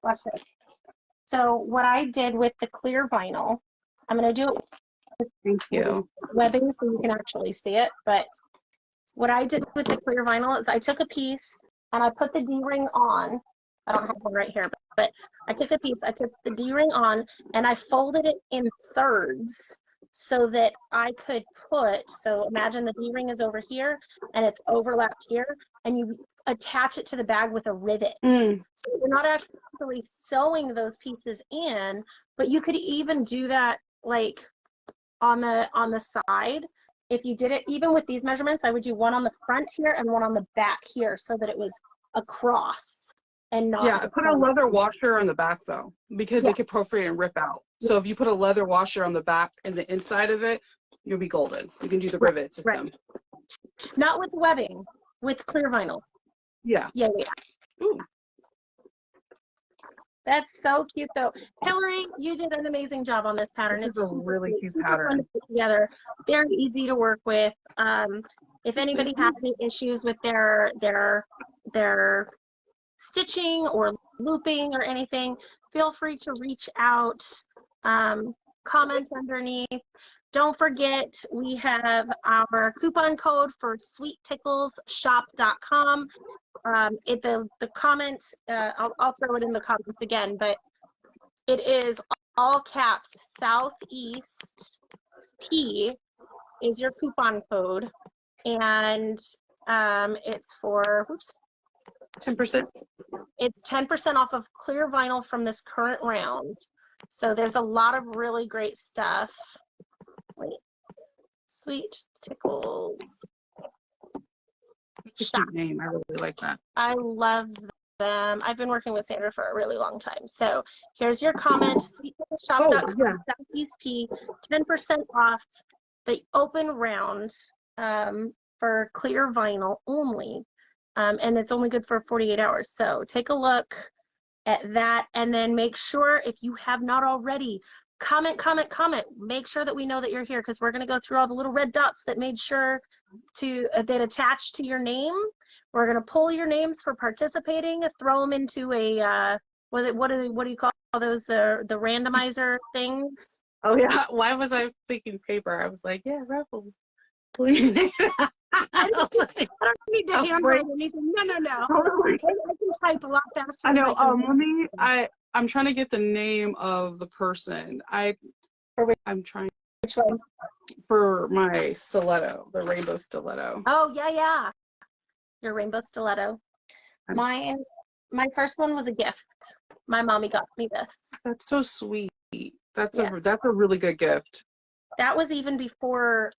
watch this. So what I did with the clear vinyl, I'm going to do it
Thank you.
webbing so you can actually see it. But what I did with the clear vinyl is I took a piece and I put the D-ring on. I don't have one right here, but I took a piece, I took the D-ring on and I folded it in thirds so that I could put, so imagine the D-ring is over here and it's overlapped here, and you attach it to the bag with a rivet. So you're not actually sewing those pieces in, but you could even do that like on the side. If you did it even with these measurements, I would do one on the front here and one on the back here so that it was across and not.
Yeah, put a leather washer on the back though, because it could perforate and rip out. So if you put a leather washer on the back and the inside of it, you'll be golden. You can do the rivet system.
Not with webbing, with clear vinyl.
Yeah.
Yeah.
Ooh.
That's so cute though. Hillary, you did an amazing job on this pattern.
This is a really cute
super
pattern.
fun to put together. Very easy to work with. If anybody has any issues with their stitching or looping or anything, feel free to reach out, comment underneath. Don't forget, we have our coupon code for sweetticklesshop.com. The comment, I'll throw it in the comments again, but it is all caps Southeast P is your coupon code, and it's for
10%.
It's 10% off of clear vinyl from this current round. So there's a lot of really great stuff. Wait, Sweet Tickles.
That's a cute name. I really like that.
I love them. I've been working with Sandra for a really long time. So here's your comment. SweetTicklesShop.com, Southeast P, 10% off the open round for clear vinyl only. And it's only good for 48 hours. So take a look at that, and then make sure, if you have not already, comment. Make sure that we know that you're here, because we're going to go through all the little red dots that made sure to that attach to your name. We're going to pull your names for participating, throw them into a what do you call those, the randomizer things?
Oh yeah. Why was I thinking paper? I was like, yeah, raffles. Please.
I don't need to handwrite anything. No. I can type a lot faster.
I know. I'm trying to get the name of the person. I'm trying.
Which one?
For my stiletto, the rainbow stiletto.
Oh yeah. Your rainbow stiletto. My first one was a gift. My mommy got me this.
That's so sweet. That's a really good gift.
That was even before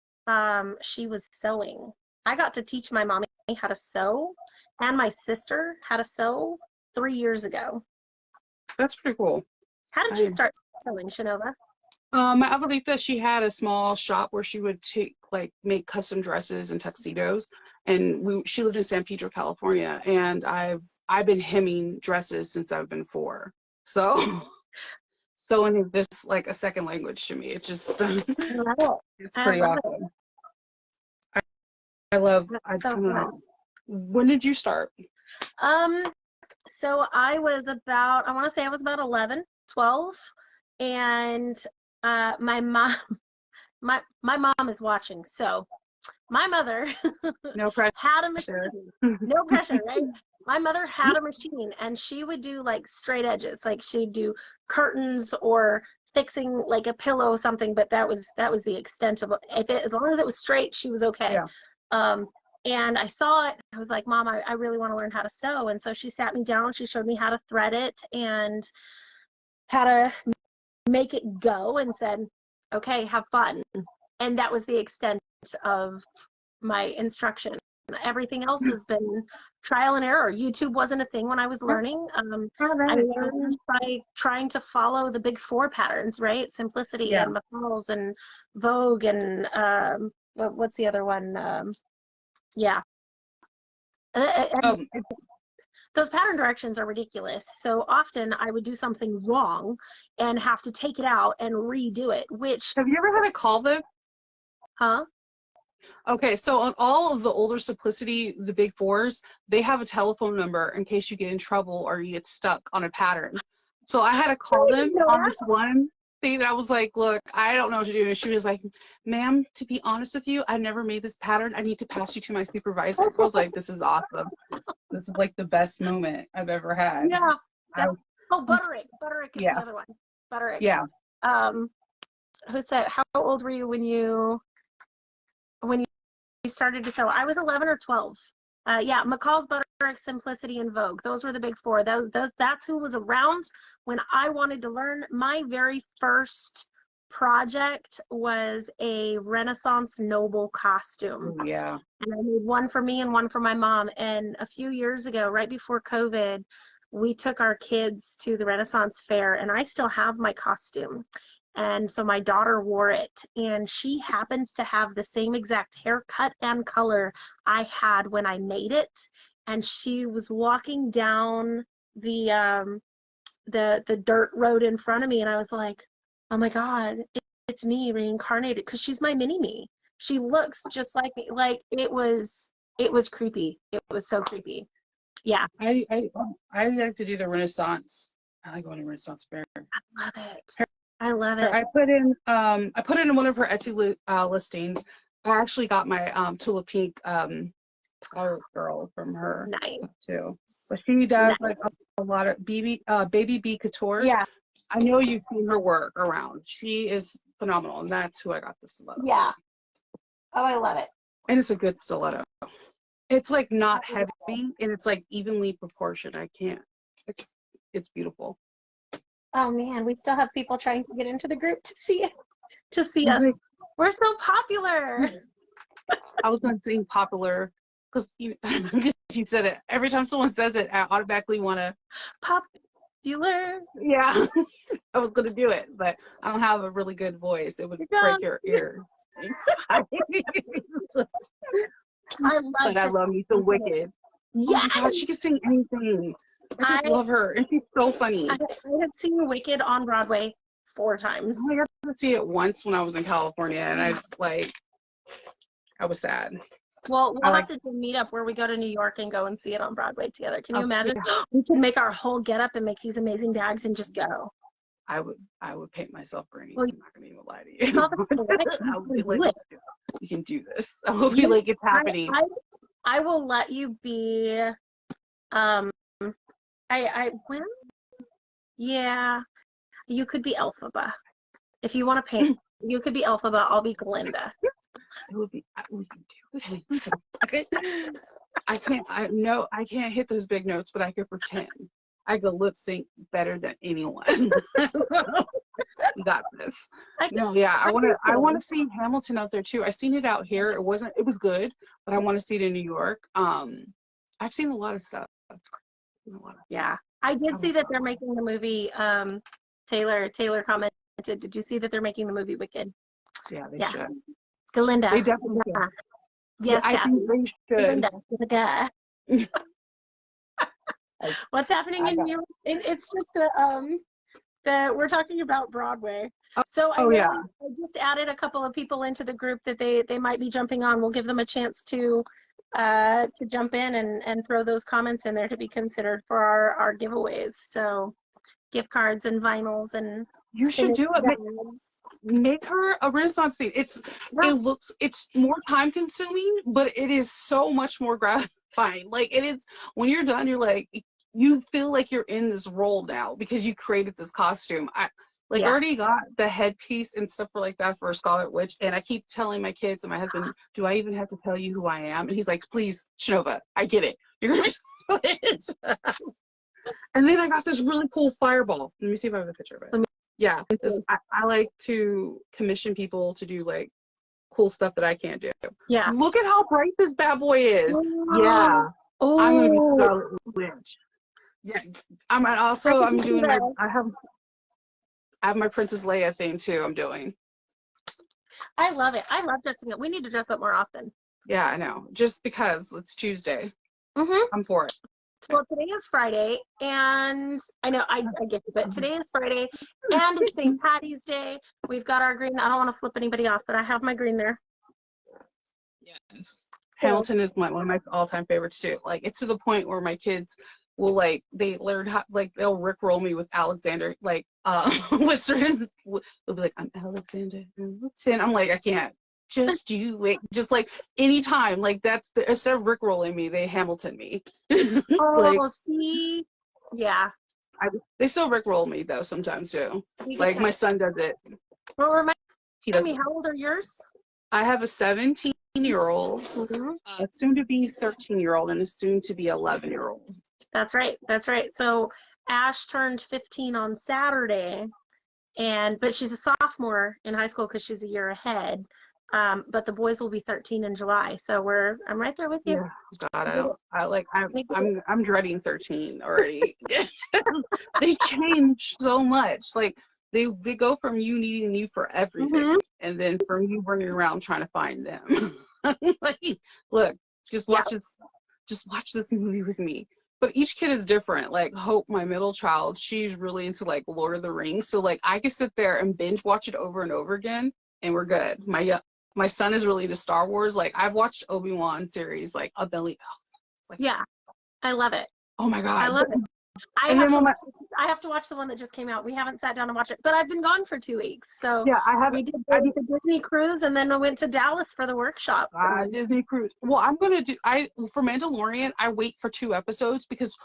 she was sewing. I got to teach my mommy how to sew, and my sister how to sew 3 years ago.
That's pretty cool.
How did you start sewing, Shanova?
My Abuelita, she had a small shop where she would make custom dresses and tuxedos, and she lived in San Pedro, California, and I've been hemming dresses since I've been 4. So sewing is just like a second language to me. It's just it's pretty awesome. I love it. When did you start?
So I was about 11, 12, and my mom is watching, so my mother
no pressure.
had a machine. No pressure, right? My mother had a machine, and she would do like straight edges, like she'd do curtains or fixing like a pillow or something, but that was the extent of it. As long as it was straight, she was okay.
Yeah.
And I saw it. I was like, Mom, I really want to learn how to sew. And so she sat me down. She showed me how to thread it and how to make it go, and said, okay, have fun. And that was the extent of my instruction. everything else has been trial and error. YouTube wasn't a thing when I was learning. I learned by trying to follow the big four patterns, right? Simplicity and McCall's and Vogue and what's the other one? Yeah. Those pattern directions are ridiculous. So often I would do something wrong and have to take it out and redo it, which...
Have you ever had to call them?
Huh?
Okay, so on all of the older Simplicity, the big fours, they have a telephone number in case you get in trouble or you get stuck on a pattern. So I had to call them on this one thing. I was like, look, I don't know what to do. And she was like, ma'am, to be honest with you, I never made this pattern. I need to pass you to my supervisor. I was like, this is awesome. This is like the best moment I've ever had.
Yeah. Butterick. Butterick is the other one. Butterick.
Yeah.
Who said, how old were you when you started to sew? I was 11 or 12. Yeah, McCall's, Butterick, Simplicity, and Vogue. Those were the big four. That's who was around when I wanted to learn. My very first project was a Renaissance noble costume.
Oh, yeah.
And I made one for me and one for my mom. And a few years ago, right before COVID, we took our kids to the Renaissance fair, and I still have my costume. And so my daughter wore it, and she happens to have the same exact haircut and color I had when I made it. And she was walking down the dirt road in front of me, and I was like, oh my God, it's me reincarnated, because she's my mini-me. She looks just like me. Like, it was creepy. It was so creepy. Yeah.
I like to do the Renaissance. I like going to Renaissance fair.
I love it. I love it.
I put in one of her Etsy listings. I actually got my Tulip Pink art girl from her.
Nice.
Too. But she does like a lot of baby bee coutures.
Yeah.
I know you've seen her work around. She is phenomenal, and that's who I got the stiletto.
Yeah. Oh, I love it.
And it's a good stiletto. It's like not heavy, and it's like evenly proportioned. I can't. It's beautiful.
Oh man, we still have people trying to get into the group to see us. We're so popular.
I was going to say popular because you said it. Every time someone says it, I automatically want to.
Popular.
Yeah. I was going to do it, but I don't have a really good voice. It would break your ears. I love me so wicked.
Yeah.
Oh my God, she can sing anything. I just love her, and she's so funny.
I had seen Wicked on Broadway 4 times.
I got to see it once when I was in California, and I was sad.
Well, we'll have to do a meetup where we go to New York and go and see it on Broadway together. Can you imagine? Yeah. We could make our whole getup and make these amazing bags and just go.
I would paint myself green.
Well,
I'm not gonna even lie to you.
It's not the selection.
I would be like, you can do this. I will be like, it's happening.
I will let you be. Well, yeah, you could be Elphaba. If you want to paint, you could be Elphaba. I'll be Glinda.
We can do it. Okay. I can't hit those big notes, but I could pretend. I could lip sync better than anyone. We got this. I want to see Hamilton out there too. I seen it out here. It was good, but I want to see it in New York. I've seen a lot of stuff.
Yeah, I did see that they're making the movie. Taylor commented, did you see that they're making the movie Wicked?
Yeah, they should.
It's Galinda.
They definitely should.
Yes,
I think they should.
What's happening in New York? It's just that we're talking about Broadway. So I just added a couple of people into the group that they might be jumping on. We'll give them a chance to jump in and throw those comments in there to be considered for our giveaways. So gift cards and vinyls and
you should do it. Make her a Renaissance thing. It's more time consuming, but it is so much more gratifying. Like, it is, when you're done, you're like, you feel like you're in this role now because you created this costume. I already got the headpiece and stuff like that for a Scarlet Witch, and I keep telling my kids and my husband, do I even have to tell you who I am? And he's like, please, Shinova, I get it. You're gonna be Scarlet Witch. And then I got this really cool fireball. Let me see if I have a picture of it. Yeah, I like to commission people to do like cool stuff that I can't do.
Yeah.
Look at how bright this bad boy is.
Oh.
Yeah.
Oh.
I'm gonna be Scarlet Witch. Yeah. I'm doing my I have my Princess Leia thing too. I'm doing.
I love it. I love dressing up. We need to dress up more often.
Yeah, I know. Just because it's Tuesday. I'm for it.
Well, today is Friday, and I know I get it, but today is Friday, and it's St. Paddy's Day. We've got our green. I don't want to flip anybody off, but I have my green there.
Yes. So, Hamilton is one of my all-time favorites too. Like, it's to the point where my kids will, like, they learn how, like, they'll rickroll me with Alexander, like, with certain, they'll be like, I'm Alexander Hamilton. I'm like, I can't. Just you wait. Just like anytime, like that's the, instead of rickrolling me, they Hamilton me.
Oh,
like,
see, yeah.
They still rickroll me though sometimes too. Like my son does it.
Well, remind me, how old are yours?
I have a 17-year-old, a soon-to-be 13-year-old, and a soon-to-be 11-year-old.
That's right. That's right. So Ash turned 15 on Saturday, but she's a sophomore in high school because she's a year ahead. But the boys will be 13 in July, so I'm right there with you.
Yeah, God, I'm dreading 13 already. They change so much. Like they go from you needing you for everything, and then from you running around trying to find them. Like, look, just watch this movie with me. But each kid is different. Like Hope, my middle child, she's really into like Lord of the Rings, so like I can sit there and binge watch it over and over again, and we're good. My son is really into Star Wars. Like I've watched Obi-Wan series like a billion. Like,
yeah, I love it.
Oh my God,
I love it. I have to watch the one that just came out. We haven't sat down and watched it, but I've been gone for 2 weeks. So
yeah,
we did the Disney cruise, and then I went to Dallas for the workshop.
Disney cruise. Well, I'm gonna do. For Mandalorian, I wait for 2 episodes because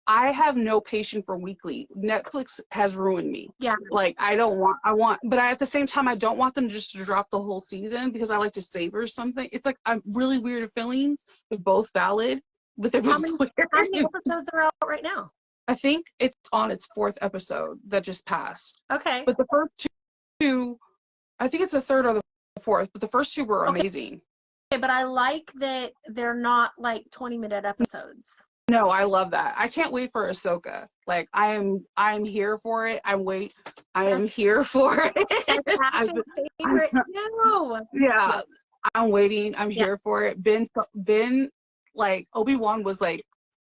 I have no patience for weekly. Netflix has ruined me.
Yeah.
Like but at the same time, I don't want them just to drop the whole season because I like to savor something. It's like I'm really weird feelings, but both valid. But they're both weird.
How many episodes are out right now?
I think it's on its 4th episode that just passed.
Okay.
But the first 2, I think it's the 3rd or the 4th, but the first 2 were amazing.
Okay, but I like that they're not like 20-minute episodes.
No, I love that. I can't wait for Ahsoka. Like I'm here for it. I am here for it.
That's Ash's favorite too.
Yeah, I'm waiting. I'm here for it. Ben, like Obi-Wan was like,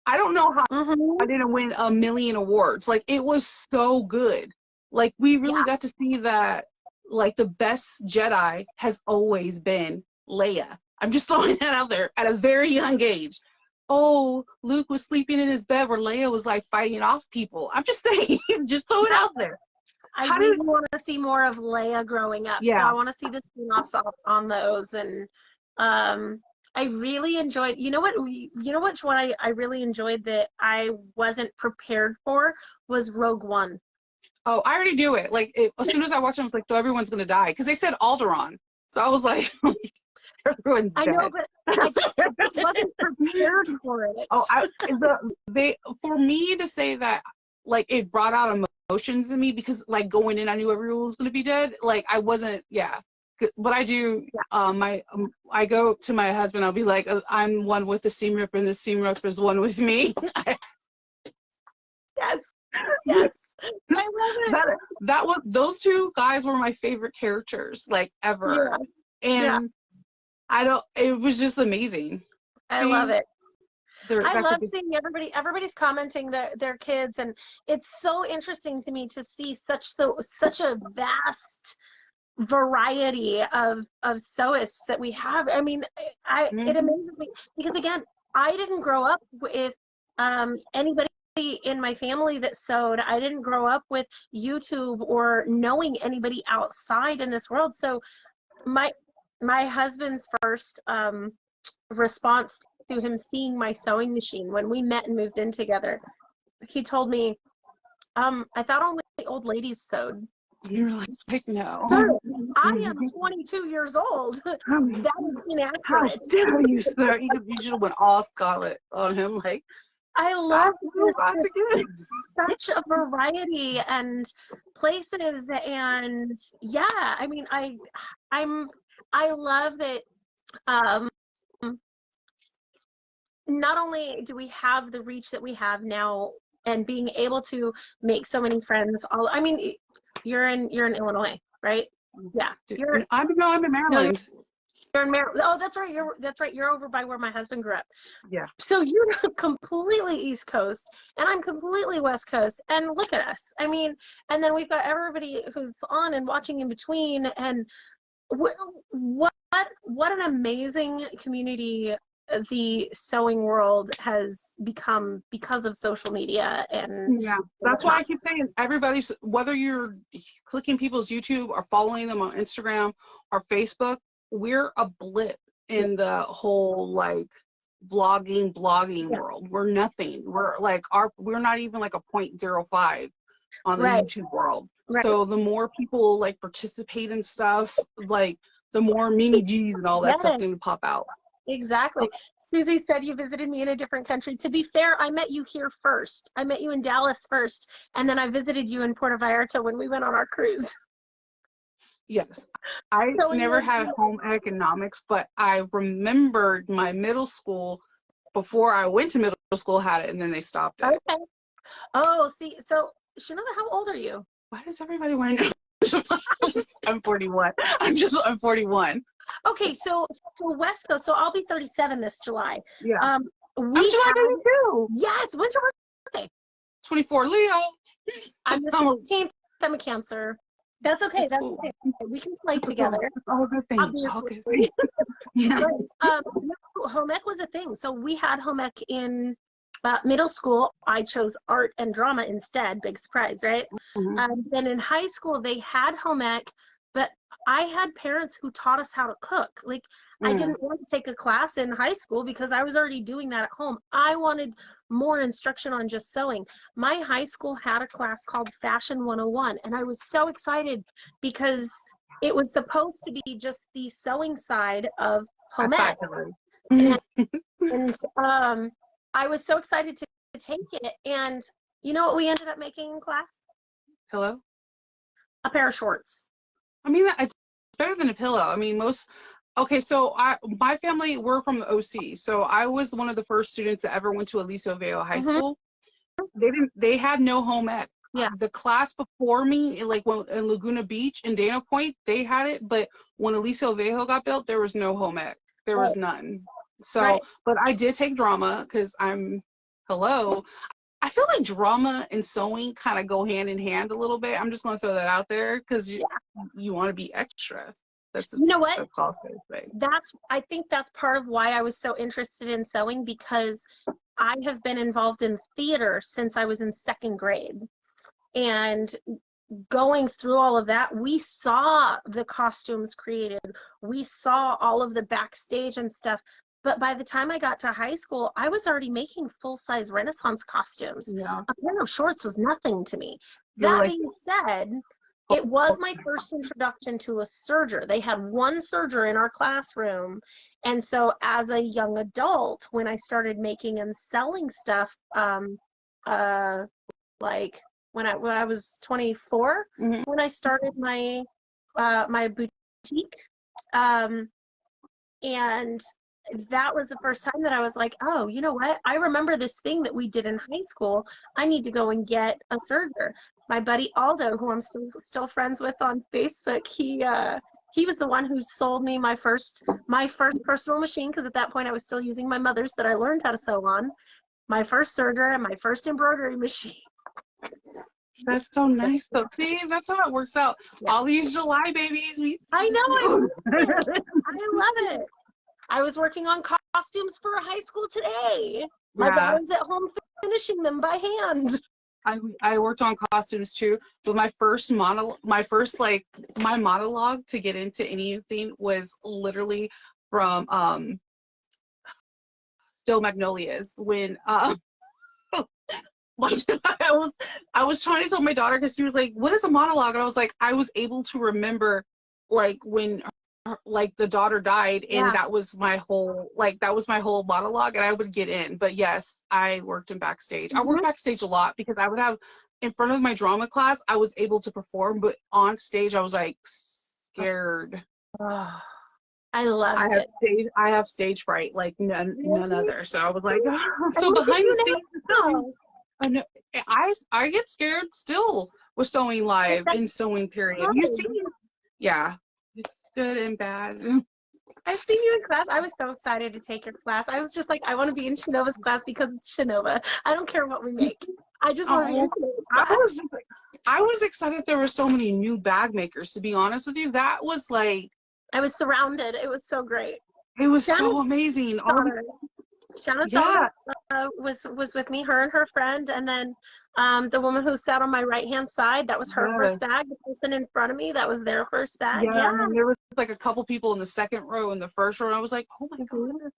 I don't know how I didn't win a million awards. Like it was so good. Like we really got to see that. Like the best Jedi has always been Leia. I'm just throwing that out there at a very young age. Oh, Luke was sleeping in his bed where Leia was like fighting off people. I'm just saying, just throw it out there.
I really want to see more of Leia growing up. Yeah. So I want to see the spin-offs on those. And I really enjoyed, you know what I really enjoyed that I wasn't prepared for was Rogue One.
Oh, I already knew it. Like as soon as I watched it, I was like, so everyone's going to die. Because they said Alderaan. So I was like, everyone's dead.
I know, but I just wasn't prepared for it.
Oh, for me to say that, like, it brought out emotions in me because, like, going in, I knew everyone was going to be dead. Like, I wasn't, What I do, I go to my husband, I'll be like, I'm one with the seam ripper, and the seam ripper is one with me.
Yes. I love it.
Those 2 guys were my favorite characters, like, ever. Yeah. And it was just amazing.
I love it. I love seeing everybody's commenting their kids, and it's so interesting to me to see such a vast variety of sewists that we have. I mean, it amazes me because, again, I didn't grow up with anybody in my family that sewed. I didn't grow up with YouTube or knowing anybody outside in this world. So my husband's first response to him seeing my sewing machine when we met and moved in together, he told me, I thought only old ladies sewed.
You're like, no.
Sir, I am 22 years old. That is inaccurate.
How dare you, sir? You should have went all Scarlet on him. Like,
I love such a variety and places, and I mean, I love that um, not only do we have the reach that we have now and being able to make so many friends I mean, you're in Illinois, right? Yeah.
I'm in Maryland.
You're in Maryland. Oh, that's right. You're over by where my husband grew up.
Yeah.
So you're completely East Coast and I'm completely West Coast. And look at us. I mean, and then we've got everybody who's on and watching in between. And what an amazing community the sewing world has become because of social media. And
yeah, that's why I keep saying everybody's, whether you're clicking people's YouTube or following them on Instagram or Facebook, we're a blip in the whole like blogging world. We're nothing. We're like we're not even like a 0.05 on the YouTube world. So the more people like participate in stuff, like the more Mimi G's and all that stuff can pop out.
Exactly. Susie said you visited me in a different country. To be fair, I met you here first. I met you in Dallas first, and then I visited you in Puerto Vallarta when we went on our cruise.
Yes. I never had home economics, but I remembered my middle school before I went to middle school had it, and then they stopped it.
Okay. Oh, see, so Shanola, how old are you?
Why does everybody want to know? I'm 41. I'm 41.
Okay, so West Coast. So I'll be 37 this July.
Yeah. I'm July 22.
Yes. When's your birthday?
24. Leo.
I'm the 16th. I'm a Cancer. That's okay. That's cool. Okay. We can play together.
Oh, good thing.
Obviously.
Yeah.
But, home ec was a thing. So we had home ec in middle school. I chose art and drama instead. Big surprise, right?
Mm-hmm.
Then in high school, they had home ec, but I had parents who taught us how to cook. Like, I didn't want to take a class in high school because I was already doing that at home. I wanted more instruction on just sewing. My high school had a class called Fashion 101, and I was so excited because it was supposed to be just the sewing side of home ec. And I was so excited to take it. And you know what we ended up making in class?
Pillow?
A pair of shorts.
I mean, it's better than a pillow. I mean, okay, so my family, we're from the OC, so I was one of the first students that ever went to Aliso Viejo High School. They had no home ec.
Yeah.
The class before me, like in Laguna Beach and Dana Point, they had it, but when Aliso Viejo got built, there was no home ec. There was none. So, but I did take drama because I feel like drama and sewing kind of go hand in hand a little bit. I'm just going to throw that out there because you want to be extra.
You know what? I think that's part of why I was so interested in sewing, because I have been involved in theater since I was in 2nd grade. And going through all of that, we saw the costumes created. We saw all of the backstage and stuff. But by the time I got to high school, I was already making full-size Renaissance costumes.
Yeah.
A pair of shorts was nothing to me. That being said, it was my first introduction to a serger. They had one serger in our classroom. And so as a young adult, when I started making and selling stuff, like when I was 24, when I started my my boutique, and that was the first time that I was like, oh, you know what? I remember this thing that we did in high school. I need to go and get a serger. My buddy Aldo, who I'm still friends with on Facebook, he was the one who sold me my first personal machine, because at that point I was still using my mother's that I learned how to sew on. My first serger and my first embroidery machine.
That's so nice, though. See, that's how it works out. Yeah. All these July babies.
I know. I love it. I was working on costumes for a high school today. My daughter's at home finishing them by hand.
I worked on costumes too, but my monologue to get into anything was literally from Still Magnolias, when I was trying to tell my daughter, because she was like, what is a monologue? And I was like, I was able to remember like when the daughter died, and that was my whole monologue, and I would get in. But yes, I worked in backstage. I worked backstage a lot because I would have, in front of my drama class, I was able to perform, but on stage I was like scared.
I loved it.
I have stage fright like none other. So I was like, so
Look at
behind the
you
scenes,
now.
I know I get scared still with sewing live and sewing period. You see, yeah, it's good and bad.
I've seen you in class. I was so excited to take your class. I was just like, I want to be in Shanova's class because it's Shanova. I don't care what we make. I just want to be in Shanova's class.
I was excited there were so many new bag makers, to be honest with you. That was like,
I was surrounded. It was so great.
It was so amazing.
Shannon's
yeah.
was with me, her and her friend, and then the woman who sat on my right hand side, that was her first bag. The person in front of me, that was their first bag. Yeah.
And there was like a couple people in the second row and the first row, and I was like, oh my god,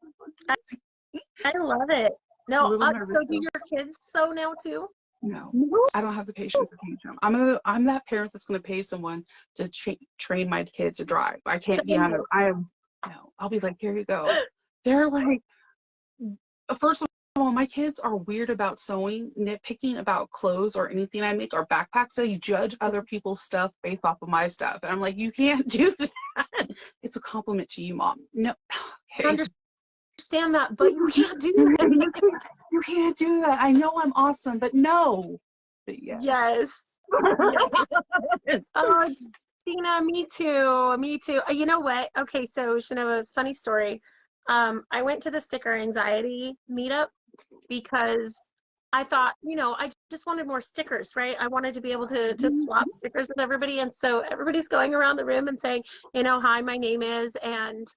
I love it. No, so do your kids sew now too?
No, I don't have the patience to teach them. I'm that parent that's gonna pay someone to train my kids to drive. I can't be on it. I'll be like, here you go. They're like, first of all, my kids are weird about sewing, nitpicking about clothes or anything I make or backpacks. So you judge other people's stuff based off of my stuff, and I'm like, you can't do that. It's a compliment to you, Mom. No, okay.
I understand that, but you can't do that.
You can't do that. I know I'm awesome, but no. But yeah.
Yes. Oh, Gina, me too. Me too. You know what? Okay, so Shanova's funny story. I went to the sticker anxiety meetup because I thought, I just wanted more stickers, right? I wanted to be able to swap stickers with everybody. And so everybody's going around the room and saying, hi, my name is, and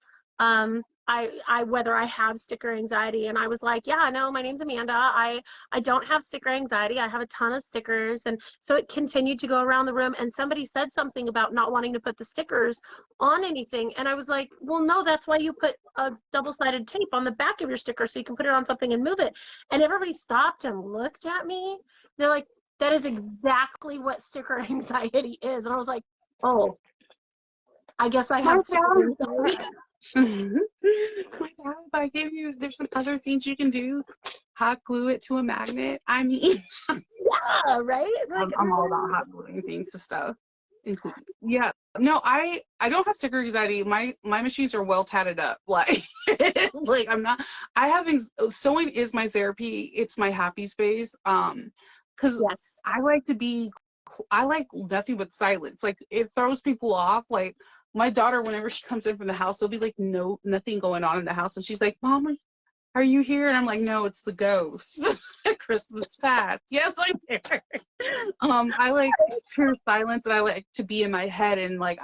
I whether I have sticker anxiety. And I was like, yeah, no, my name's Amanda. I don't have sticker anxiety. I have a ton of stickers. And so it continued to go around the room, and somebody said something about not wanting to put the stickers on anything. And I was like, well, no, that's why you put a double-sided tape on the back of your sticker so you can put it on something and move it. And everybody stopped and looked at me. They're like, that is exactly what sticker anxiety is. And I was like, oh, I guess I have sticker anxiety.
My dad, I gave you, there's some other things you can do. Hot glue it to a magnet. I mean,
yeah, right? Like,
I'm all about hot gluing things to stuff. Yeah, no, I don't have sticker anxiety. My machines are well tatted up. Like, like I'm not. Sewing is my therapy. It's my happy space. Because I like nothing but silence. Like, it throws people off. Like, my daughter, whenever she comes in from the house, there'll be like nothing going on in the house, and she's like, Mom, are you here? And I'm like, no, it's the ghost. Christmas past. Yes, I'm here. I like pure silence, and I like to be in my head, and like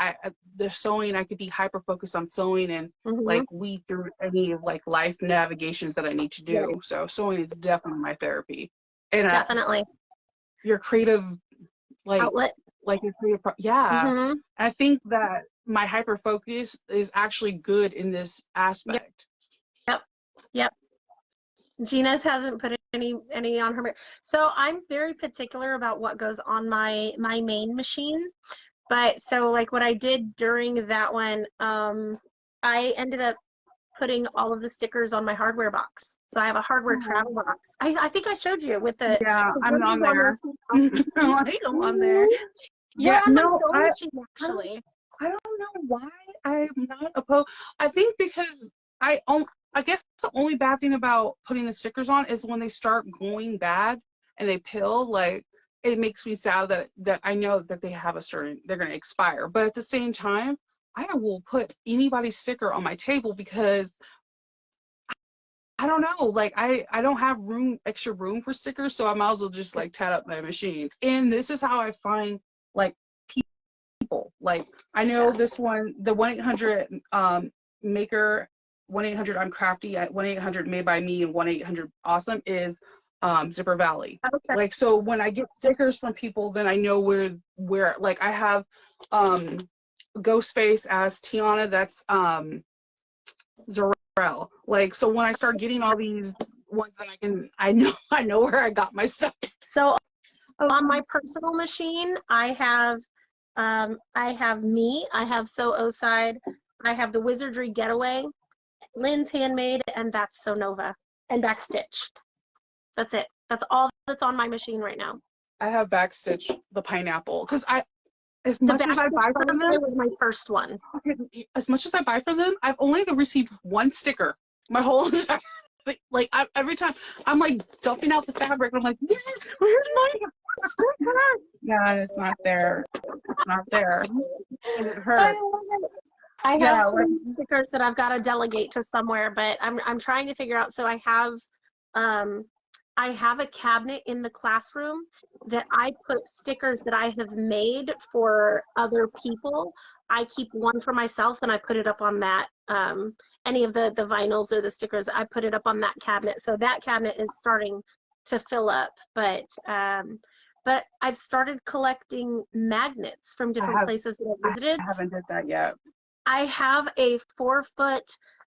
the sewing, I could be hyper focused on sewing and like weed through any of like life navigations that I need to do. Right. So sewing is definitely my therapy. And
definitely
your creative
outlet.
Like your creative I think that my hyper focus is actually good in this aspect.
Yep. Gina's hasn't put any on her. So I'm very particular about what goes on my main machine. But so like what I did during that one, I ended up putting all of the stickers on my hardware box. So I have a hardware travel box. I think I showed you with the.
Yeah, I'm on there. I'm on there.
Yeah, no, actually.
I don't know why I'm not opposed. I think because I guess the only bad thing about putting the stickers on is when they start going bad and they pill. Like, it makes me sad that I know that they have they're going to expire. But at the same time, I will put anybody's sticker on my table because I don't know, like I don't have extra room for stickers, so I might as well just like tat up my machines. And this is how I find like people. Like, I know this one, the 1-800 maker, 1-800 I'm crafty, at 1-800 made by me, and 1-800 awesome is Zipper Valley. Okay. Like, so when I get stickers from people, then I know where like I have Ghostface as Tiana, that's Zarel. Like, so when I start getting all these ones, then I know where I got my stuff.
So on my personal machine, I have me, I have Sew O-Side, I have the Wizardry Getaway, Lynn's Handmade, and that's Sew Nova, and Backstitch. That's it. That's all that's on my machine right now.
I have Backstitch, the pineapple, because As
The
much as I buy from them,
was my first one.
As much as I buy from them, I've only received one sticker my whole entire thing. Like every time I'm like dumping out the fabric, I'm like, where's my sticker? Yeah, it's not there. It's not there. And it hurts.
I love it. I have some stickers that I've got to delegate to somewhere, but I'm trying to figure out. So I have a cabinet in the classroom that I put stickers that I have made for other people. I keep one for myself and I put it up on that. Any of the vinyls or the stickers, I put it up on that cabinet. So that cabinet is starting to fill up, but I've started collecting magnets from different places that I've visited.
I haven't did that yet.
I have a 4 foot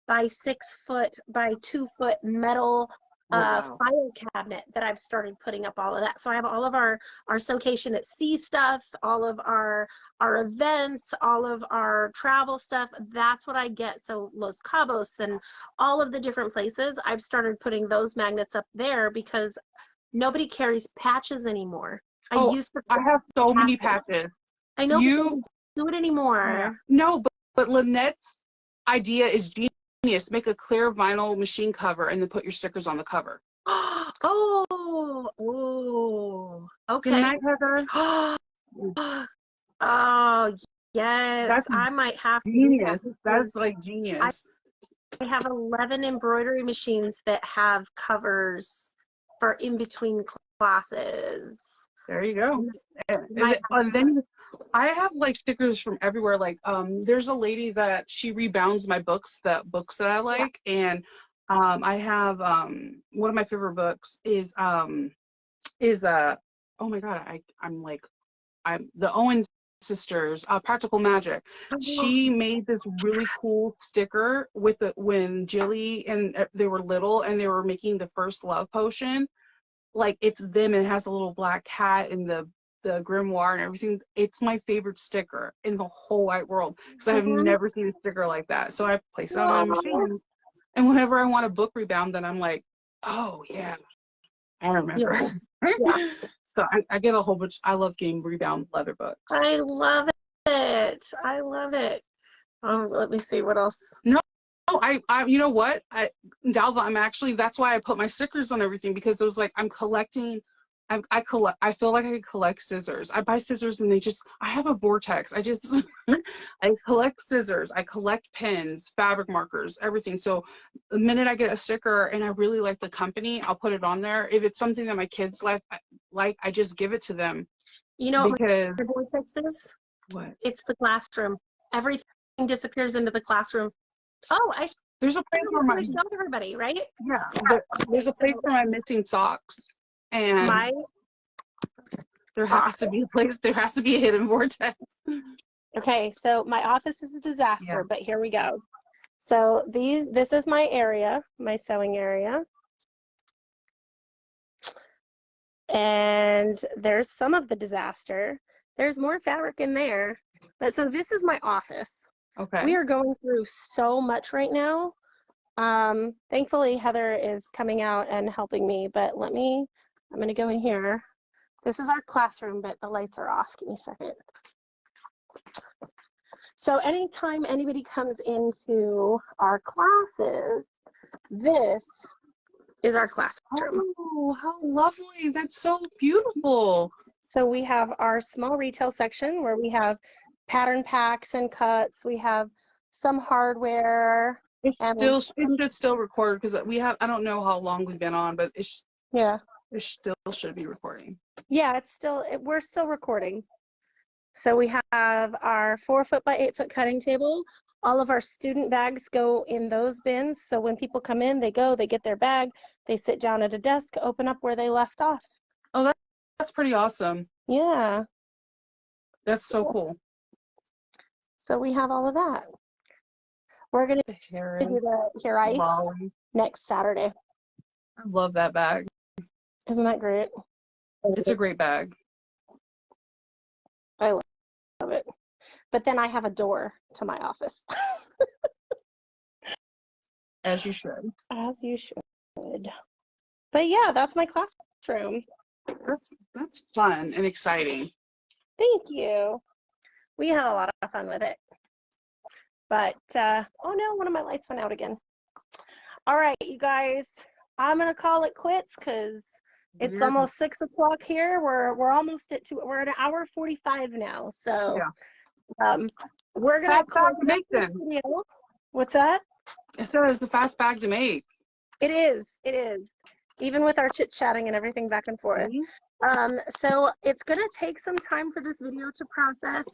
by 6 foot by 2 foot metal file cabinet that I've started putting up all of that. So I have all of our Sewcation at Sea stuff, all of our events, all of our travel stuff. That's what I get. So Los Cabos and all of the different places, I've started putting those magnets up there because nobody carries patches anymore. I
have so many patches.
I know, you don't do it anymore.
Yeah. No, but Lynette's idea is genius. Make a clear vinyl machine cover and then put your stickers on the cover.
Oh, okay.
Good night, Heather.
Oh, yes. I might have
genius. That's like genius.
I have 11 embroidery machines that have covers for in between classes.
There you go. And then I have like stickers from everywhere. Like there's a lady that she rebounds my books that I like, and I have one of my favorite books is oh my god, I'm the Owens sisters, Practical Magic. She made this really cool sticker with when Jilly and they were little and they were making the first love potion. Like it's them and it has a little black cat and the grimoire and everything. It's my favorite sticker in the whole wide world because I have never seen a sticker like that. So I place it on my machine, and whenever I want a book rebound, then I'm like, oh yeah, I remember. Yeah. So I get a whole bunch. I love getting rebound leather books.
I love it. I love it. Let me see what else.
No, I you know what, Dalva, I'm actually, that's why I put my stickers on everything, because it was like I'm collecting. I feel like I could collect scissors. I buy scissors and I have a vortex. I collect scissors. I collect pens, fabric markers, everything. So the minute I get a sticker and I really like the company, I'll put it on there. If it's something that my kids like, I just give it to them.
You know,
because
the vortex is?
What?
It's the classroom. Everything disappears into the classroom. Oh,
there's a place for my,
show everybody, right?
Yeah, there's a place for my missing socks, and there has to be a place. There has to be a hidden vortex.
Okay, so my office is a disaster, but here we go. So this is my area, my sewing area, and there's some of the disaster. There's more fabric in there, but so this is my office.
Okay.
We are going through so much right now. Thankfully, Heather is coming out and helping me, but I'm going to go in here. This is our classroom, but the lights are off. Give me a second. So anytime anybody comes into our classes, this is our classroom.
Oh, how lovely. That's so beautiful.
So we have our small retail section where we have pattern packs and cuts. We have some hardware.
It should still record because I don't know how long we've been on, but it still should be recording.
Yeah, we're still recording. So we have our 4 foot by 8 foot cutting table. All of our student bags go in those bins. So when people come in, they get their bag, they sit down at a desk, open up where they left off.
Oh, that's pretty awesome.
Yeah.
That's so cool.
So we have all of that. We're going to do the Here I next Saturday.
I love that bag.
Isn't that great?
It's a great bag.
I love it. But then I have a door to my office.
As you should.
As you should. But yeah, that's my classroom.
That's fun and exciting.
Thank you. we had a lot of fun with it. But oh no, one of my lights went out again. All right, you guys, I'm gonna call it quits because it's almost 6 o'clock here. We're almost at we're at 1:45 now. So we're gonna close this video. What's that?
It says the fast bag to make.
It is. It is. Even with our chit-chatting and everything back and forth. So it's gonna take some time for this video to process.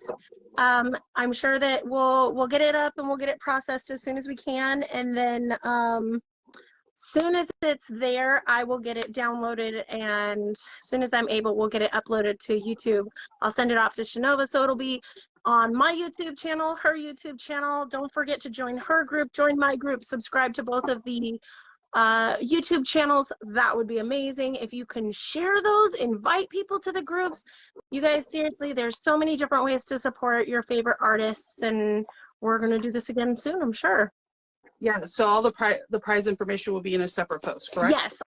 I'm sure that we'll get it up and we'll get it processed as soon as we can, and then soon as it's there, I will get it downloaded, and as soon as I'm able, we'll get it uploaded to YouTube. I'll send it off to Shanova, so it'll be on my YouTube channel, her YouTube channel. Don't forget to join her group, join my group, subscribe to both of the YouTube channels. That would be amazing. If you can share those, invite people to the groups. You guys, seriously, there's so many different ways to support your favorite artists, and we're going to do this again soon, I'm sure.
Yeah, so all the prize information will be in a separate post, correct?
Yes.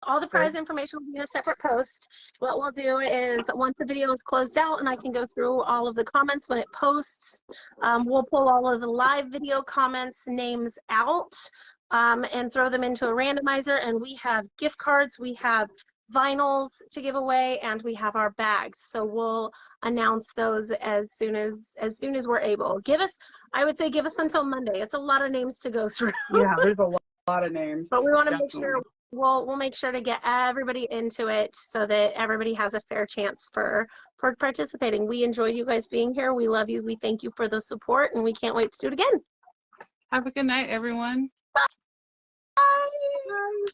All the prize information will be in a separate post. What we'll do is once the video is closed out and I can go through all of the comments when it posts, we'll pull all of the live video comments names out and throw them into a randomizer, and we have gift cards, we have vinyls to give away, and we have our bags. So we'll announce those as soon as we're able. I would say give us until Monday. It's a lot of names to go through.
Yeah, there's a lot of names.
But we want to make sure we'll make sure to get everybody into it so that everybody has a fair chance for participating. We enjoyed you guys being here. We love you. We thank you for the support, and we can't wait to do it again.
Have a good night, everyone.
Bye. Bye.